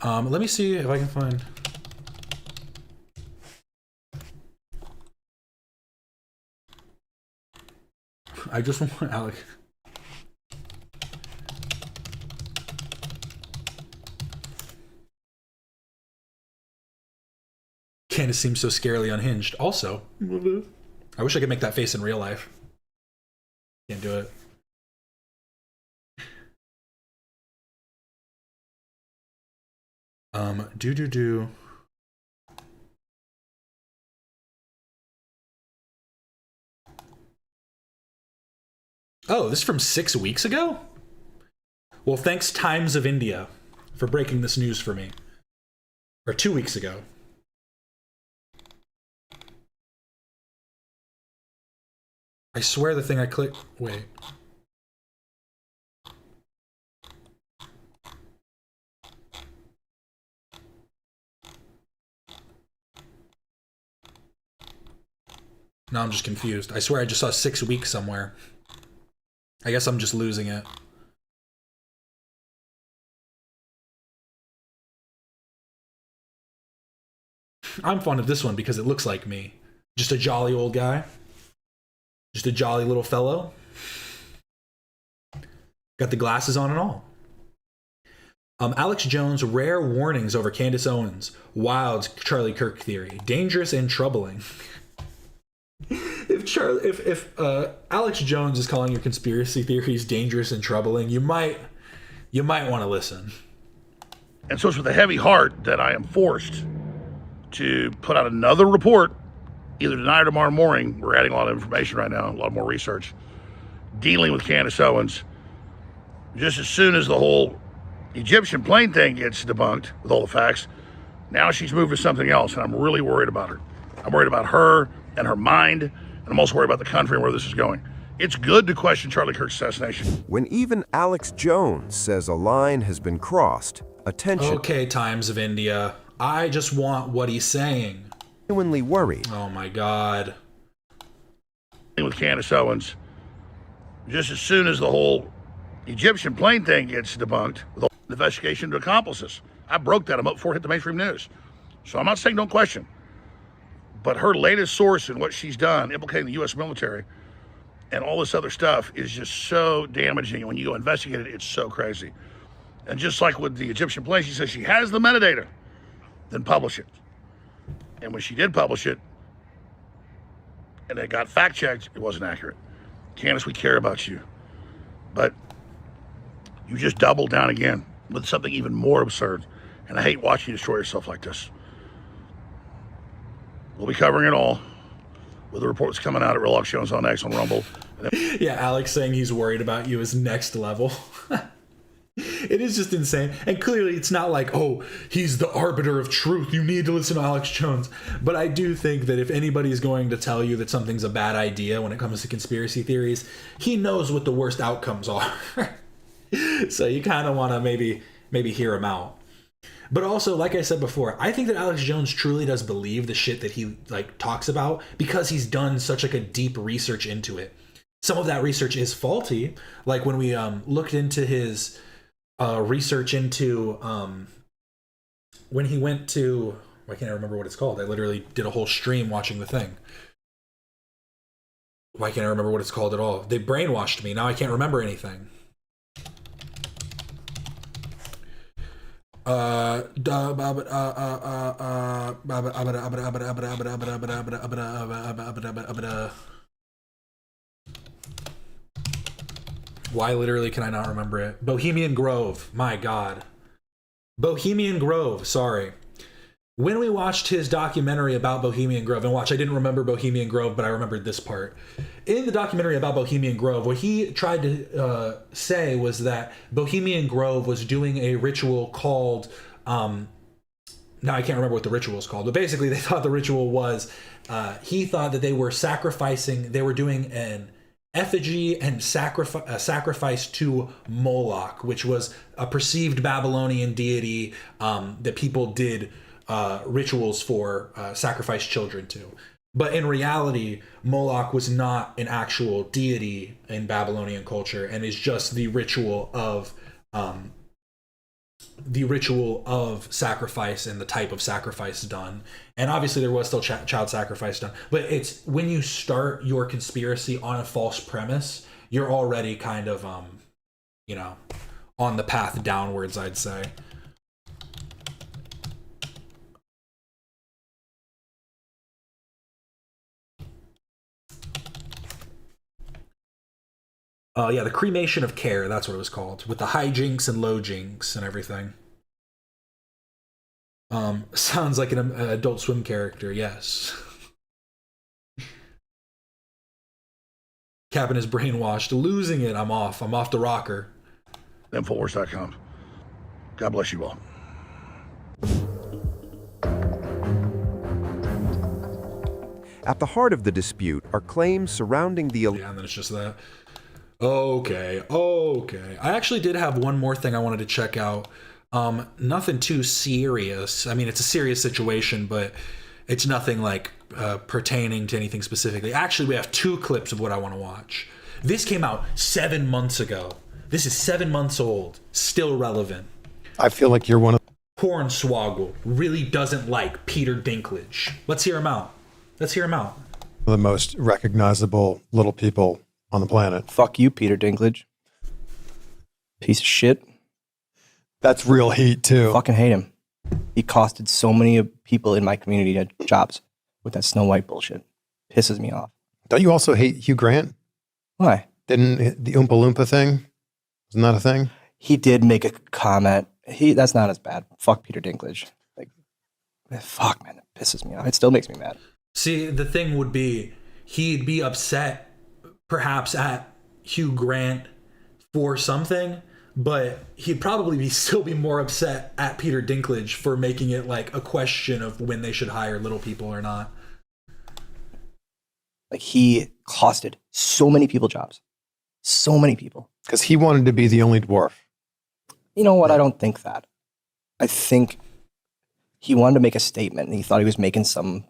Let me see if I can find... I just want Alec... Candace seems so scarily unhinged. Also, I wish I could make that face in real life. Can't do it. Do. Oh, this is from 6 weeks ago? Well, thanks Times of India for breaking this news for me. Or 2 weeks ago. I swear the thing I clicked... Wait. Now I'm just confused. I swear I just saw 6 weeks somewhere. I guess I'm just losing it. I'm fond of this one because it looks like me. Just a jolly old guy. Just a jolly little fellow. Got the glasses on and all. Alex Jones, rare warnings over Candace Owens. Wild Charlie Kirk theory. Dangerous and troubling. If Alex Jones is calling your conspiracy theories dangerous and troubling, you might want to listen. And so it's with a heavy heart that I am forced to put out another report, either tonight or tomorrow morning. We're adding a lot of information right now, a lot more research, dealing with Candace Owens. Just as soon as the whole Egyptian plane thing gets debunked with all the facts, now she's moved to something else, and I'm really worried about her. I'm worried about her and her mind, and I'm also worried about the country and where this is going. It's good to question Charlie Kirk's assassination. When even Alex Jones says a line has been crossed, attention. Okay, Times of India. I just want what he's saying. Genuinely worried. Oh my God. With Candace Owens, just as soon as the whole Egyptian plane thing gets debunked, with all the investigation into accomplices, I broke that up before it hit the mainstream news. So I'm not saying don't question. But her latest source and what she's done, implicating the U.S. military and all this other stuff, is just so damaging. And when you go investigate it, it's so crazy. And just like with the Egyptian plane, she says she has the metadata, then publish it. And when she did publish it, and it got fact-checked, it wasn't accurate. Candace, we care about you. But you just doubled down again with something even more absurd. And I hate watching you destroy yourself like this. We'll be covering it all with the reports coming out at Real Shows on X on Rumble. Yeah, Alex saying he's worried about you is next level. It is just insane. And clearly it's not like, oh, he's the arbiter of truth. You need to listen to Alex Jones. But I do think that if anybody's going to tell you that something's a bad idea when it comes to conspiracy theories, he knows what the worst outcomes are. So you kind of want to maybe hear him out. But also, like I said before, I think that Alex Jones truly does believe the shit that he talks about because he's done such a deep research into it. Some of that research is faulty, like when we looked into his research into when he went to, why can't I remember what it's called? I literally did a whole stream watching the thing. Why can't I remember what it's called at all? They brainwashed me. Now I can't remember anything. Why literally can I not remember it? Bohemian Grove. My God. Bohemian Grove. Sorry. When we watched his documentary about Bohemian Grove, and watch, I didn't remember Bohemian Grove, but I remembered this part. In the documentary about Bohemian Grove, what he tried to say was that Bohemian Grove was doing a ritual called, now I can't remember what the ritual is called, but basically they thought the ritual was, he thought that they were sacrificing, they were doing an effigy and sacrifice to Moloch, which was a perceived Babylonian deity that people did rituals for, sacrifice children to. But in reality, Moloch was not an actual deity in Babylonian culture, and is just the ritual of sacrifice and the type of sacrifice done. And obviously there was still child sacrifice done, but it's when you start your conspiracy on a false premise, you're already kind of you know, on the path downwards, I'd say. Yeah, the cremation of care, that's what it was called, with the hijinks and low jinks and everything. Sounds like an Adult Swim character, yes. Captain is brainwashed, losing it. I'm off the rocker. Infowars.com. God bless you all. At the heart of the dispute are claims surrounding the... Yeah, and then it's just that. Okay. I actually did have one more thing I wanted to check out. Nothing too serious. I mean, it's a serious situation, but it's nothing like pertaining to anything specifically. Actually, we have two clips of what I want to watch. This came out 7 months ago. This is 7 months old. Still relevant. I feel like you're one of... Hornswoggle really doesn't like Peter Dinklage. Let's hear him out. The most recognizable little people on the planet. Fuck you, Peter Dinklage. Piece of shit. That's real heat, too. Fucking hate him. He costed so many people in my community jobs with that Snow White bullshit. Pisses me off. Don't you also hate Hugh Grant? Why? Didn't the Oompa Loompa thing? Isn't that a thing? He did make a comment. That's not as bad. Fuck Peter Dinklage. Like, fuck, man. It pisses me off. It still makes me mad. See, the thing would be, he'd be upset perhaps at Hugh Grant for something, but he'd probably still be more upset at Peter Dinklage for making it like a question of when they should hire little people or not. Like, he costed so many people jobs. So many people. Because he wanted to be the only dwarf. You know what? I don't think that. I think he wanted to make a statement and he thought he was making some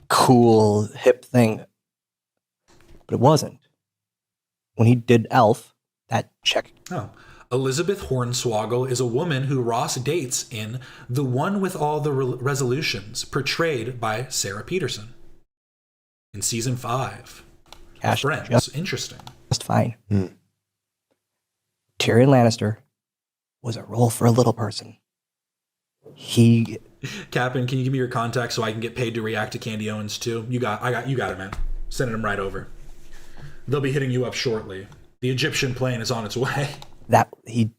cool, hip thing. But it wasn't. When he did Elf, that check. Oh. Elizabeth Hornswoggle is a woman who Ross dates in The One with All the Resolutions, portrayed by Sarah Peterson in season 5. Cash Friends. Interesting. Just fine. Tyrion Lannister was a role for a little person. Captain, can you give me your contact so I can get paid to react to Candy Owens too? You got it, man. Sending them right over. They'll be hitting you up shortly. The Egyptian plane is on its way. That he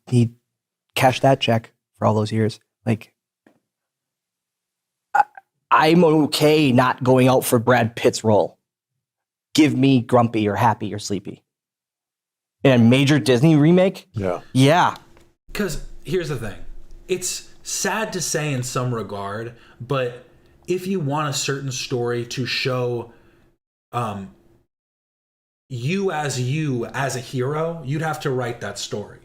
cashed that check for all those years. Like, I'm okay not going out for Brad Pitt's role. Give me Grumpy or Happy or Sleepy. In a major Disney remake? Yeah. Because here's the thing. It's sad to say in some regard, but if you want a certain story to show you as a hero, you'd have to write that story.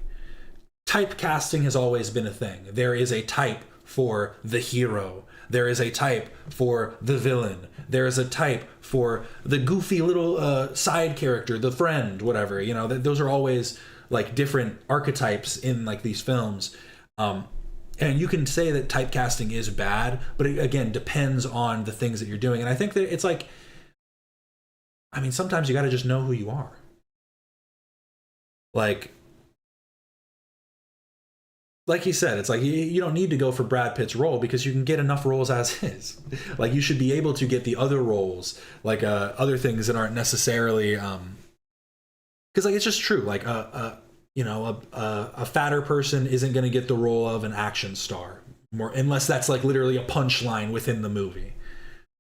Typecasting has always been a thing. There is a type for the hero. There is a type for the villain. There is a type for the goofy little side character, the friend, whatever. You know, those are always like different archetypes in like these films. And you can say that typecasting is bad, but it, again, depends on the things that you're doing. And I think that it's like, I mean, sometimes you got to just know who you are. Like, like he said, it's like you don't need to go for Brad Pitt's role because you can get enough roles as is. Like you should be able to get the other roles, like other things that aren't necessarily, because like it's just true. Like you know, a fatter person isn't going to get the role of an action star, more unless that's like literally a punchline within the movie.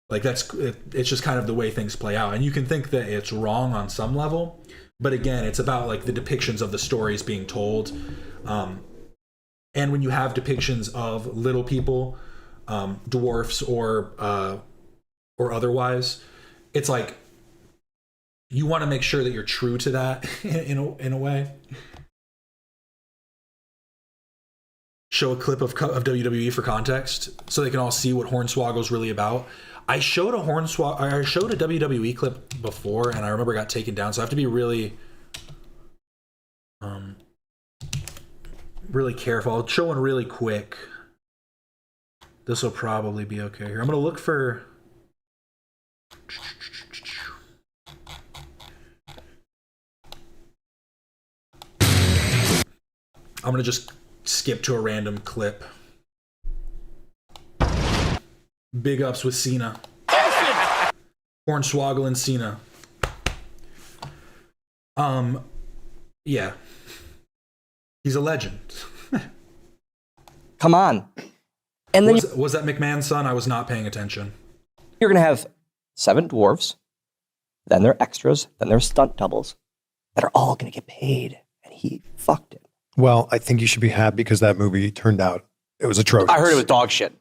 Like it's just kind of the way things play out, and you can think that it's wrong on some level, but again, it's about like the depictions of the stories being told. And when you have depictions of little people, dwarfs or otherwise, it's like you want to make sure that you're true to that in a way. Show a clip of WWE for context so they can all see what Hornswoggle's really about. I showed a WWE clip before, and I remember it got taken down, so I have to be really really careful. I'll show one really quick. This will probably be okay here. I'm gonna look for I'm gonna just skip to a random clip. Big ups with Cena. Hornswoggle and Cena. Yeah. He's a legend. Come on. And then was that McMahon's son? I was not paying attention. you're going to have 7 dwarves, then they're extras, then they're stunt doubles that are all going to get paid. And he fucked it. Well, I think you should be happy because that movie turned out, it was atrocious. I heard it was dog shit.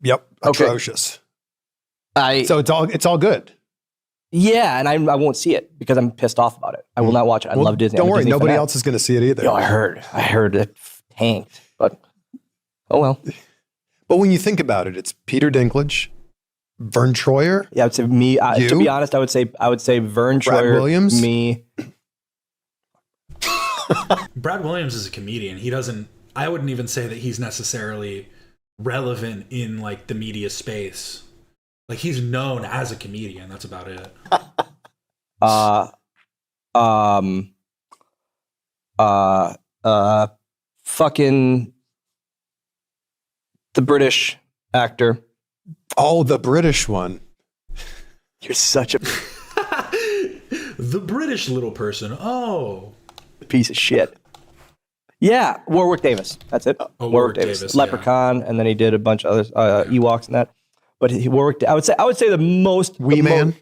Yep. Atrocious. So it's all good. Yeah, and I won't see it because I'm pissed off about it. I will not watch it. I love Disney. Don't worry, Disney nobody fanatic. else is going to see it either. Yo, I heard it tanked, but oh well. But when you think about it, it's Peter Dinklage, Vern Troyer. Yeah, I would say me. To be honest, I would say Vern Brad Troyer, Williams? me. Brad Williams is a comedian. He doesn't. I wouldn't even say that he's necessarily relevant in like the media space. Like he's known as a comedian. That's about it. Fucking the British actor. Oh, the British one. You're such a The British little person. Oh, piece of shit. Yeah, Warwick Davis. That's it. Warwick Davis. Leprechaun, and then he did a bunch of other Ewoks and that. But he Warwick. I would say the most Wee Man.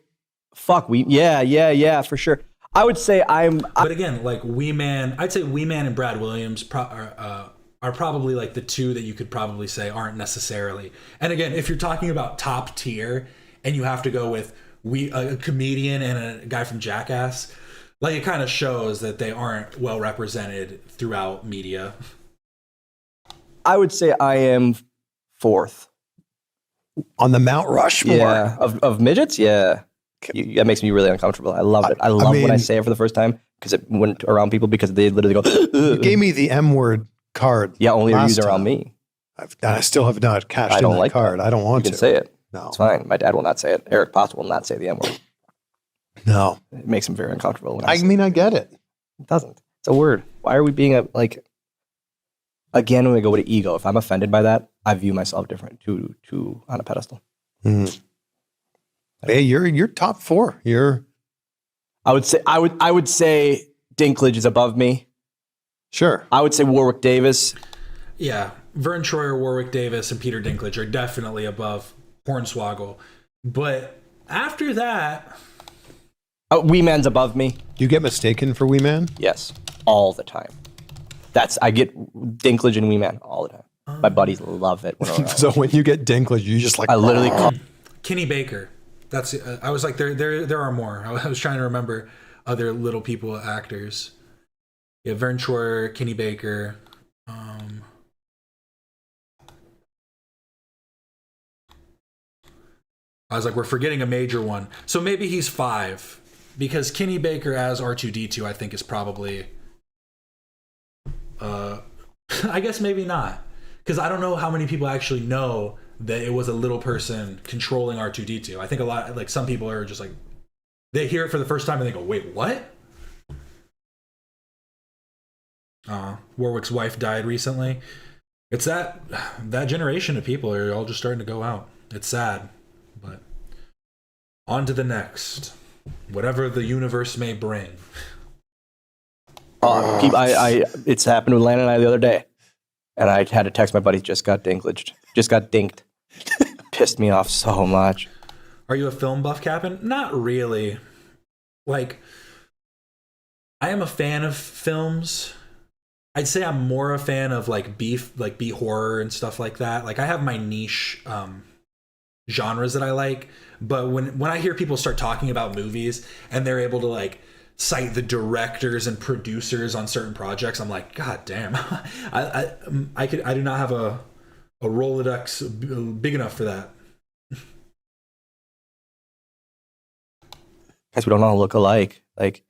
Yeah, for sure. I would say But again, like Wee Man, I'd say Wee Man and Brad Williams are probably like the two that you could probably say aren't necessarily. And again, if you're talking about top tier, and you have to go with a comedian and a guy from Jackass, like it kind of shows that they aren't well represented throughout media. I would say I am 4th on the Mount Rushmore. Yeah, of midgets. Yeah, that makes me really uncomfortable. I love it. I love when I say it for the first time because it went around people because they literally go. You gave me the M word card. Yeah, only last use around time. me. I still have not cashed in that card. I don't want you to. can say it. No, it's fine. My dad will not say it. Eric Potts will not say the M word. No, it makes him very uncomfortable. When I mean, I get it. It doesn't. It's a word. Why are we being again, when we go to ego, if I'm offended by that, I view myself different to on a pedestal. Mm. Hey, you're top 4. I would say Dinklage is above me. Sure. I would say Warwick Davis. Yeah, Vern Troyer, Warwick Davis, and Peter Dinklage are definitely above Hornswoggle. But after that, Wee Man's above me. Do you get mistaken for Wee Man? Yes, all the time. I get Dinklage and Wee Man all the time. My buddies love it. So when you get Dinklage, you just like I literally call Kenny Baker. That's. I was like, there are more. I was trying to remember other little people actors. Yeah, Vern Troyer, Kenny Baker. I was like, we're forgetting a major one. So maybe he's 5 because Kenny Baker as R2-D2, I think, is probably. I guess maybe not, because I don't know how many people actually know that it was a little person controlling R2-D2. I think a lot, like some people are just like, they hear it for the first time and they go, wait, what? Warwick's wife died recently. It's that generation of people are all just starting to go out. It's sad, but on to the next. Whatever the universe may bring. It's happened with Lana and I the other day, and I had to text my buddy. Just got dinklaged. Just got dinked. Pissed me off so much. Are you a film buff, Captain? Not really. Like, I am a fan of films. I'd say I'm more a fan of like B horror and stuff like that. Like, I have my niche genres that I like, but when I hear people start talking about movies and they're able to like cite the directors and producers on certain projects, I'm like, God damn, I do not have a Rolodex big enough for that. Guys, we don't all look alike. Like,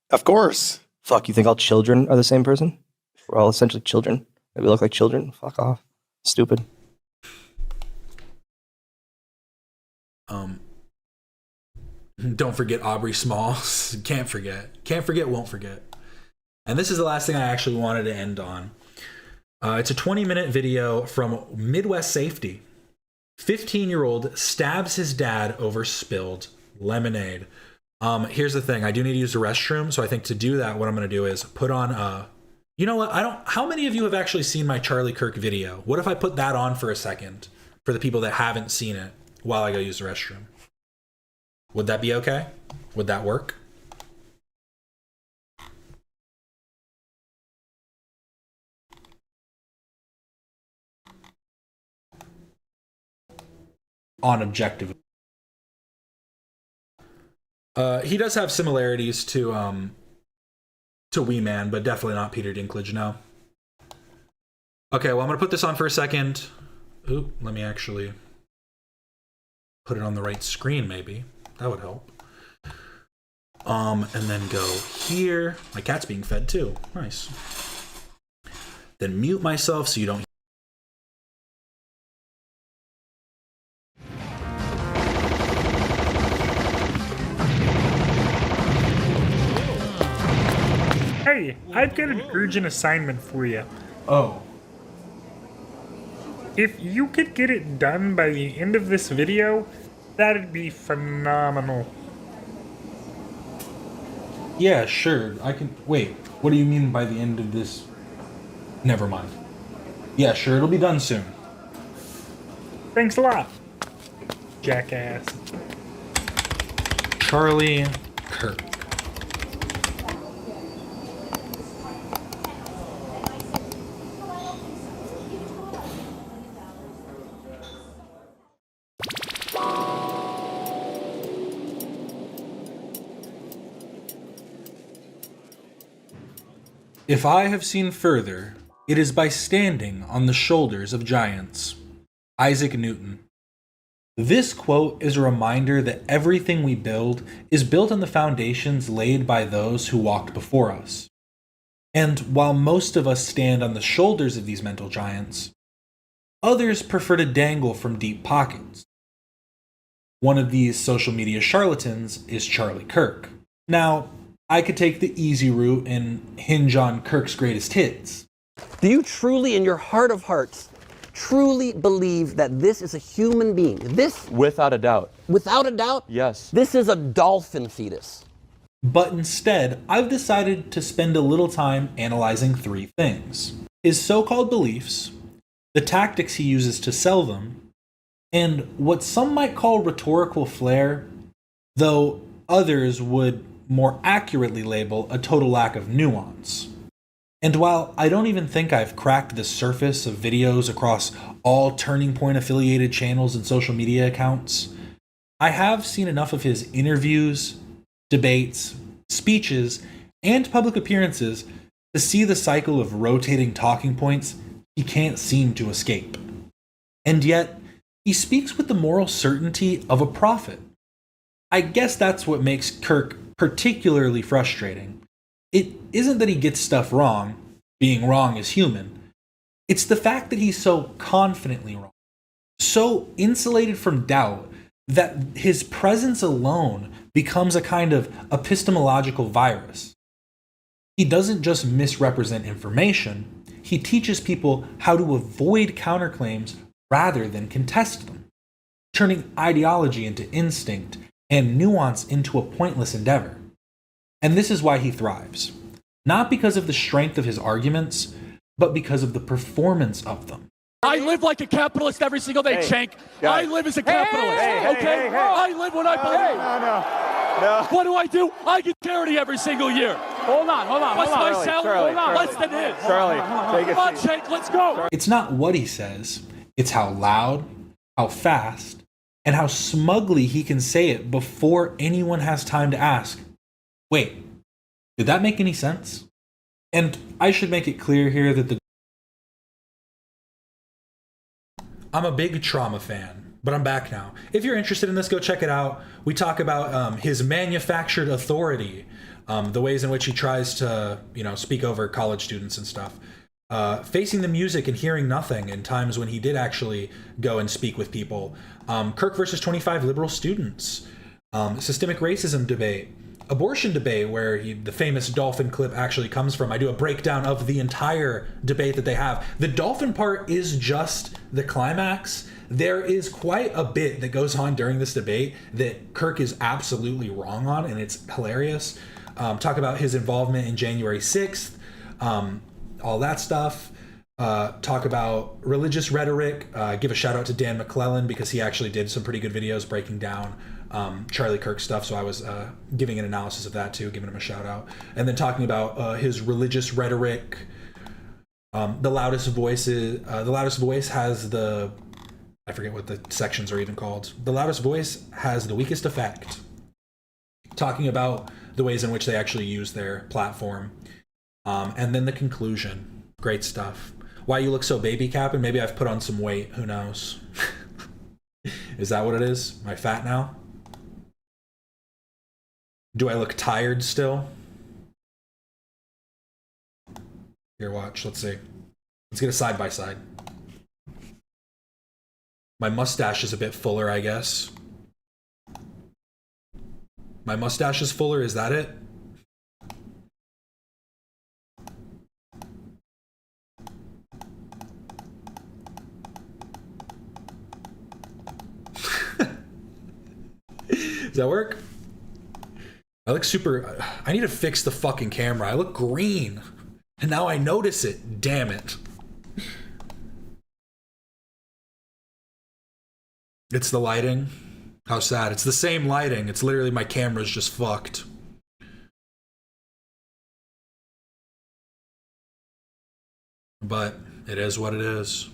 of course. Fuck, you think all children are the same person? We're all essentially children. We look like children. Fuck off. Stupid. Don't forget Aubrey Smalls. Can't forget, won't forget. And this is the last thing I actually wanted to end on. It's a 20-minute video from Midwest Safety. 15-year-old stabs his dad over spilled lemonade. Here's the thing. I do need to use the restroom, so I think to do that, what I'm going to do is put on you know what? How many of you have actually seen my Charlie Kirk video? What if I put that on for a second for the people that haven't seen it while I go use the restroom? Would that be okay? Would that work? On objective. He does have similarities to Wee Man, but definitely not Peter Dinklage, no. Okay, well, I'm gonna put this on for a second. Ooh, let me actually put it on the right screen, maybe. That would help. And then go here. My cat's being fed too. Nice. Then mute myself so you don't. Hey, I've got an urgent assignment for you. Oh. If you could get it done by the end of this video, that'd be phenomenal. Yeah, sure. I can. Wait, what do you mean by the end of this? Never mind. Yeah, sure. It'll be done soon. Thanks a lot, jackass. Charlie Kirk. If I have seen further, it is by standing on the shoulders of giants. Isaac Newton. This quote is a reminder that everything we build is built on the foundations laid by those who walked before us. And while most of us stand on the shoulders of these mental giants, others prefer to dangle from deep pockets. One of these social media charlatans is Charlie Kirk. Now, I could take the easy route and hinge on Kirk's greatest hits. Do you truly, in your heart of hearts, truly believe that this is a human being? This, without a doubt. Without a doubt? Yes. This is a dolphin fetus. But instead, I've decided to spend a little time analyzing three things: his so-called beliefs, the tactics he uses to sell them, and what some might call rhetorical flair, though others would more accurately label a total lack of nuance. And while I don't even think I've cracked the surface of videos across all Turning Point affiliated channels and social media accounts, I have seen enough of his interviews, debates, speeches, and public appearances to see the cycle of rotating talking points he can't seem to escape. And yet, he speaks with the moral certainty of a prophet. I guess that's what makes Kirk particularly frustrating. It isn't that he gets stuff wrong, being wrong is human. It's the fact that he's so confidently wrong, so insulated from doubt, that his presence alone becomes a kind of epistemological virus. He doesn't just misrepresent information, he teaches people how to avoid counterclaims rather than contest them, turning ideology into instinct and nuance into a pointless endeavor. And this is why he thrives. Not because of the strength of his arguments, but because of the performance of them. I live like a capitalist every single day, Cenk. I live as a capitalist, okay? I live what I believe. No. What do? I get charity every single year. Hold on. What's my salary? Less than his. Charlie, take it. Come on, Cenk, let's go. It's not what he says, it's how loud, how fast, and how smugly he can say it before anyone has time to ask, wait, did that make any sense? And I should make it clear here that I'm a big Trauma fan, but I'm back now. If you're interested in this, go check it out. We talk about his manufactured authority, the ways in which he tries to, speak over college students and stuff. Facing the music and hearing nothing in times when he did actually go and speak with people. Kirk versus 25 liberal students. Systemic racism debate. Abortion debate, where the famous dolphin clip actually comes from. I do a breakdown of the entire debate that they have. The dolphin part is just the climax. There is quite a bit that goes on during this debate that Kirk is absolutely wrong on, and it's hilarious. Talk about his involvement in January 6th, all that stuff. Talk about religious rhetoric. Give a shout out to Dan McClellan because he actually did some pretty good videos breaking down Charlie Kirk stuff, so I was giving an analysis of that too, giving him a shout out, and then talking about his religious rhetoric. The loudest voice has the, I forget what the sections are even called. The loudest voice has the weakest effect. Talking about the ways in which they actually use their platform, and then the conclusion. Great stuff. Why you look so baby capping? Maybe I've put on some weight. Who knows? Is that what it is? Am I fat now? Do I look tired still? Here, watch. Let's see. Let's get a side by side. My mustache is a bit fuller, I guess. My mustache is fuller, is that it? Does that work? I look super... I need to fix the fucking camera. I look green. And now I notice it. Damn it. It's the lighting. How sad. It's the same lighting. It's literally my camera's just fucked. But it is what it is.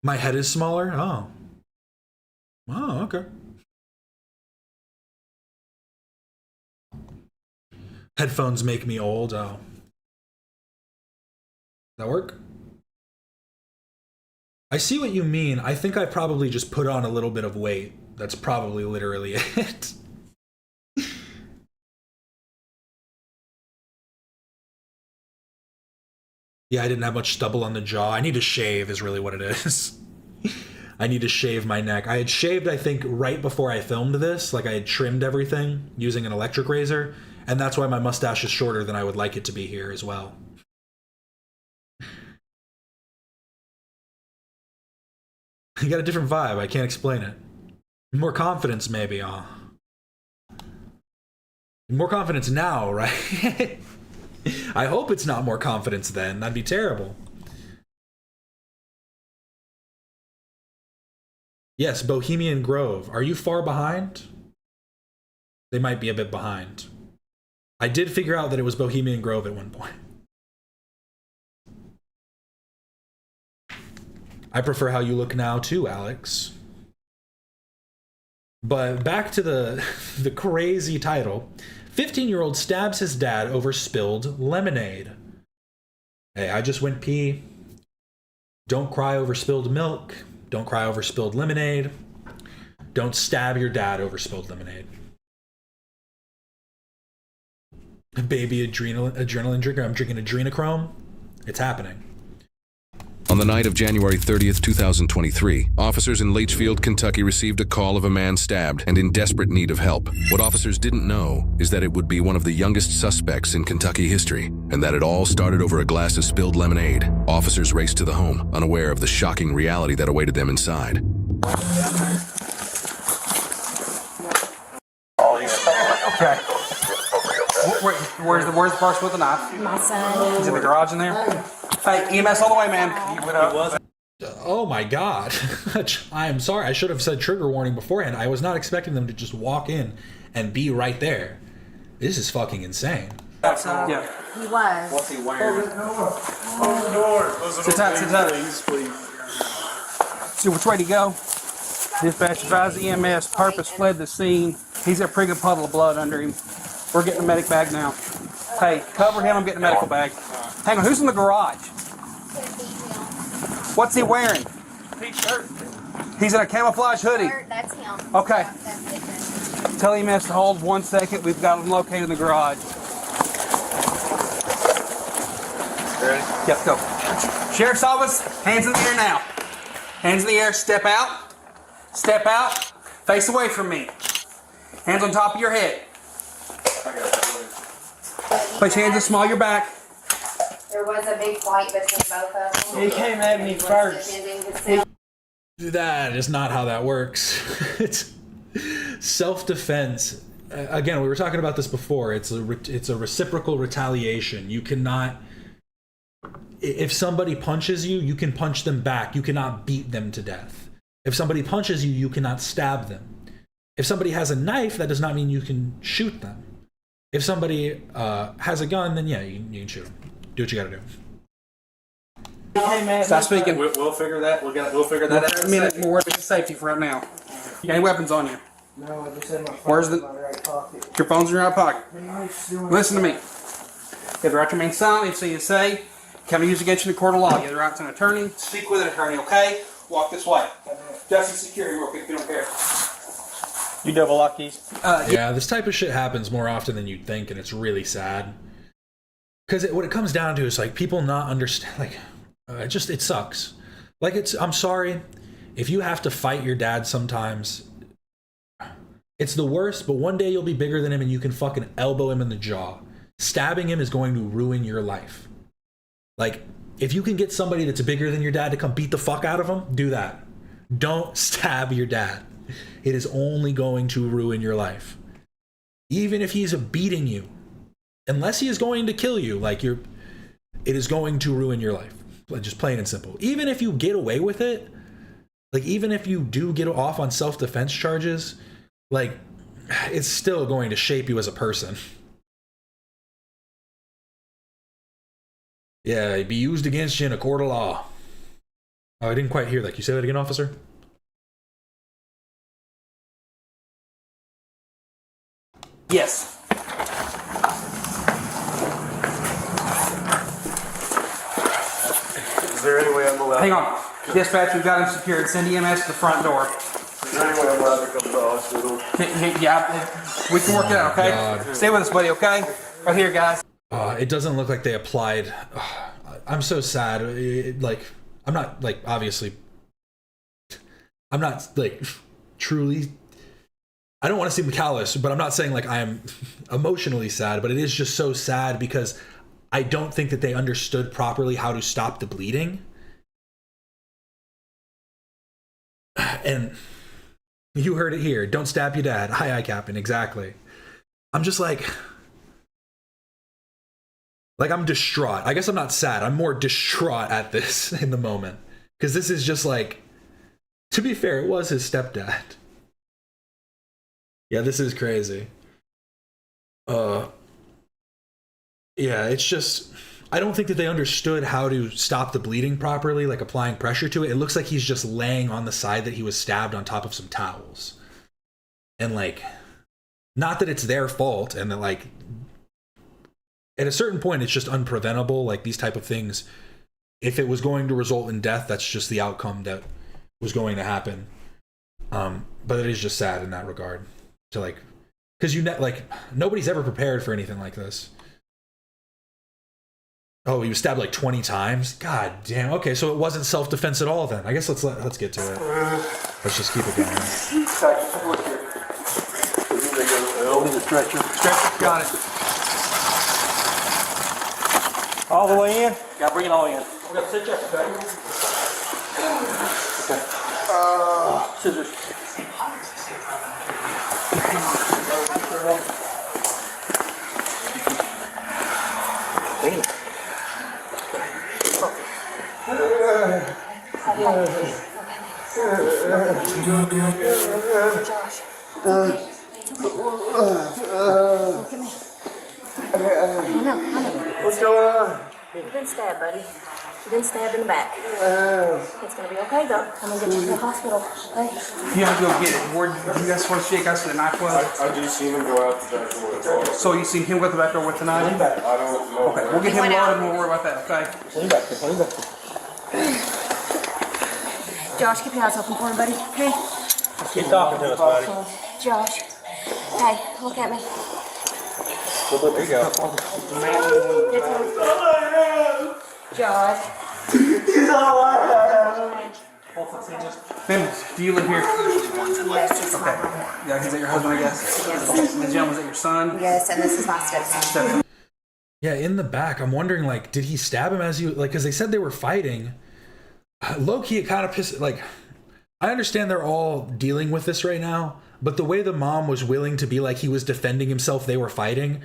My head is smaller? Oh. Oh, okay. Headphones make me old. Oh. Does that work? I see what you mean. I think I probably just put on a little bit of weight. That's probably literally it. Yeah, I didn't have much stubble on the jaw. I need to shave is really what it is. I need to shave my neck. I had shaved, I think, right before I filmed this. Like, I had trimmed everything using an electric razor. And that's why my mustache is shorter than I would like it to be here as well. You got a different vibe. I can't explain it. More confidence, maybe. More confidence now, right? I hope it's not more confidence then. That'd be terrible. Yes, Bohemian Grove. Are you far behind? They might be a bit behind. I did figure out that it was Bohemian Grove at one point. I prefer how you look now too, Alex. But back to the crazy title. 15-year-old stabs his dad over spilled lemonade. Hey, I just went pee. Don't cry over spilled milk. Don't cry over spilled lemonade. Don't stab your dad over spilled lemonade. Baby adrenaline drinker. I'm drinking adrenochrome. It's happening. On the night of January 30th, 2023, officers in Litchfield, Kentucky received a call of a man stabbed and in desperate need of help. What officers didn't know is that it would be one of the youngest suspects in Kentucky history, and that it all started over a glass of spilled lemonade. Officers raced to the home, unaware of the shocking reality that awaited them inside. Okay. Where's the person with the knife? My son. He's in the garage in there? Hey, EMS all the way, man. Oh my god. I am sorry. I should have said trigger warning beforehand. I was not expecting them to just walk in and be right there. This is fucking insane. Yeah. He was. What's he wearing? Sit tight, sit tight. See which way to go. Dispatch advised the EMS. Purpose fled the scene. He's got a pretty good puddle of blood under him. We're getting the medic bag now. Hey, cover him. I'm getting the medical bag. Hang on, who's in the garage? What's he wearing? T-shirt. He's in a camouflage hoodie. That's him. Okay. Tell EMS to hold 1 second. We've got him located in the garage. Ready? Yep, go. Sheriff's office, hands in the air now. Hands in the air, step out. Step out. Face away from me. Hands on top of your head. Place your hands in small your back. There was a big fight between both of them. He came at me first. That is not how that works. It's self-defense. Again, we were talking about this before. It's a reciprocal retaliation. You cannot... If somebody punches you, you can punch them back. You cannot beat them to death. If somebody punches you, you cannot stab them. If somebody has a knife, that does not mean you can shoot them. If somebody has a gun, then yeah, you can shoot them. Do what you gotta do. Stop speaking. We'll figure that. We'll figure that out in a minute. We're working safety for right now. You got any weapons on you? No, I just had my phone Where's in the? my right pocket. Your phone's in your right pocket. Doing Listen to me. You have the right to remain silent. If so you say, can be used against you in the court of law. You have the right to an attorney. Speak with an attorney. Okay? Walk this way. Justice security. Real quick. If you don't care. You double lock keys. Yeah, this type of shit happens more often than you'd think, and it's really sad. Because what it comes down to is like people not understand. Like, it sucks. Like I'm sorry if you have to fight your dad sometimes. It's the worst, but one day you'll be bigger than him and you can fucking elbow him in the jaw. Stabbing him is going to ruin your life. Like, if you can get somebody that's bigger than your dad to come beat the fuck out of him, do that. Don't stab your dad. It is only going to ruin your life. Even if he's beating you. Unless he is going to kill you, like it is going to ruin your life. Just plain and simple. Even if you get away with it, like even if you do get off on self-defense charges, like it's still going to shape you as a person. Yeah, it'd be used against you in a court of law. Oh, I didn't quite hear that. Can you say that again, officer? Yes. Is there any way I'm allowed? Hang on. Dispatch, we've got him secured. Send EMS to the front door. Is there any way I'm allowed to come to the hospital? Yeah, we can work it out, okay? God. Stay with us, buddy, okay? Right here, guys. It doesn't look like they applied. I'm so sad. I'm not, like, obviously... I'm not, like, truly... I don't want to seem callous, but I'm not saying, like, I am emotionally sad, but it is just so sad because I don't think that they understood properly how to stop the bleeding. And you heard it here. Don't stab your dad. Aye, Captain. Exactly. I'm just like I'm distraught. I guess I'm not sad. I'm more distraught at this in the moment. Because this is just like, to be fair, it was his stepdad. Yeah, this is crazy. Yeah, it's just, I don't think that they understood how to stop the bleeding properly, like applying pressure to it. It looks like he's just laying on the side that he was stabbed on top of some towels. And like, not that it's their fault, and that like, at a certain point, it's just unpreventable. Like these type of things, if it was going to result in death, that's just the outcome that was going to happen. But it is just sad in that regard. To like, because like nobody's ever prepared for anything like this. Oh, he was stabbed like 20 times? God damn. Okay, so it wasn't self-defense at all then. I guess let's get to it. Let's just keep it going. Stretcher. Got it. All the way in? Yeah, bring it all in. We got to sit check, okay? Scissors. What's going on? You've been stabbed, buddy. You've been stabbed in the back. It's gonna be okay, though. I'm gonna get you to the hospital, okay? You have to go get it. Where you guys want to shake us with the knife was? I just seen him go out the back door. So you seen him go out the back door with the knife? I don't know. Okay, we'll get him loaded and we'll worry about that, okay? Josh, keep your eyes open for him, buddy, okay? Keep talking to us, buddy. Josh. Hey, look at me. There you go. Josh. Ben, do you live here? Yes, it's Okay. Yeah, is that your husband, I guess? Yes. And the gentleman, is that your son? Yes, and this is my stepson. Yeah, in the back, I'm wondering, like, did he stab him as he, like, because they said they were fighting. Low-key, it kind of pissed, like, I understand they're all dealing with this right now, but the way the mom was willing to be like he was defending himself, they were fighting.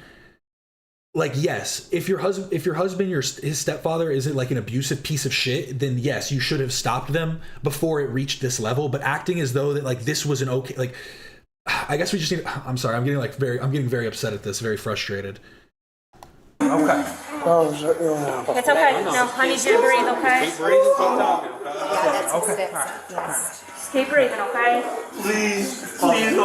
Like, yes, if your husband, his stepfather is like an abusive piece of shit, then yes, you should have stopped them before it reached this level. But acting as though that like this was an okay, like, I guess we just need. I'm sorry, I'm getting very upset at this, very frustrated. Okay. It's okay. No, I need you to breathe, okay? Keep breathing, keep talking, okay? Yeah, that's his Okay. stepson. Yes. Just keep breathing, okay? Please breathe.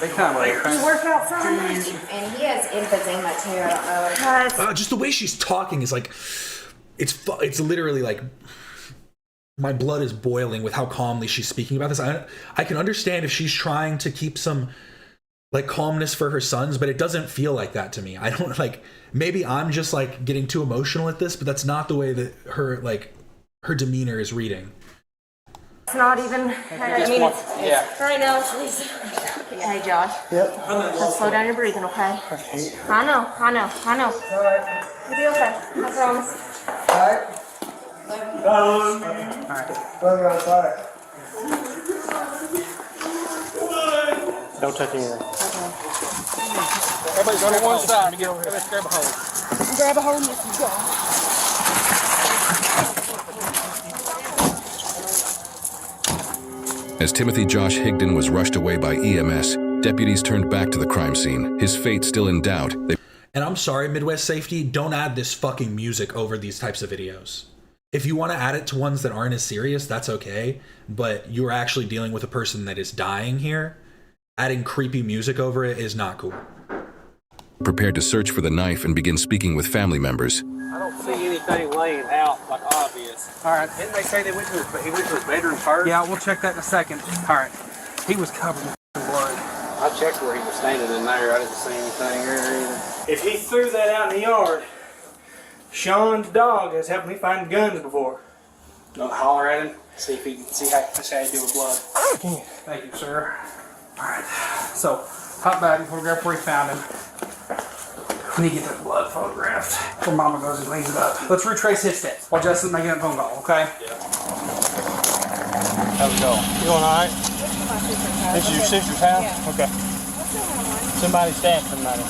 They kind of like. You work out some? And he has emphysema too. I don't know. Just the way she's talking is like, it's literally like, my blood is boiling with how calmly she's speaking about this. I can understand if she's trying to keep some like calmness for her sons, but it doesn't feel like that to me. I don't like, maybe I'm just like getting too emotional at this, but that's not the way that her demeanor is reading. It's not even. I mean, it's right now. Please. Hey, Josh. Yep. Let's slow down your breathing, okay? I know. You'll be okay. I promise. Alright. Love you outside. Don't touch anything. Everybody go to one side. Let's grab a hold. Grab a hold, Mr. Josh. As Timothy Josh Higdon was rushed away by EMS, deputies turned back to the crime scene, his fate still in doubt. And I'm sorry, Midwest Safety, don't add this fucking music over these types of videos. If you want to add it to ones that aren't as serious, that's okay, but you're actually dealing with a person that is dying here. Adding creepy music over it is not cool. Prepared to search for the knife and begin speaking with family members. I don't see anything laying out like obvious. All right. Didn't they say he went to his bedroom first? Yeah, we'll check that in a second. All right. He was covered in blood. I checked where he was standing in there. I didn't see anything there either. If he threw that out in the yard, Sean's dog has helped me find guns before. Don't holler at him. See if he can see how you do with blood. Thank you, sir. All right. So, hop back and photograph where he found him. We need to get that blood photographed before Mama goes and cleans it up. Let's retrace his steps while Justin's making that phone call, okay? Yeah. How's it going? You doing all right? This is your sister's house? Yeah. Okay. Somebody stabbed somebody.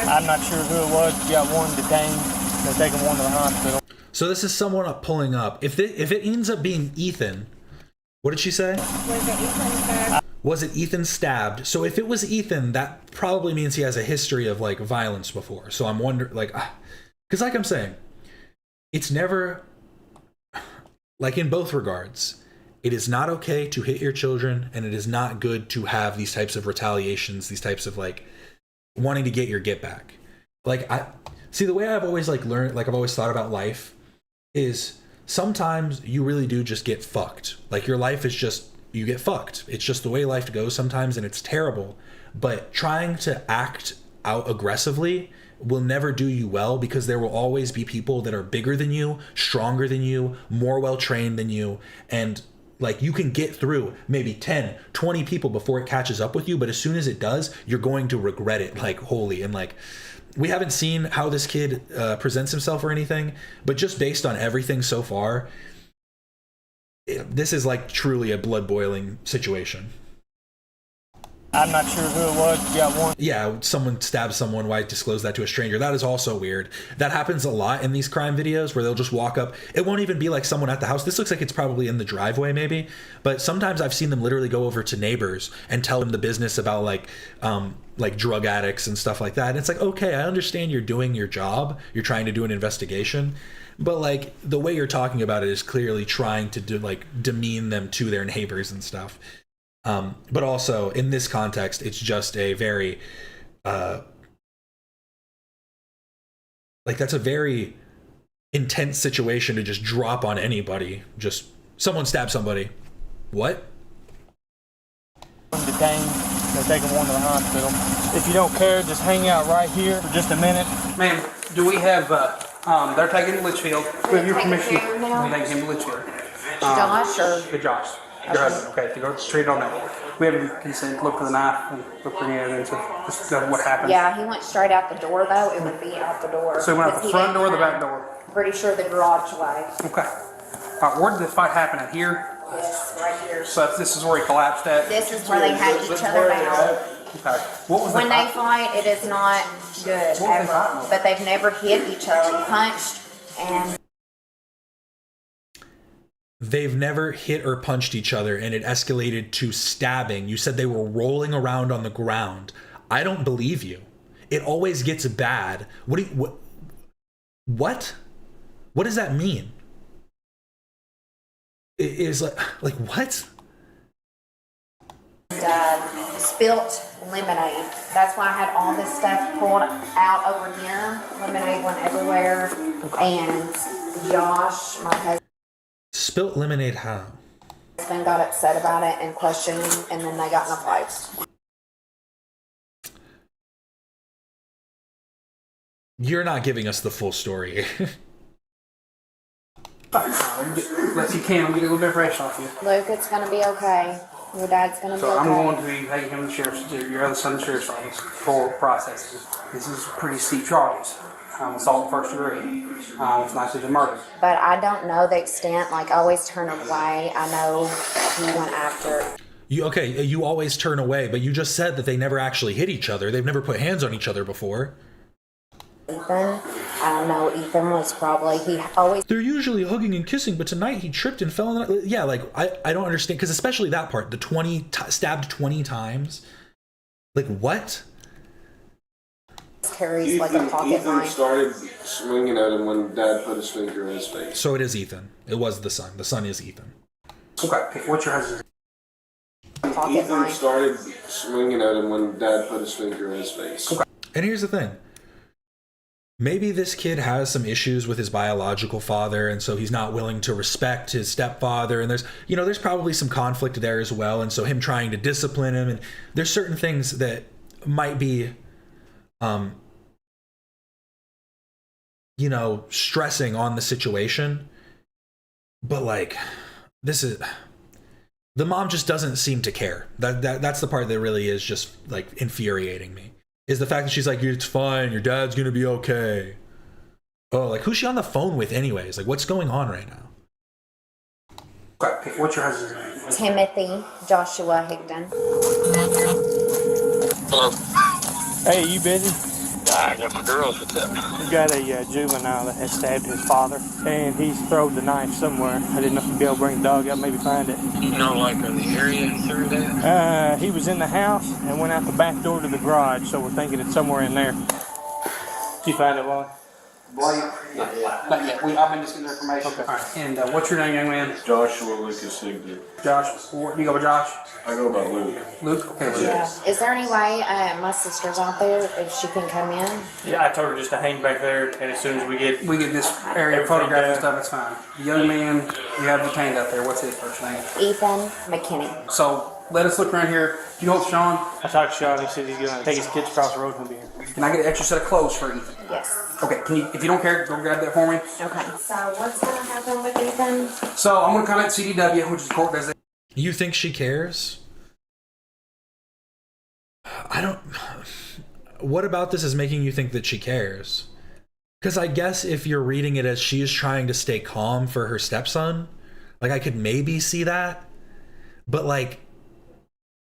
I'm not sure who it was. You got one detained. They're taking one to the hospital. So this is someone pulling up. If it ends up being Ethan, what did she say? Was it Ethan stabbed? So if it was Ethan, that probably means he has a history of like violence before. So I'm wondering, like, because like I'm saying, it's never, like in both regards, it is not okay to hit your children, and it is not good to have these types of retaliations, these types of like wanting to get your get back. Like the way I've always like learned, like I've always thought about life is sometimes you really do just get fucked. Like your life is just, you get fucked. It's just the way life goes sometimes, and it's terrible. But trying to act out aggressively will never do you well, because there will always be people that are bigger than you, stronger than you, more well-trained than you, and like you can get through maybe 10, 20 people before it catches up with you, but as soon as it does, you're going to regret it like wholly. And like, we haven't seen how this kid presents himself or anything, but just based on everything so far, this is like truly a blood-boiling situation. I'm not sure who it was. You got one. Yeah, someone stabs someone. Why disclose that to a stranger? That is also weird. That happens a lot in these crime videos where they'll just walk up. It won't even be like someone at the house. This looks like it's probably in the driveway maybe. But sometimes I've seen them literally go over to neighbors and tell them the business about like drug addicts and stuff like that. And it's like, okay, I understand you're doing your job. You're trying to do an investigation. But like the way you're talking about it is clearly trying to demean them to their neighbors and stuff. But also in this context, it's just a very, like that's a very intense situation to just drop on anybody. Just someone stab somebody. What? Detained. They're taking one to the hospital. If you don't care, just hang out right here for just a minute. Ma'am, do we have, they're taking Litchfield. We have your permission. We're taking him to Litchfield. Josh or? The Josh. Your husband, okay, to go straight on that. We have your consent, look for the knife, and look for any evidence of just what happened. Yeah, he went straight out the door though. It would be out the door. So he went out the front door or the back door? Pretty sure the garage way. Okay. Where did the fight happen at here? Yes, right here. So this is where he collapsed at? This is where they had each other down. Okay. What was When the they fight, it is not good ever. But they've never hit each other. Like punched and. They've never hit or punched each other, and it escalated to stabbing. You said they were rolling around on the ground. I don't believe you. It always gets bad. What? What does that mean? It is like what? Spilt lemonade. That's why I had all this stuff pulled out over here. Lemonade went everywhere. And Josh, my husband. Spilt lemonade how? Husband got upset about it and questioned him, and then they got in a fight. You're not giving us the full story. Let's you can. We'll get a little bit fresh off you. Luke, it's gonna be okay. Your dad's gonna be So okay. I'm going to be taking him to your other son's sheriff's office for processing. This is pretty steep charges. Assault first degree. It's nicely to murder. But I don't know the extent. Like, I always turn away. I know he went after. You always turn away, but you just said that they never actually hit each other. They've never put hands on each other before. Ethan, I don't know. Ethan was probably, he always. They're usually hugging and kissing, but tonight he tripped and fell in the. Yeah, like I don't understand, because especially that part, the stabbed 20 times. Like what? Carries like a pocket Ethan knife. started swinging at him when Dad put his finger in his face. So it is Ethan. It was the son. The son is Ethan. Okay, what's your husband's pocket Ethan knife. started swinging at him when Dad put his finger in his face. Okay. And here's the thing. Maybe this kid has some issues with his biological father, and so he's not willing to respect his stepfather, and there's probably some conflict there as well, and so him trying to discipline him, and there's certain things that might be stressing on the situation. But like, the mom just doesn't seem to care. That's the part that really is just like infuriating me, is the fact that she's like, it's fine, your dad's gonna be okay. Oh, like, who's she on the phone with anyways? Like, what's going on right now? Okay, what's your husband's name? Timothy Joshua Higdon. Hello. Hey, you busy? I got my girls with them. We got a juvenile that has stabbed his father, and he's thrown the knife somewhere. I didn't know if you'd be able to bring the dog up, maybe find it. You know, like in the area through that? He was in the house and went out the back door to the garage, so we're thinking it's somewhere in there. Did you find it, Wally? Blake? Not yet. I've been just getting information. Okay. All right. And what's your name, young man? Joshua Lucas Higdon. Josh. Do you go by Josh? I go by Luke. Luke? Okay. Yeah. Is there any way my sister's out there, if she can come in? Yeah, I told her just to hang back there, and as soon as we get this area photograph and stuff, it's fine. The young man you have detained out there, what's his first name? Ethan McKinney. So let us look around here. Do you know Sean? I talked to Sean. He said he's going to take his kids across the road and he'll be here. Can I get an extra set of clothes for Ethan? Yes. Okay, can you, if you don't care, go grab that for me. Okay. So what's going to happen with Ethan? So I'm going to contact CDW, which is the court designation. You think she cares? I don't... What about this is making you think that she cares? Because I guess if you're reading it as she is trying to stay calm for her stepson, like I could maybe see that. But like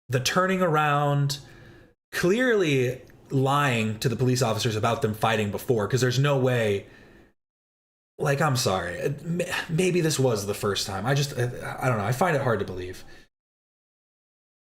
the turning around, clearly lying to the police officers about them fighting before, because there's no way. Like, I'm sorry, maybe this was the first time. I don't know. I find it hard to believe.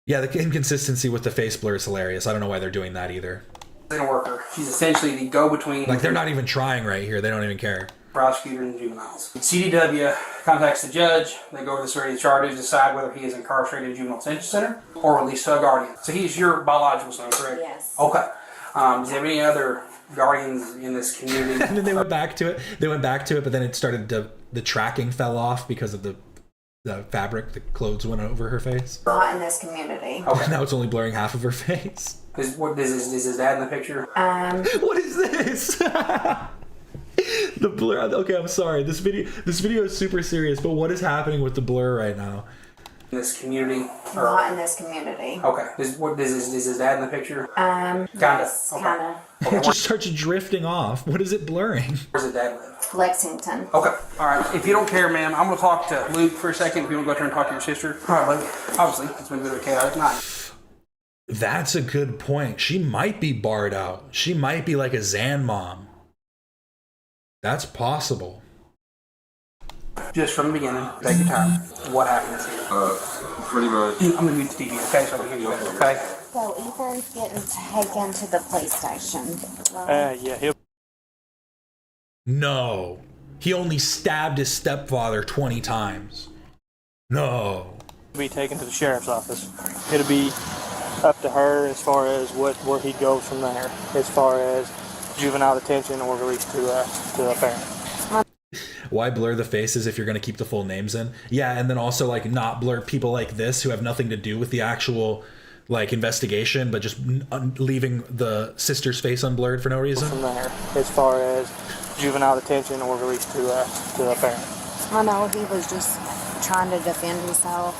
Yeah, the inconsistency with the face blur is hilarious. I don't know why they're doing that either. Worker. She's essentially the go-between. Like, they're not even trying right here. They don't even care. Prosecutor and juveniles. CDW contacts the judge. They go over the series of charges, decide whether he is incarcerated in juvenile detention center or released to a guardian. So he's your biological son, correct? Yes. Okay. Does he have any other guardians in this community? And then they went back to it. But then it started to, the tracking fell off because of the fabric. The clothes went over her face. Not in this community. Okay. Now it's only blurring half of her face. Is his dad in the picture? What is this? The blur. Okay, I'm sorry. This video is super serious, but what is happening with the blur right now? In this community? Not in this community. Okay. Is his dad in the picture? Kinda. Okay. It just starts drifting off. What is it blurring? Where's his dad live? Lexington. Okay. All right. If you don't care, ma'am, I'm going to talk to Luke for a second. If you want to go out there and talk to your sister. All right, Luke. Obviously, it's been a bit of a chaotic night. That's a good point. She might be barred out. She might be like a Zan mom. That's possible. Just from the beginning, take your time. What happened? Pretty much. I'm going to mute the TV, okay? So I can hear you better, okay? So Ethan's getting taken to the police station. Right? Yeah, No. He only stabbed his stepfather 20 times. No. He'll be taken to the sheriff's office. It'll be up to her as far as where he goes from there, as far as juvenile detention or release to a parent. Why blur the faces if you're going to keep the full names in? Yeah, and then also like not blur people like this who have nothing to do with the actual like investigation, but just leaving the sister's face unblurred for no reason. From there, as far as juvenile detention or release to a parent. I know he was just trying to defend himself,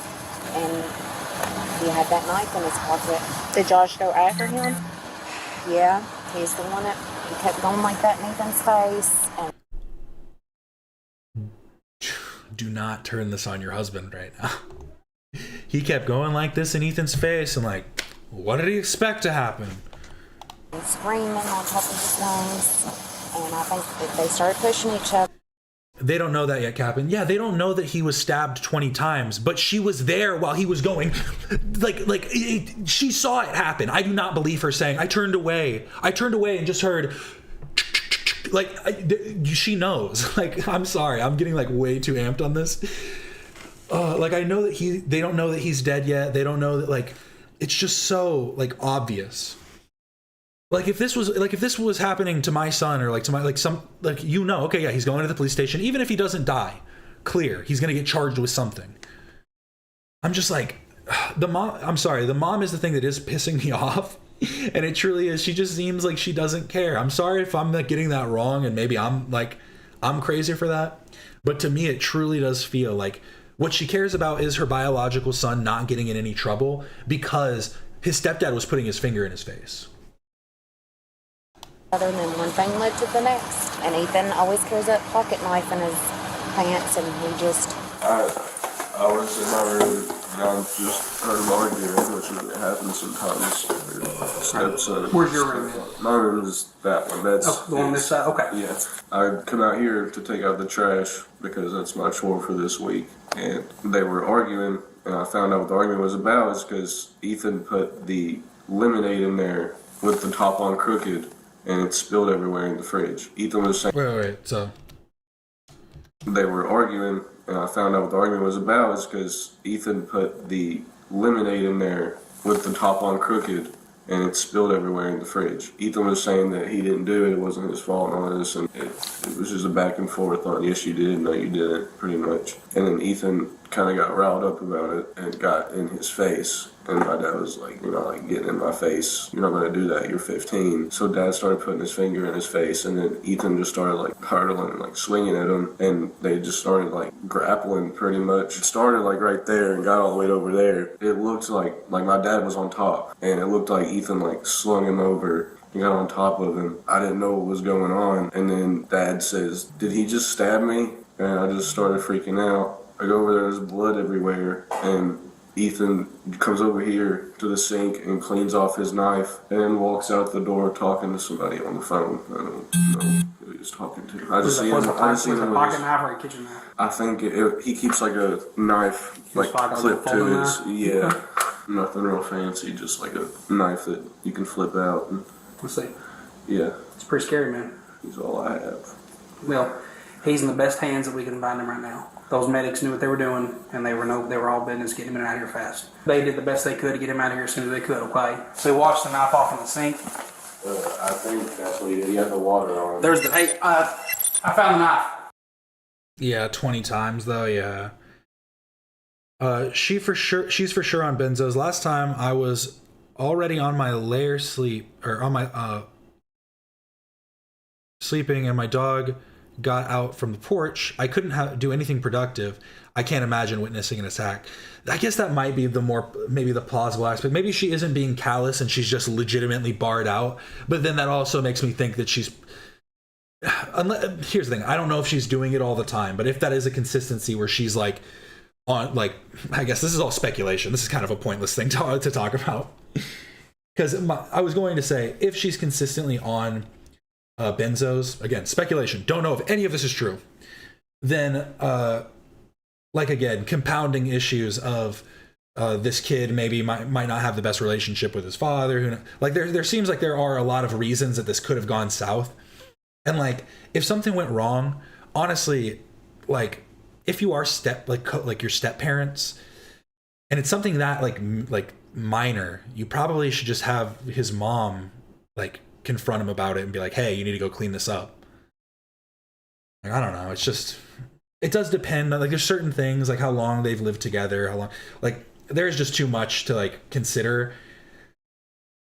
and he had that knife in his pocket. Did Josh go after him? Yeah, he's the one that he kept going like that in Ethan's face. And do not turn this on your husband right now. He kept going like this in Ethan's face, and like, what did he expect to happen? Screaming on top of his lungs, and I think that they started pushing each other. They don't know that yet, Captain. Yeah, they don't know that he was stabbed 20 times, but she was there while he was going. She saw it happen. I do not believe her saying, I turned away and just heard, she knows. Like, I'm sorry, I'm getting like way too amped on this. I know that they don't know that he's dead yet. They don't know that, like, it's just so like obvious. Like if this was happening to my son or like to my okay, yeah, he's going to the police station. Even if he doesn't die, clear, he's gonna get charged with something. I'm just like, the mom is the thing that is pissing me off. And it truly is. She just seems like she doesn't care. I'm sorry if I'm like getting that wrong, and maybe I'm crazy for that. But to me, it truly does feel like what she cares about is her biological son not getting in any trouble because his stepdad was putting his finger in his face. Other than one thing led to the next, and Ethan always carries a pocket knife in his pants, and he just. I was in my room and I just heard him arguing, which happens sometimes. Where's your room? My room is that one. That's the one on this side? Okay. Yeah. I come out here to take out the trash because that's my chore for this week. And they were arguing, and I found out what the argument was about is because Ethan put the lemonade in there with the top on crooked, and it spilled everywhere in the fridge. Ethan was saying... Wait, so... They were arguing, and I found out what the argument was about is because Ethan put the lemonade in there with the top on crooked, and it spilled everywhere in the fridge. Ethan was saying that he didn't do it, it wasn't his fault and all this, and it was just a back and forth on, yes you did, no you didn't, pretty much. And then Ethan kind of got riled up about it and got in his face. And my dad was like, you're not like getting in my face. You're not going to do that. You're 15. So dad started putting his finger in his face, and then Ethan just started like hurdling and like swinging at him, and they just started like grappling pretty much. It started like right there and got all the way over there. It looked like my dad was on top, and it looked like Ethan like slung him over and got on top of him. I didn't know what was going on, and then dad says, did he just stab me? And I just started freaking out. I go over there, there's blood everywhere, and Ethan comes over here to the sink and cleans off his knife and then walks out the door talking to somebody on the phone. I don't know who he was talking to. I just see him. I just see him with pocket knife or a kitchen knife? I think he keeps like a knife like clipped to his. Yeah, nothing real fancy, just like a knife that you can flip out. And, let's see. Yeah, it's pretty scary, man. He's all I have. Well, he's in the best hands that we can find him right now. Those medics knew what they were doing, and they were all business getting him out of here fast. They did the best they could to get him out of here as soon as they could, okay? So he washed the knife off in the sink. I think that's what he did. He had the water on. There's the, hey, I found the knife. Yeah, 20 times though, yeah. She's for sure on benzos. Last time I was already on my lair sleep, or on my, sleeping, and my dog got out from the porch. I couldn't do anything productive. I can't imagine witnessing an attack. I guess that might be maybe the plausible aspect. Maybe she isn't being callous and she's just legitimately barred out. But then that also makes me think that she's... Here's the thing. I don't know if she's doing it all the time, but if that is a consistency where she's like, on, like, I guess this is all speculation. This is kind of a pointless thing to talk about. Because I was going to say, if she's consistently on benzos, again, speculation, don't know if any of this is true, then like, again, compounding issues of this kid maybe might not have the best relationship with his father. Like, there seems like there are a lot of reasons that this could have gone south. And like, if something went wrong, honestly, like, if you are like your step parents, and it's something that like minor, you probably should just have his mom like confront him about it and be like, hey, you need to go clean this up. Like, I don't know. It's just, it does depend on, like, there's certain things, like how long they've lived together, how long, like, there's just too much to like consider.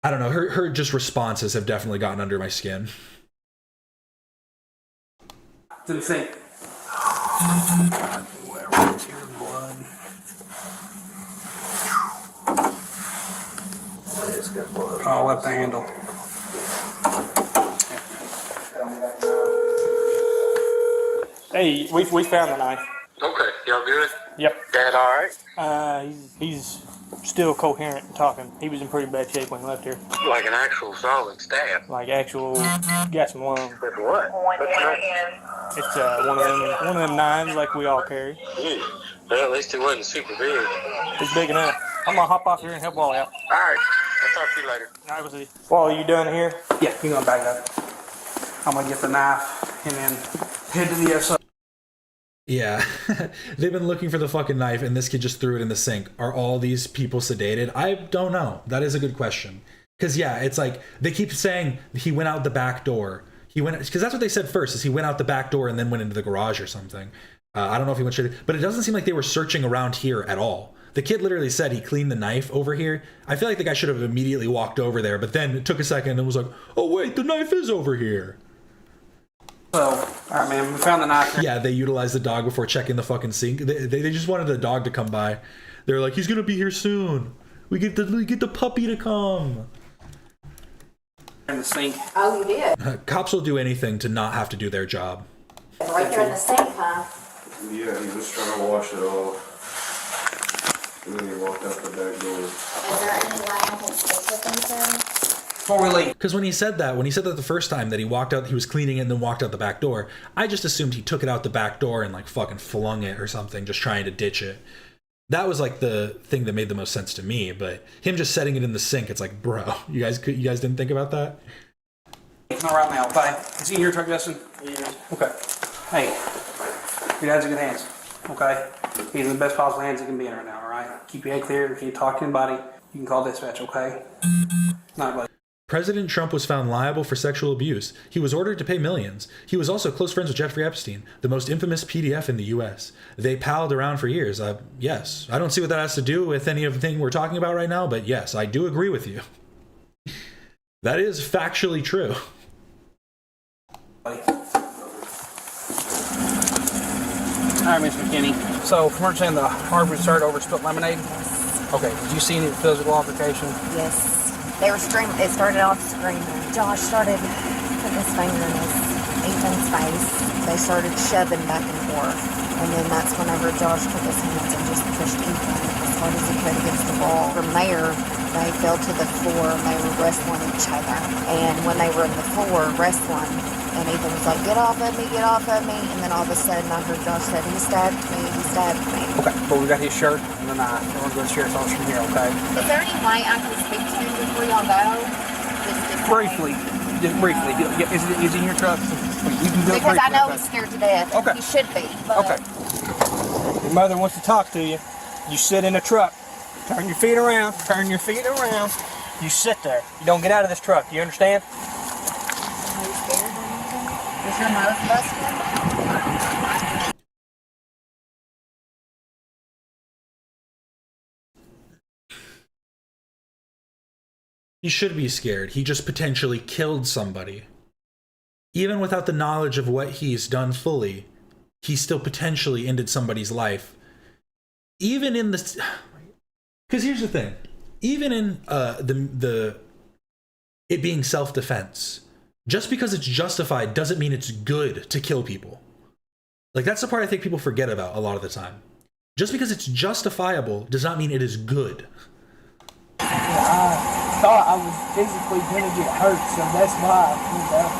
I don't know. Her just responses have definitely gotten under my skin. It's in the sink. Oh, left the handle. Hey, we found the knife. Okay, y'all good? Yep. Dad all right? He's still coherent and talking. He was in pretty bad shape when he left here. Like an actual solid stab? Like actual, got some lung. With what? It's one of them nines like we all carry. Well, at least it wasn't super big. It's big enough. I'm gonna hop off here and help Wally out. All right, I'll talk to you later. All right, we'll see you. Wally, you done here? Yeah, you're gonna back up. I'm gonna get the knife and then head to the SO. Yeah, they've been looking for the fucking knife, and this kid just threw it in the sink. Are all these people sedated? I don't know. That is a good question. Because, yeah, it's like, they keep saying he went out the back door. Because that's what they said first, is he went out the back door and then went into the garage or something. I don't know if he went straight, but it doesn't seem like they were searching around here at all. The kid literally said he cleaned the knife over here. I feel like the guy should have immediately walked over there, but then it took a second and was like, oh, wait, the knife is over here. Well, all right, man, we found the knife. Yeah, they utilized the dog before checking the fucking sink. They just wanted the dog to come by. They're like, he's gonna be here soon. We get the puppy to come. In the sink. Oh, you did? Cops will do anything to not have to do their job. Right there in the sink, huh? Yeah, he was trying to wash it off. And then he walked out the back door. Is there any way I can stick with anything? Before we leave. Because when he said that the first time that he walked out, he was cleaning it and then walked out the back door, I just assumed he took it out the back door and like fucking flung it or something, just trying to ditch it. That was like the thing that made the most sense to me, but him just setting it in the sink, it's like, bro, you guys didn't think about that? It's not right now, okay? Is he in your truck, Justin? Yeah. Okay. Hey, your dad's in good hands, okay? He's in the best possible hands he can be in right now, all right? Keep your head clear. If you talk to anybody, you can call dispatch, okay? Not like President Trump was found liable for sexual abuse. He was ordered to pay millions. He was also close friends with Jeffrey Epstein, the most infamous PDF in the U.S. They palled around for years. Yes, I don't see what that has to do with any of the thing we're talking about right now, but yes, I do agree with you. That is factually true. All right, Miss McKinney. So, from understanding, the Harvard started over spilt lemonade? Okay, did you see any physical altercation? Yes. They were screaming. It started off screaming. Josh started putting his finger in Ethan's face. They started shoving back and forth. And then that's whenever Josh took his hands and just pushed Ethan as hard as he could against the wall. From there, they fell to the floor and they were wrestling each other. And when they were on the floor wrestling, and Ethan was like, get off of me, get off of me. And then all of a sudden I heard Josh said, he stabbed me, he stabbed me. Okay, but we got his shirt and the knife. We're going to go to the sheriff's office from here, okay? Is there any way I can speak to him before y'all go? Briefly. Just briefly. Is he in your truck? You can do it Because I briefly, know okay? he's scared to death. Okay. He should be. But Okay. Your mother wants to talk to you. You sit in the truck. Turn your feet around. Turn your feet around. You sit there. You don't get out of this truck. You understand? Are you scared or anything? Is your nose busted? He should be scared. He just potentially killed somebody. Even without the knowledge of what he's done fully, he still potentially ended somebody's life. Even in the... Because here's the thing. Even in it being self-defense, just because it's justified doesn't mean it's good to kill people. Like, that's the part I think people forget about a lot of the time. Just because it's justifiable does not mean it is good. I thought I was physically gonna get hurt, so that's why I pulled out.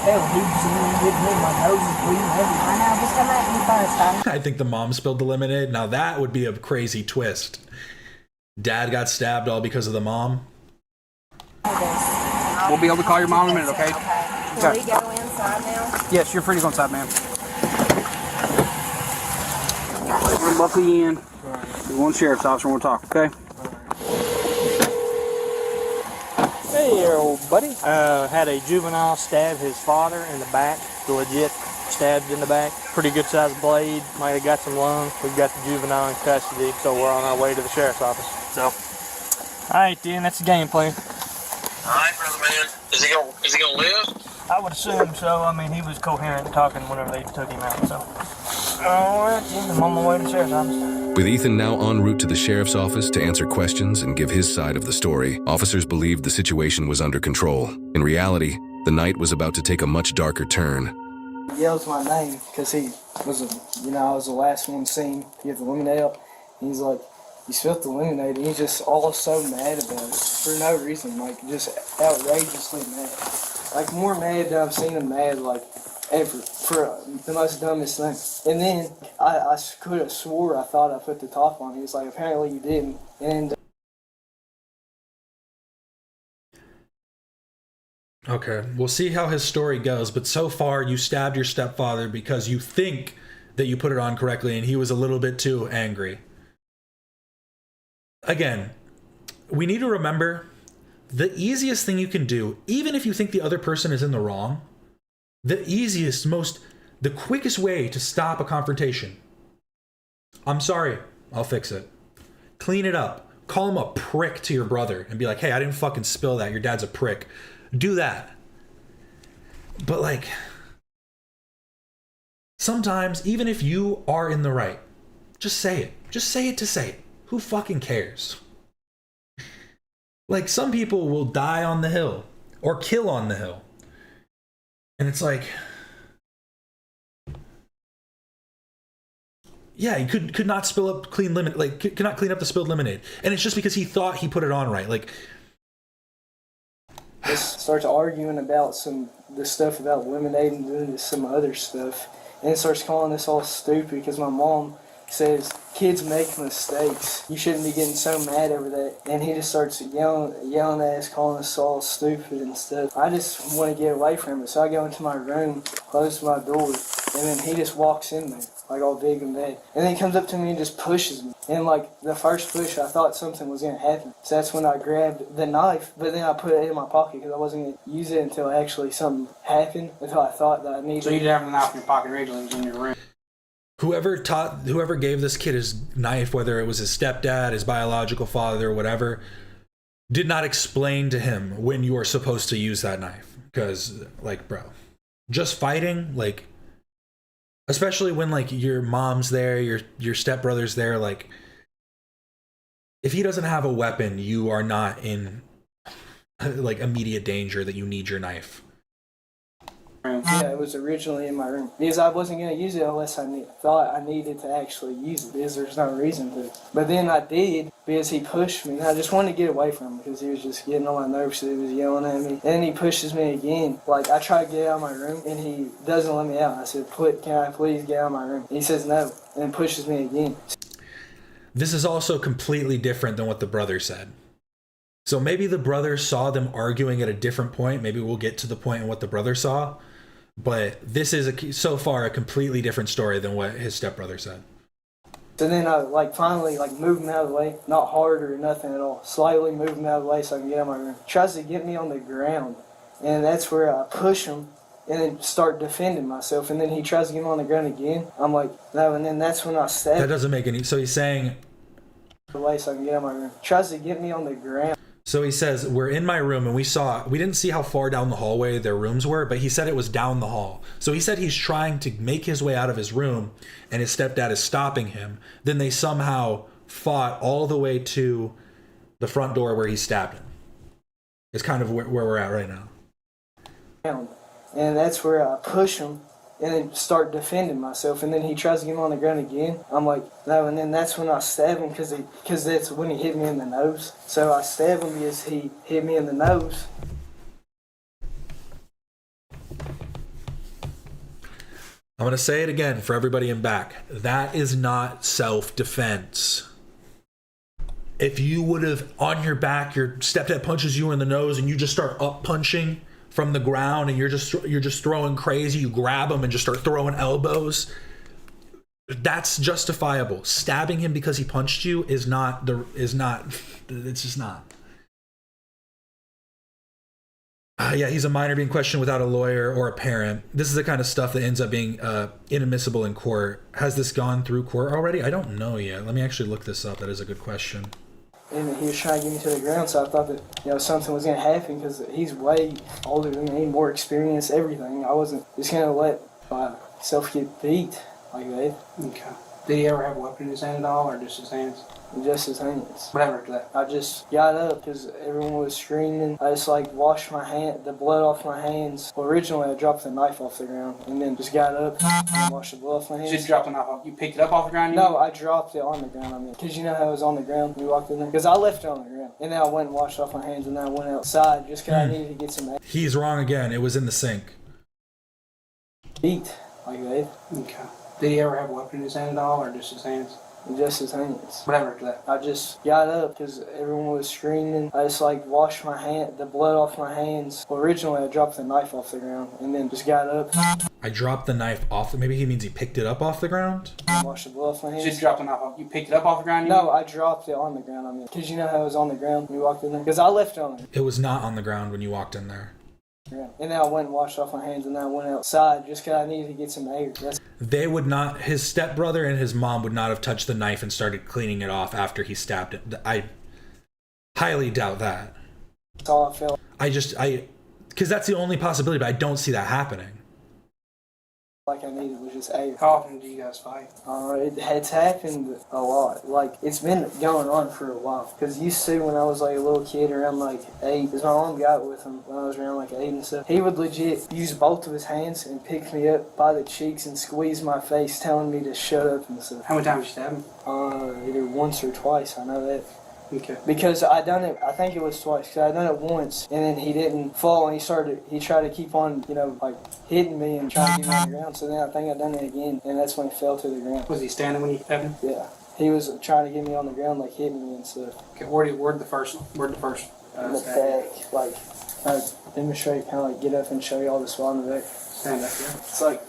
Hell, dude's getting me, my nose is bleeding everywhere. I know, just come at me first, I think the mom spilled the lemonade. Now that would be a crazy twist. Dad got stabbed all because of the mom. We'll be able to call your mom in a minute, okay? Can we go inside now? Yes, you're free to go inside, ma'am. We're going to buckle you in. There's one sheriff's officer and we'll talk, okay? Hey there, old buddy. Had a juvenile stab his father in the back. Legit stabbed in the back. Pretty good sized blade. Might have got some lung. We've got the juvenile in custody, so we're on our way to the sheriff's office. So, alright then, that's the game plan. Alright, brother man. Is he gonna live? I would assume so. I mean, he was coherent talking whenever they took him out, so. Alright then, I'm on my way to the sheriff's office. With Ethan now en route to the sheriff's office to answer questions and give his side of the story, officers believed the situation was under control. In reality, the night was about to take a much darker turn. He yells my name because he was, I was the last one seen. He had the lemonade out. And he's like, you spilled the lemonade, and he's just all so mad about it for no reason, like just outrageously mad. Like more mad than I've seen him mad like ever for the most dumbest thing. And then I could have swore I thought I put the top on. He was like, apparently you didn't. And Okay, we'll see how his story goes, but so far you stabbed your stepfather because you think that you put it on correctly and he was a little bit too angry. Again, we need to remember the easiest thing you can do, even if you think the other person is in the wrong, the easiest, the quickest way to stop a confrontation. I'm sorry, I'll fix it. Clean it up. Call him a prick to your brother and be like, hey, I didn't fucking spill that. Your dad's a prick. Do that. But like, sometimes, even if you are in the right, just say it. Just say it to say it. Who fucking cares? Like, some people will die on the hill or kill on the hill. And it's like, yeah, he could not spill up clean lemonade, like could not clean up the spilled lemonade. And it's just because he thought he put it on right. Like, just starts arguing about the stuff about lemonade and doing some other stuff. And starts calling us all stupid because my mom says kids make mistakes. You shouldn't be getting so mad over that. And he just starts yelling at us, calling us all stupid and stuff. I just want to get away from it. So I go into my room, close my door, and then he just walks in there, like all big and bad. And then he comes up to me and just pushes me. And like the first push, I thought something was going to happen. So that's when I grabbed the knife, but then I put it in my pocket because I wasn't going to use it until actually something happened, until I thought that I needed it. So you didn't have the knife in your pocket originally, it was in your room? Whoever gave this kid his knife, whether it was his stepdad, his biological father, or whatever, did not explain to him when you are supposed to use that knife. Because, like, bro, just fighting, like, especially when, like, your mom's there, your stepbrother's there, like, if he doesn't have a weapon, you are not in, like, immediate danger that you need your knife. Yeah, it was originally in my room. Because I wasn't going to use it unless I thought I needed to actually use it, because there's no reason to. But then I did, because he pushed me. And I just wanted to get away from him, because he was just getting on my nerves, so he was yelling at me. And then he pushes me again. Like, I try to get out of my room, and he doesn't let me out. I said, can I please get out of my room? And he says no, and pushes me again. This is also completely different than what the brother said. So maybe the brother saw them arguing at a different point. Maybe we'll get to the point in what the brother saw. But this is so far a completely different story than what his stepbrother said. So then I finally moved him out of the way, not hard or nothing at all. Slightly moved him out of the way so I can get out of my room. Tries to get me on the ground, and that's where I push him and then start defending myself. And then he tries to get me on the ground again. I'm like, no, and then that's when I stab. That doesn't make any. So he's saying, the way so I can get out of my room. Tries to get me on the ground. So he says, we're in my room, and we didn't see how far down the hallway their rooms were, but he said it was down the hall. So he said he's trying to make his way out of his room, and his stepdad is stopping him. Then they somehow fought all the way to the front door where he stabbed him. It's kind of where we're at right now. And that's where I push him and then start defending myself. And then he tries to get me on the ground again. I'm like, no, and then that's when I stab him, because that's when he hit me in the nose. So I stab him because he hit me in the nose. I'm going to say it again for everybody in back. That is not self-defense. If you would have, on your back, your stepdad punches you in the nose and you just start up punching from the ground and you're just throwing crazy, you grab him and just start throwing elbows, that's justifiable. Stabbing him because he punched you it's just not. Yeah, he's a minor being questioned without a lawyer or a parent. This is the kind of stuff that ends up being inadmissible in court. Has this gone through court already? I don't know yet. Let me actually look this up. That is a good question. And he was trying to get me to the ground, so I thought that something was going to happen, because he's way older than me, more experienced, everything. I wasn't just going to let myself get beat like that. Okay. Did he ever have a weapon in his hand at all, or just his hands? Just his hands. Whatever after that. I just got up because everyone was screaming. I just washed the blood off my hands. Well, originally I dropped the knife off the ground and then just got up and washed the blood off my hands. You just dropped the knife off? You picked it up off the ground? No, I dropped it on the ground. Because you know how it was on the ground when we walked in there? Because I left it on the ground. And then I went and washed off my hands, and then I went outside just because I needed to get some air. He's wrong again. It was in the sink. Beat like that. Okay. Did he ever have a weapon in his hand at all, or just his hands? Just his hands. Whatever after that. I just got up because everyone was screaming. I just washed the blood off my hands. Well, originally I dropped the knife off the ground and then just got up. I dropped the knife off. Maybe he means he picked it up off the ground? Washed the blood off my hands. You just dropped the knife off? You picked it up off the ground? No, I dropped it on the ground. Because you know how it was on the ground when we walked in there? Because I left it on there. It was not on the ground when you walked in there. Yeah. And then I went and washed off my hands, and then I went outside just because I needed to get some air. They would not, his stepbrother and his mom would not have touched the knife and started cleaning it off after he stabbed it. I highly doubt that. That's all I felt. Because that's the only possibility, but I don't see that happening. Like I needed was just air. How often do you guys fight? It's happened a lot. It's been going on for a while. Because used to, when I was a little kid, around 8, because my mom got with him when I was around 8 and stuff, he would legit use both of his hands and pick me up by the cheeks and squeeze my face, telling me to shut up and stuff. How many times did you stab him? Either once or twice, I know that. Okay. Because I done it, I think it was twice, because I done it once, and then he didn't fall, and he tried to keep on, hitting me and trying to get me on the ground, so then I think I done it again, and that's when he fell to the ground. Was he standing when you stabbed him? Yeah. he was trying to get me on the ground, like hitting me and stuff. Okay, where'd the first in the stab back, like demonstrate, kind of like get up and show you all the spot in the back. stand up here? It's like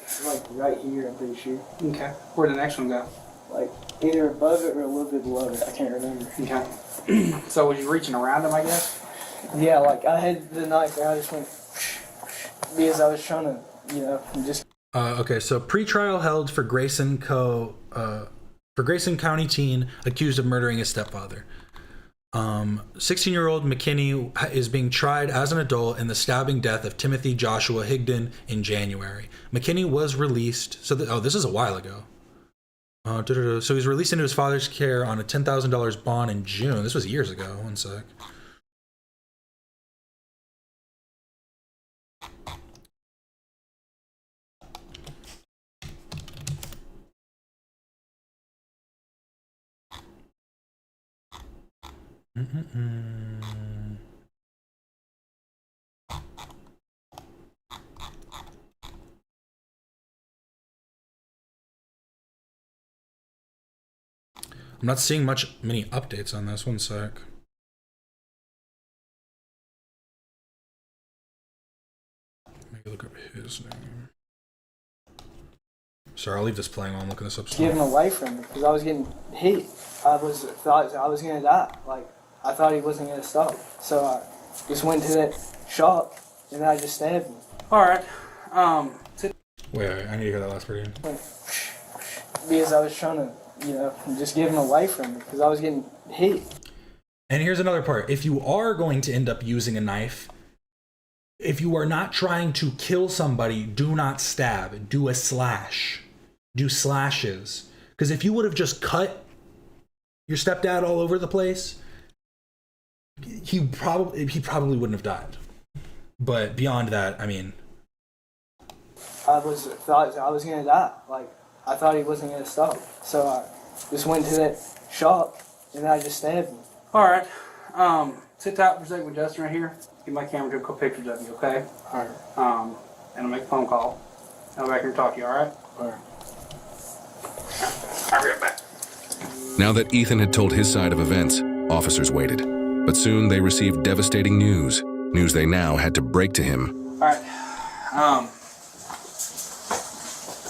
right here, I'm pretty sure. Okay. Where'd the next one go? Like either above it or a little bit below it. I can't remember. Okay. So was you reaching around him, I guess? Yeah, like I had the knife and I just went because I was trying to, just. Okay, so pretrial held for Grayson County teen accused of murdering his stepfather. 16-year-old McKinney is being tried as an adult in the stabbing death of Timothy Joshua Higdon in January. McKinney was released. So, this is a while ago. So he's released into his father's care on a $10,000 bond in June. This was years ago. One sec. I'm not seeing many updates on this. One sec. Maybe look up his name. Sorry, I'll leave this playing while I'm looking this up. Getting away from me because I was getting hit. I thought I was gonna die. Like I thought he wasn't gonna stop. So I just went to that shop and then I just stabbed him. All right. Wait, I need to hear that last part again. Because I was trying to, just get him away from me because I was getting hit. And here's another part. If you are going to end up using a knife, if you are not trying to kill somebody, do not stab. Do a slash. Do slashes. Because if you would have just cut your stepdad all over the place, he probably wouldn't have died. But beyond that, I mean, I thought I was gonna die. Like I thought he wasn't gonna stop. So I just went to that shop and then I just stabbed him. All right. Sit tight for a second with Justin right here. Get my camera to a couple pictures of you, okay? All right. And I'll make a phone call. I'll be back here and talk to you, all right? All right. I'll be right back. Now that Ethan had told his side of events, officers waited. But soon they received devastating news. News they now had to break to him. All right.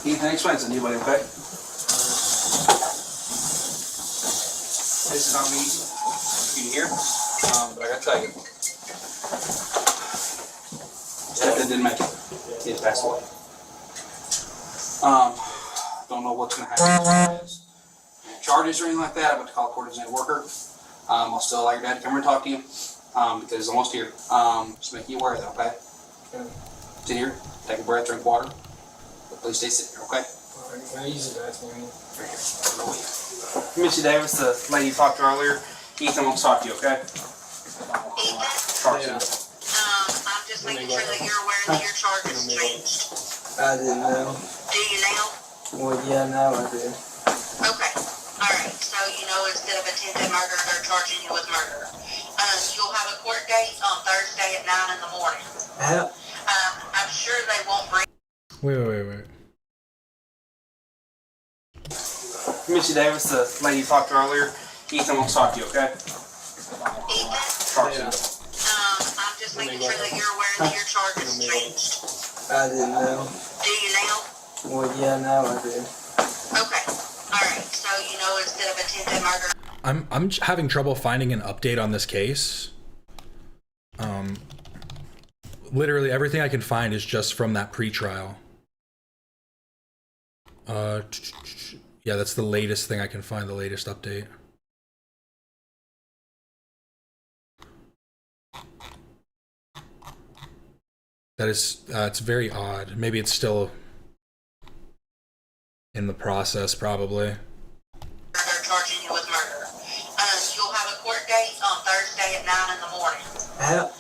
Ethan, explain something to you, buddy, okay? This is not me. You can hear? But I gotta tell you. Stepdad didn't make it. He had passed away. Don't know what's gonna happen. Charges or anything like that. I went to call a court as a worker. I'll still allow your dad to come here and talk to you. Because he's almost here. Just make you aware of that, okay? Sit here, take a breath, drink water. But please stay sitting here, okay? Can I use the bathroom? Right here. Missy Davis, the lady you talked to earlier. Ethan wants to talk to you, okay? Talk to you. I'm just making sure that you're aware that your charges changed. I didn't know. Do you now? Well, yeah, now I do. Okay. Alright, so instead of attempted murder, they're charging you with murder. You'll have a court date on Thursday at 9 in the morning. Yeah. I'm sure they won't bring... Wait. Missy Davis, the lady you talked to earlier. Ethan wants to talk to you, okay? Talk to you. I'm just making sure that you're aware that your charges changed. I didn't know. Do you now? Well, yeah, now I do. Okay. Alright, so instead of attempted murder... I'm having trouble finding an update on this case. Literally everything I can find is just from that pre-trial. Yeah, that's the latest thing I can find, the latest update. That is, it's very odd. Maybe it's still in the process, probably. They're charging you with murder. You'll have a court date on Thursday at 9 in the morning. Yeah.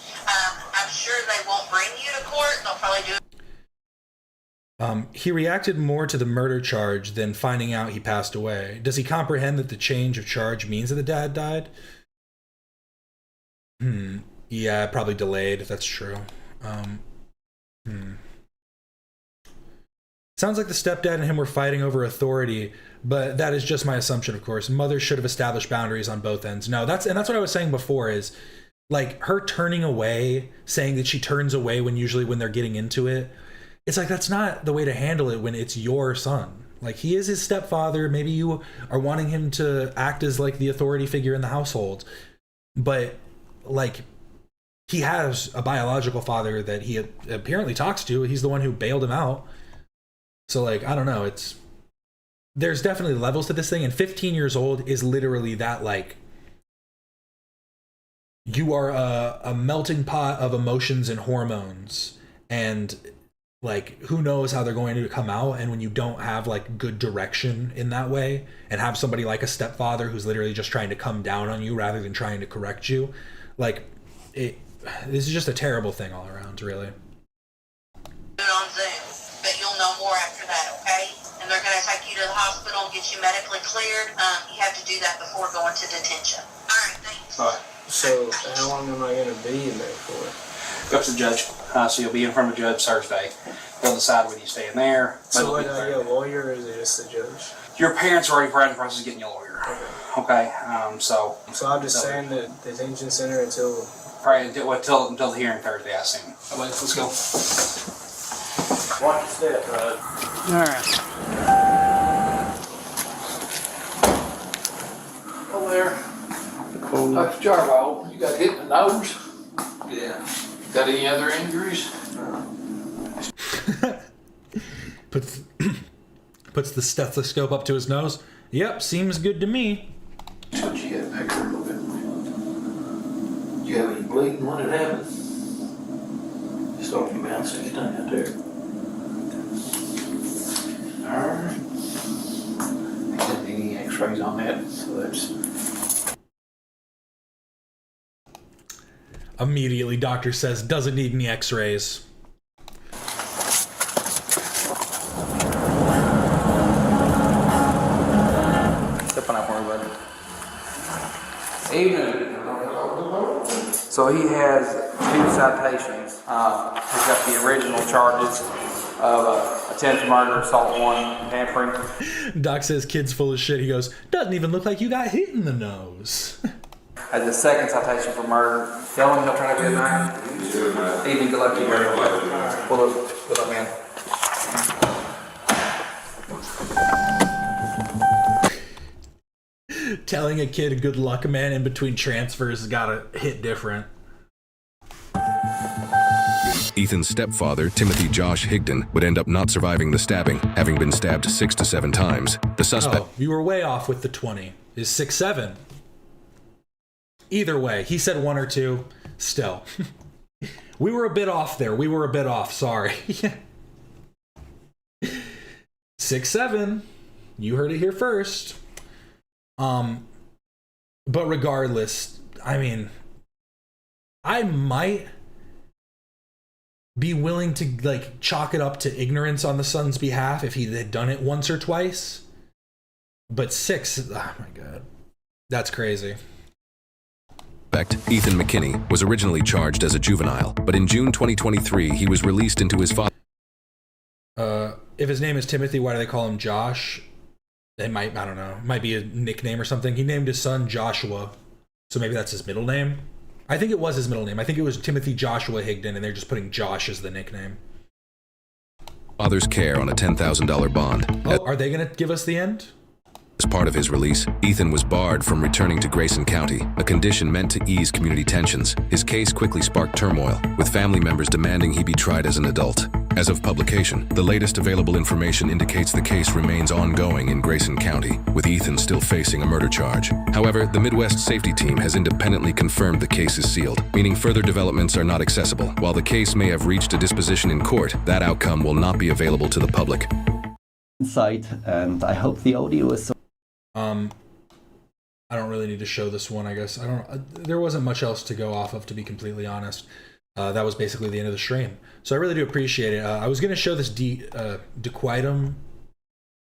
I'm sure they won't bring you to court. They'll probably do it. He reacted more to the murder charge than finding out he passed away. Does he comprehend that the change of charge means that the dad died? Yeah, probably delayed, if that's true. Sounds like the stepdad and him were fighting over authority, but that is just my assumption, of course. Mother should have established boundaries on both ends. No, that's what I was saying before is, like, her turning away, saying that she turns away when they're getting into it. It's like, that's not the way to handle it when it's your son. Like, he is his stepfather. Maybe you are wanting him to act as, like, the authority figure in the household. But, like, he has a biological father that he apparently talks to. He's the one who bailed him out. So, like, I don't know. There's definitely levels to this thing. And 15 years old is literally that, like, you are a melting pot of emotions and hormones. And, like, who knows how they're going to come out. And when you don't have, like, good direction in that way and have somebody like a stepfather who's literally just trying to come down on you rather than trying to correct you, like, this is just a terrible thing all around, really. Do it on Zoom, but you'll know more after that, okay? And they're going to take you to the hospital and get you medically cleared. You have to do that before going to detention. All right, thanks. All right. So how long am I going to be in there for? Go up to the judge. So you'll be in front of a judge Thursday. They'll decide whether you stay in there. So what, do I get a lawyer or is it just the judge? Your parents are already in the process of getting you a lawyer. Okay. So I'm just saying the detention center until... Probably until the hearing Thursday, I assume. Okay, let's go. Watch your step, bud. Alright. Oh, there. Dr. Jarboe, you got hit in the nose? Yeah. Got any other injuries? Puts the stethoscope up to his nose. Yep, seems good to me. Touch your head back there a little bit. Do you have any bleeding when it happened? Just off your mouth, stick your tongue out there. Alright. Didn't need any x-rays on that, so that's... Immediately, doctor says, doesn't need any x-rays. Step on up for me, buddy. Evening. So he has 2 citations. He's got the original charges of attempted murder, assault 1, tampering. Doc says kid's full of shit. He goes, doesn't even look like you got hit in the nose. Has the 2nd citation for murder. Tell him he'll try to be a night. Evening, good luck to you, brother. Pull up, man. Telling a kid good luck, man, in between transfers has got to hit different. Ethan's stepfather, Timothy Josh Higdon, would end up not surviving the stabbing, having been stabbed 6 to 7 times. The suspect... Oh, you were way off with the 20. Is 6-7. Either way, he said 1 or 2. Still. We were a bit off there. We were a bit off. Sorry. 6-7. You heard it here first. But regardless, I mean, I might be willing to, like, chalk it up to ignorance on the son's behalf if he had done it once or twice. But 6, oh my God. That's crazy. Ethan McKinney was originally charged as a juvenile, but in June 2023, he was released into his father. If his name is Timothy, why do they call him Josh? It might, I don't know, it might be a nickname or something. He named his son Joshua, so maybe that's his middle name. I think it was his middle name. I think it was Timothy Joshua Higdon, and they're just putting Josh as the nickname. Father's care on a $10,000 bond. Oh, are they going to give us the end? As part of his release, Ethan was barred from returning to Grayson County, a condition meant to ease community tensions. His case quickly sparked turmoil, with family members demanding he be tried as an adult. As of publication, the latest available information indicates the case remains ongoing in Grayson County, with Ethan still facing a murder charge. However, the Midwest Safety Team has independently confirmed the case is sealed, meaning further developments are not accessible. While the case may have reached a disposition in court, that outcome will not be available to the public. Site, and I hope the audio is so. I don't really need to show this one, I guess. There wasn't much else to go off of, to be completely honest. That was basically the end of the stream. So I really do appreciate it. I was going to show this Dequitum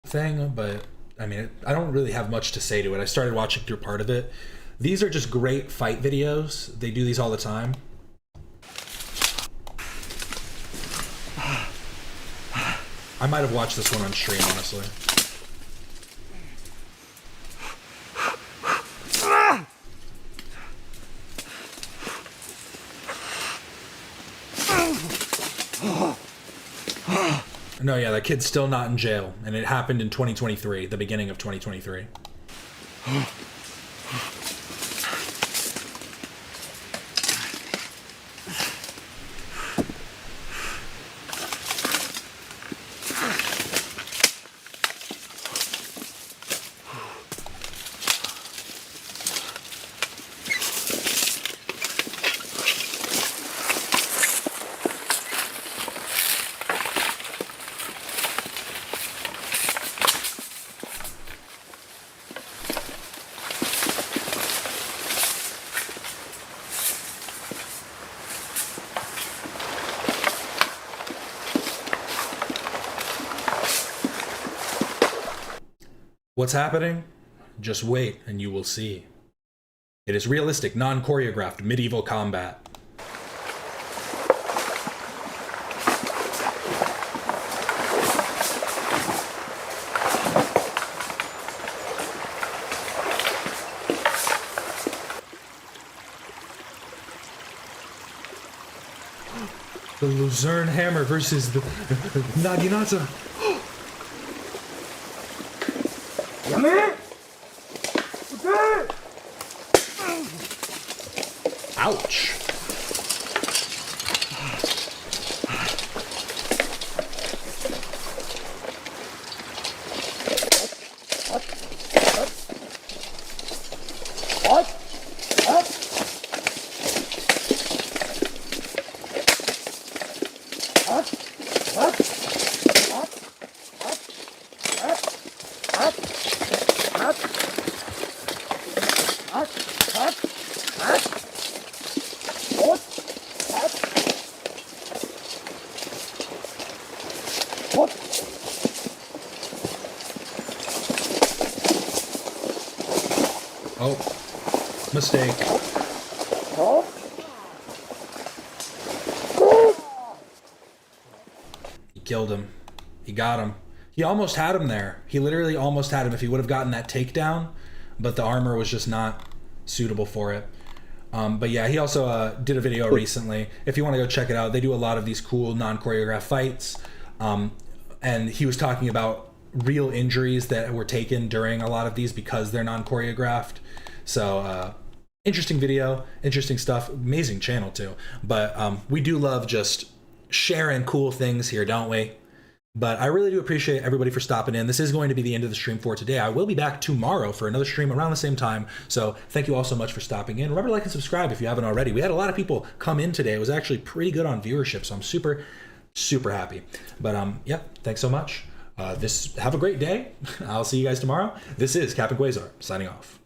thing, but I mean, I don't really have much to say to it. I started watching through part of it. These are just great fight videos. They do these all the time. I might have watched this one on stream, honestly. No, yeah, that kid's still not in jail, and it happened in 2023, the beginning of 2023. What's happening? Just wait and you will see. It is realistic, non-choreographed medieval combat. The Luzerne Hammer versus the Naginata. Ouch. Oh, mistake. He killed him. He got him. He almost had him there. He literally almost had him if he would have gotten that takedown, but the armor was just not suitable for it. But yeah, he also did a video recently. If you want to go check it out, they do a lot of these cool non-choreographed fights. And he was talking about real injuries that were taken during a lot of these because they're non-choreographed. So interesting video, interesting stuff, amazing channel too. But we do love just sharing cool things here, don't we? But I really do appreciate everybody for stopping in. This is going to be the end of the stream for today. I will be back tomorrow for another stream around the same time. So thank you all so much for stopping in. Remember to like and subscribe if you haven't already. We had a lot of people come in today. It was actually pretty good on viewership, so I'm super, super happy. But yeah, thanks so much. Have a great day. I'll see you guys tomorrow. This is Captain Quasar signing off.